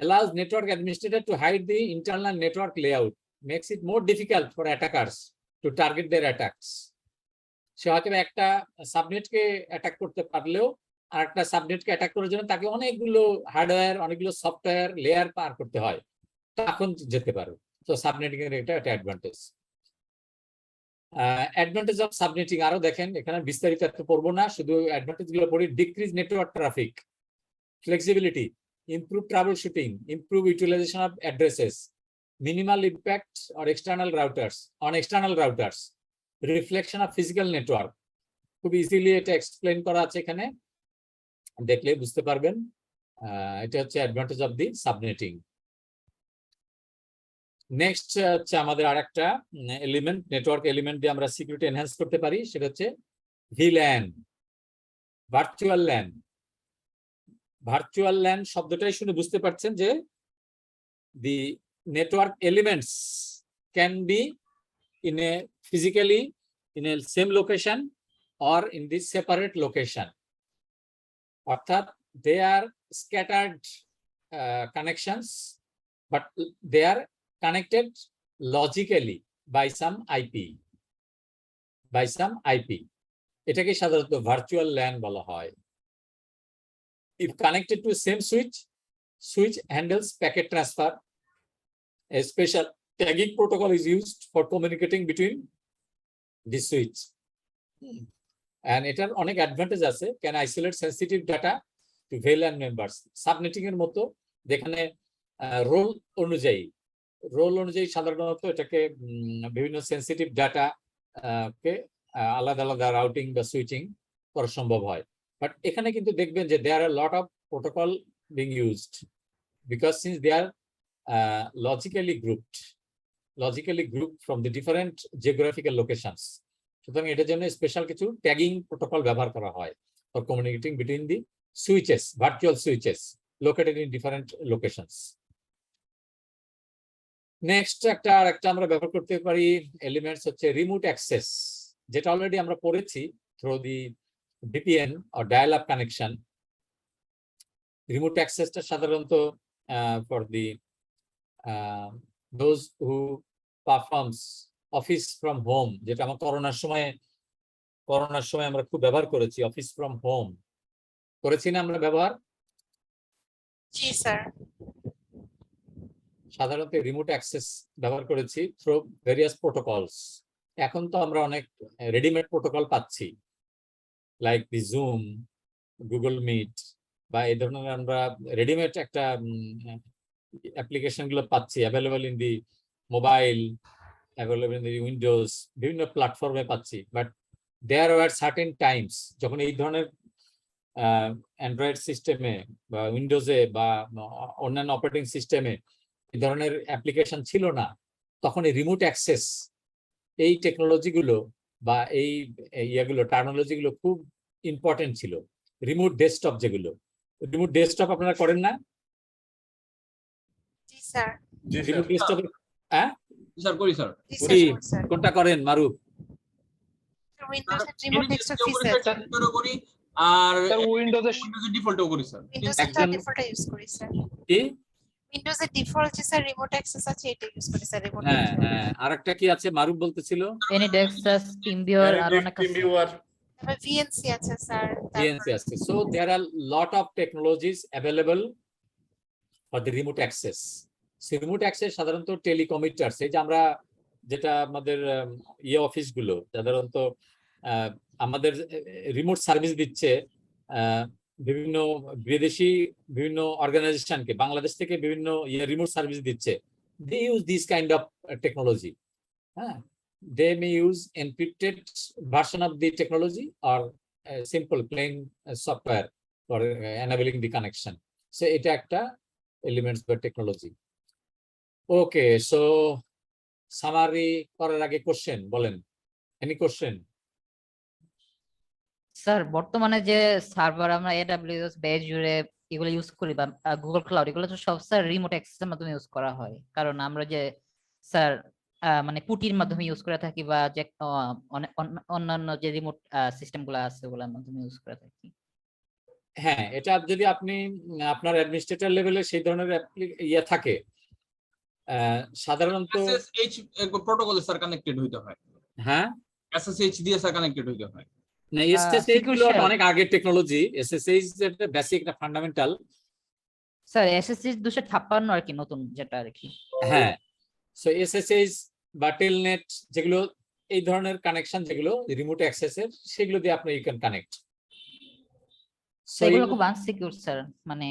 allows network administrator to hide the internal network layout, makes it more difficult for attackers to target their attacks. সে হয়তো একটা সাবনেটকে অ্যাটাক করতে পারলেও আর একটা সাবনেটকে অ্যাটাক করার জন্য তাকে অনেকগুলো হার্ডওয়্যার, অনেকগুলো সফটওয়্যার লেয়ার পার করতে হয়, তখন যেতে পারে। তো সাবনেটিং এর এটা একটা অ্যাডভান্টেজ। অ্যাডভান্টেজ অফ সাবনেটিং আরো দেখেন, এখানে বিস্তারিত একটু পড়বো না, শুধু অ্যাডভান্টেজ গুলো পড়ি। Decrease network traffic, flexibility, improve troubleshooting, improve utilization of addresses, minimal impact or external routers on external routers, reflection of physical network. খুব ইজিলি এটা এক্সপ্লেইন করা আছে এখানে, দেখলে বুঝতে পারবেন। এটা হচ্ছে advantage of the subnetting. Next হচ্ছে আমাদের আরেকটা এলিমেন্ট, নেটওয়ার্ক এলিমেন্ট দিয়ে আমরা সিকিউরিটি এনহ্যান্স করতে পারি, সেটা হচ্ছে ভিল্যান, ভার্চুয়াল ল্যান। ভার্চুয়াল ল্যান শব্দটাই শুনে বুঝতে পারছেন যে the network elements can be in a physically in a same location or in this separate location. অর্থাৎ they are scattered connections, but they are connected logically by some IP. By some IP. এটাকে সাধারণত virtual LAN বলা হয়। If connected to same switch handles packet transfer. A special tagging protocol is used for communicating between the switch. And এটার অনেক advantage আছে, can isolate sensitive data to VLAN members. Subnetting এর মতো, যেখানে role অনুযায়ী সাধারণত এটাকে বিভিন্ন সেন্সিটিভ ডাটা কে আলাদা আলাদা রাউটিং বা সুইচিং করা সম্ভব হয়। বাট এখানে কিন্তু দেখবেন যে there are a lot of protocol being used because since they are logically grouped from the different geographical locations. সুতরাং এটার জন্য স্পেশাল কিছু ট্যাগিং প্রোটোকল ব্যবহার করা হয় for communicating between the switches, virtual switches located in different locations. Next একটা আমরা ব্যবহার করতে পারি এলিমেন্টস হচ্ছে রিমোট অ্যাক্সেস, যেটা অলরেডি আমরা পড়েছি through the VPN or dial-up connection. Remote access টা সাধারণত for the those who performs office from home, যেটা আমরা করোনার সময় আমরা খুব ব্যবহার করেছি, অফিস ফ্রম হোম করেছি না আমরা ব্যবহার? জি স্যার। সাধারণত রিমোট অ্যাক্সেস ব্যবহার করেছি থ্রু ভেরিয়াস প্রোটোকলস। এখন তো আমরা অনেক রেডিমেড প্রোটোকল পাচ্ছি, like the Zoom, Google Meet বা এই ধরনের আমরা রেডিমেড একটা অ্যাপ্লিকেশন গুলো পাচ্ছি, available in the mobile, available in the Windows, বিভিন্ন প্ল্যাটফর্মে পাচ্ছি। But there are certain times যখন এই ধরনের অ্যান্ড্রয়েড সিস্টেমে বা উইন্ডোজে বা অন্যান্য অপারেটিং সিস্টেমে এই ধরনের অ্যাপ্লিকেশন ছিল না, তখন এই রিমোট অ্যাক্সেস এই টেকনোলজিগুলো বা এই ইয়েগুলো টার্মিনোলজিগুলো খুব ইম্পর্টেন্ট ছিল। রিমোট ডেস্কটপ যেগুলো, রিমোট ডেস্কটপ আপনারা করেন না? জি স্যার। রিমোট ডেস্কটপ হ্যাঁ স্যার করি স্যার। কোনটা করেন মারুফ? উইন্ডোজ রিমোট ডেস্কটপ ফি স্যার করি আর উইন্ডোজের ডিফল্টও করি স্যার। উইন্ডোজের ডিফল্টটা ইউজ করি স্যার। কি উইন্ডোজের ডিফল্ট যে স্যার রিমোট অ্যাক্সেস আছে এটা ইউজ করি স্যার। রিমোট হ্যাঁ হ্যাঁ, আরেকটা কি আছে মারুফ বলতেছিল? এনিডেক্সাস, টিমভিউয়ার আর অনেক আছে। তারপর ভিএনসি আছে স্যার। ভিএনসি আছে। So there are lot of technologies available for the remote access. Remote access সাধারণত টেলিকমিউটার্স, এই যে আমরা যেটা আমাদের ইয়ে অফিসগুলো সাধারণত আমাদের রিমোট সার্ভিস দিচ্ছে বিভিন্ন বিদেশি বিভিন্ন অর্গানাইজেশনকে, বাংলাদেশ থেকে বিভিন্ন রিমোট সার্ভিস দিচ্ছে। They use this kind of technology. হ্যাঁ, they may use encrypted version of the technology or simple plain software for enabling the connection. So এটা একটা elements বা technology. Okay, so summary করার আগে কোশ্চেন বলেন, any question? Sir বর্তমানে যে server আমরা AWS বা Azure এগুলো ইউজ করি বা গুগল ক্লাউড, এগুলো তো সব স্যার রিমোট অ্যাক্সেসের মাধ্যমে ইউজ করা হয়। কারণ আমরা যে স্যার মানে পুটির মাধ্যমে ইউজ করে থাকি বা যে অন্যান্য যে রিমোট সিস্টেম গুলো আছে ওগুলোর মাধ্যমে ইউজ করে থাকি। হ্যাঁ, এটা যদি আপনি আপনার অ্যাডমিনিস্ট্রেটর লেভেলে সেই ধরনের ইয়ে থাকে, সাধারণত SSH প্রোটোকলে স্যার কানেক্টেড হইতে হয়। হ্যাঁ, SSH দিয়ে স্যার কানেক্টেড হইতে হয়। না, SSH গুলো অনেক আগের টেকনোলজি। SSH একটা বেসিক একটা ফান্ডামেন্টাল। স্যার SSH 256 আর কি নতুন যেটা আর কি। হ্যাঁ, সো SSH বা টেলনেট যেগুলো এই ধরনের কানেকশন যেগুলো রিমোট অ্যাক্সেসের, সেগুলো দিয়ে আপনি ইউ ক্যান কানেক্ট। সেগুলো খুব আনসিকিউর স্যার, মানে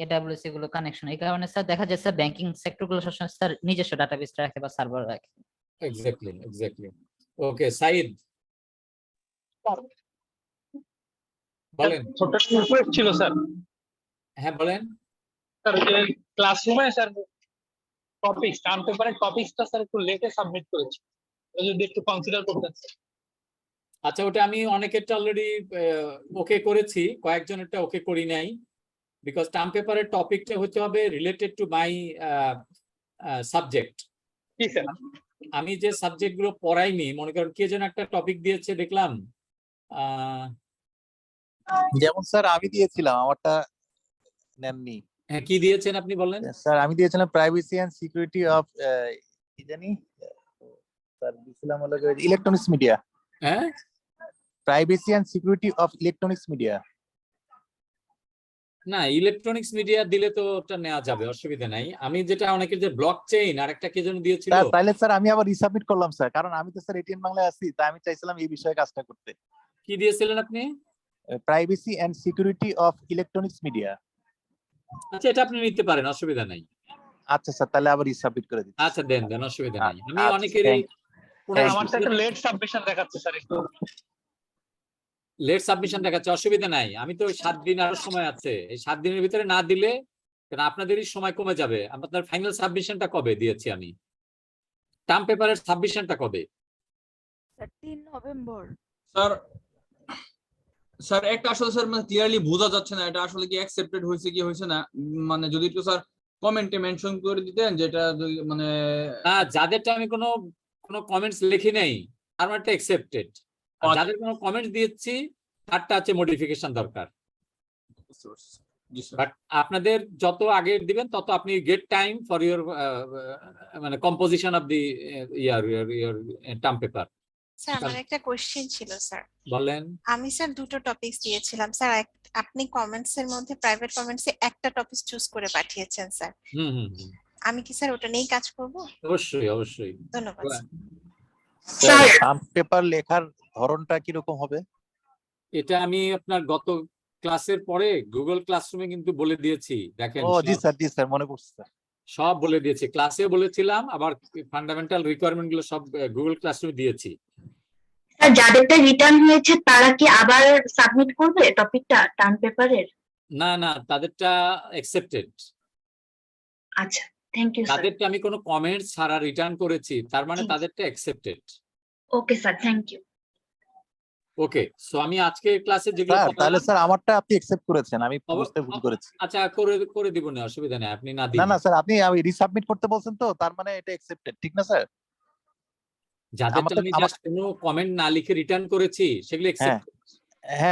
AWS এগুলো কানেকশন। এই কারণে স্যার দেখা যায় স্যার ব্যাংকিং সেক্টর গুলো সবসময় স্যার নিজস্ব ডাটাবেস রাখে বা সার্ভার রাখে। এক্স্যাক্টলি। ওকে, সাইদ বলেন। ছোট রিকোয়েস্ট ছিল স্যার। হ্যাঁ বলেন স্যার, ক্লাসরুমে স্যার টপিকস টার্ম পেপারের টপিকসটা স্যার একটু লেটে সাবমিট করেছি, যদি একটু কনসিডার করতেন। আচ্ছা, ওটা আমি অনেকেরটা অলরেডি ওকে করেছি, কয়েকজনেরটা ওকে করি নাই। বিকজ টার্ম পেপারের টপিকটা হতে হবে রিলেটেড টু মাই সাবজেক্ট। কি স্যার? আমি যে সাবজেক্ট গুলো পড়াইনি, মনে করেন কে যেন একটা টপিক দিয়েছে দেখলাম, যেমন স্যার আমি দিয়েছিলাম, আমারটা নেননি। হ্যাঁ, কি দিয়েছেন আপনি বলেন? স্যার আমি দিয়েছিলাম প্রাইভেসি এন্ড সিকিউরিটি অফ কি জানি স্যার দিয়েছিলাম হলো ইলেকট্রনিক্স মিডিয়া। হ্যাঁ, privacy and security of electronics media. না, ইলেকট্রনিক্স মিডিয়া দিলে তো ওটা নেওয়া যাবে, অসুবিধা নাই। আমি যেটা অনেকের যে ব্লক চেইন আর একটা কে যেন দিয়েছিল, তাহলে স্যার আমি আবার রিসাবমিট করলাম স্যার, কারণ আমি তো স্যার এটিএন বাংলায় আছি, তাই আমি চাইছিলাম এই বিষয়ে কাজটা করতে। কি দিয়েছিলেন আপনি? Privacy and security of electronics media. আচ্ছা, এটা আপনি নিতে পারেন, অসুবিধা নাই। আচ্ছা স্যার, তাহলে আবার রিসাবমিট করে দিচ্ছি। আচ্ছা, দেন, অসুবিধা নাই। আমি অনেকেরই আমার তো একটা লেট সাবমিশন দেখাচ্ছে স্যার, একটু লেট সাবমিশন দেখাচ্ছে, অসুবিধা নাই। আমি তো 7 দিন আরো সময় আছে, এই 7 দিনের ভিতরে না দিলে কারণ আপনাদেরই সময় কমে যাবে। আপনার ফাইনাল সাবমিশনটা কবে দিয়েছি আমি? টার্ম পেপারের সাবমিশনটা কবে? 3 নভেম্বর। স্যার একটা আসলে স্যার মানে ক্লিয়ারলি বোঝা যাচ্ছে না এটা আসলে কি অ্যাকসেপ্টেড হয়েছে কি হয়েছে না, মানে যদি একটু স্যার কমেন্টে মেনশন করে দিতেন, যেটা মানে যাদেরটা আমি কোনো কমেন্টস লিখি নাই তার মানে অ্যাকসেপ্টেড, আর যাদের কোনো কমেন্টস দিয়েছি তারটা আছে মডিফিকেশন দরকার। বাট আপনাদের যত আগে দিবেন তত আপনি গেট টাইম ফর ইউর মানে composition of the year term paper. Sir আমার একটা কোশ্চেন ছিল স্যার। বলেন। আমি স্যার দুটো টপিকস দিয়েছিলাম স্যার, আপনি কমেন্টস এর মধ্যে প্রাইভেট কমেন্টসে একটা টপিক চুজ করে পাঠিয়েছেন স্যার। আমি কি স্যার ওটা নিয়েই কাজ করব? অবশ্যই। ধন্যবাদ স্যার। টার্ম পেপার লেখার ধরনটা কি রকম হবে? এটা আমি আপনার গত ক্লাসের পরে গুগল ক্লাসরুমে কিন্তু বলে দিয়েছি, দেখেন ও জি স্যার মনে পড়ছে স্যার। সব বলে দিয়েছি, ক্লাসে বলেছিলাম, আবার ফান্ডামেন্টাল রিকোয়ারমেন্ট গুলো সব গুগল ক্লাসরুমে দিয়েছি। স্যার যাদেরটা রিটার্ন হয়েছে তারা কি আবার সাবমিট করবে টপিকটা টার্ম পেপারের? না না, তাদেরটা অ্যাকসেপ্টেড। আচ্ছা, থ্যাংক ইউ স্যার। তাদেরটা আমি কোনো কমেন্টস ছাড়া রিটার্ন করেছি, তার মানে তাদেরটা accepted. Okay sir, thank you. Okay, so আমি আজকে ক্লাসে যেগুলো স্যার তাহলে পড়ালাম, স্যার আমারটা আপনি অ্যাকসেপ্ট করেছেন, আমি বুঝতে ভুল করেছি। আচ্ছা করে দিব না, অসুবিধা নেই, আপনি না না দিন। না স্যার, আপনি রিসাবমিট করতে বলছেন তো, তার মানে এটা অ্যাকসেপ্টেড, ঠিক না স্যার? যাদেরটা আমি জাস্ট কোনো কমেন্ট না লিখে রিটার্ন করেছি সেগুলো হ্যাঁ অ্যাকসেপ্ট,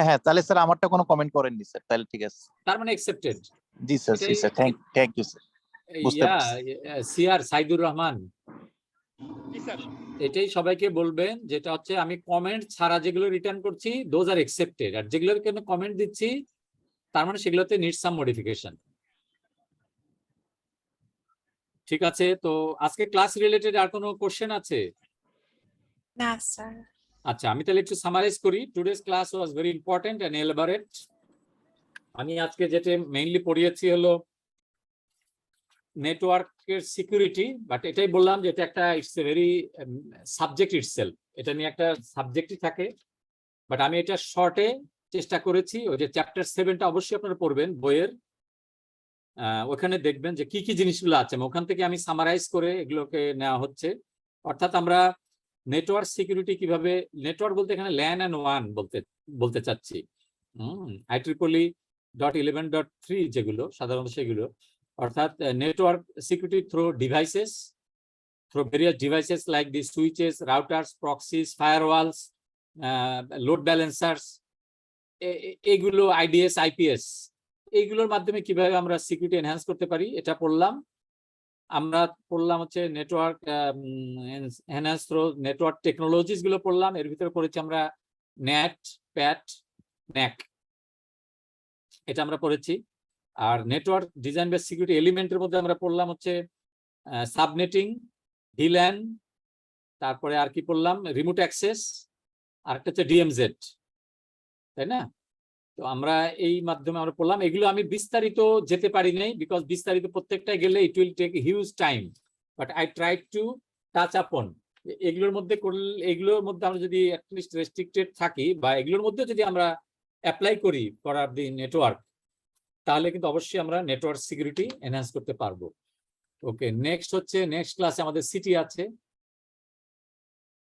হ্যাঁ তাহলে স্যার আমারটা কোনো কমেন্ট করেননি স্যার, তাহলে ঠিক আছে। তার মানে অ্যাকসেপ্টেড। জি স্যার থ্যাংক ইউ স্যার, বুঝতে পারছি। সিআর সাইদুর রহমান, এটাই সবাইকে বলবেন, যেটা হচ্ছে আমি কমেন্ট ছাড়া যেগুলো রিটার্ন করছি দোজ আর অ্যাকসেপ্টেড, আর যেগুলোর জন্য কমেন্ট দিচ্ছি তার মানে সেগুলোতে নিড সাম মডিফিকেশন। ঠিক আছে, তো আজকে ক্লাস রিলেটেড আর কোনো কোশ্চেন আছে? না স্যার। আচ্ছা, আমি তাহলে একটু সামারাইজ করি। Today's class was very important and elaborate. আমি আজকে যেটা মেইনলি পড়িয়েছি হলো নেটওয়ার্কের সিকিউরিটি, বাট এটাই বললাম যে এটা একটা it's a very subject itself, এটা নিয়ে একটা সাবজেক্টই থাকে, বাট আমি এটা শর্টে চেষ্টা করেছি। ওই যে চ্যাপ্টার 7টা অবশ্যই আপনারা পড়বেন বইয়ের, ওখানে দেখবেন যে কি কি জিনিসগুলো আছে, ওখান থেকে আমি সামারাইজ করে এগুলোকে নেওয়া হচ্ছে। অর্থাৎ আমরা নেটওয়ার্ক সিকিউরিটি কিভাবে, নেটওয়ার্ক বলতে এখানে ল্যান অ্যান্ড ওয়ান বলতে চাচ্ছি, IEEE.11.3 যেগুলো সাধারণত সেগুলো, অর্থাৎ network security through devices, through various devices like the switches, routers, proxies, firewalls, load balancers, এগুলো IDS, IPS, এইগুলোর মাধ্যমে কিভাবে আমরা সিকিউরিটি এনহ্যান্স করতে পারি এটা পড়লাম। আমরা পড়লাম হচ্ছে network enhance through network technologies গুলো পড়লাম, এর ভিতরে পড়েছি আমরা নেট, প্যাট, ন্যাক, এটা আমরা পড়েছি। আর নেটওয়ার্ক ডিজাইন বেস সিকিউরিটি এলিমেন্টের মধ্যে আমরা পড়লাম হচ্ছে সাবনেটিং, ভিল্যান, তারপরে আর কি পড়লাম রিমোট অ্যাক্সেস, আর একটা হচ্ছে ডিএমজেড, তাই না? তো আমরা এই মাধ্যমে আমরা পড়লাম। এগুলো আমি বিস্তারিত যেতে পারি নাই, বিকজ বিস্তারিত প্রত্যেকটাই গেলে it will take huge time, but I try to touch upon. এগুলোর মধ্যে করলে, এগুলোর মধ্যে আমরা যদি অ্যাটলিস্ট রেস্ট্রিক্টেড থাকি বা এগুলোর মধ্যে যদি আমরা অ্যাপ্লাই করি ফর দি নেটওয়ার্ক, তাহলে কিন্তু অবশ্যই আমরা নেটওয়ার্ক সিকিউরিটি এনহ্যান্স করতে পারবো। ওকে, নেক্সট হচ্ছে নেক্সট ক্লাসে আমাদের সিটি আছে,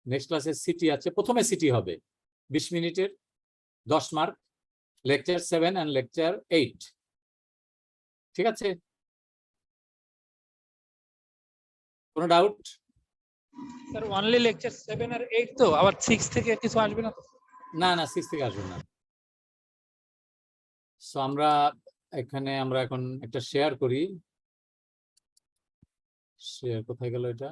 নেক্সট ক্লাসে সিটি আছে। প্রথমে সিটি হবে 20 মিনিটের 10 মার্ক, লেকচার 7 and লেকচার 8, ঠিক আছে? কোনো ডাউট? স্যার অনলি লেকচার 7 আর 8 তো, আবার 6 থেকে কিছু আসবে না তো? না না, 6 থেকে আসবে না। সো আমরা এখন একটা শেয়ার করি। শেয়ার কোথায় গেল এটা?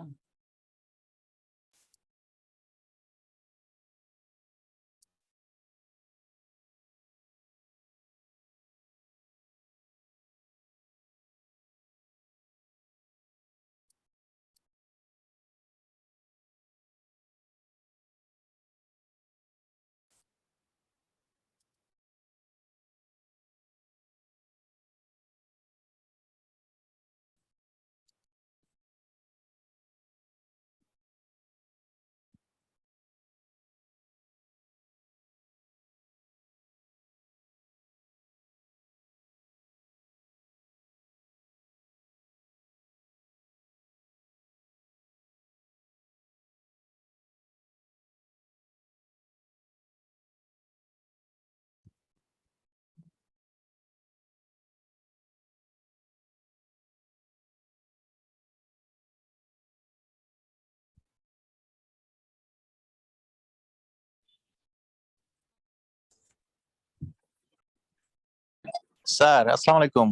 স্যার আসসালামু আলাইকুম।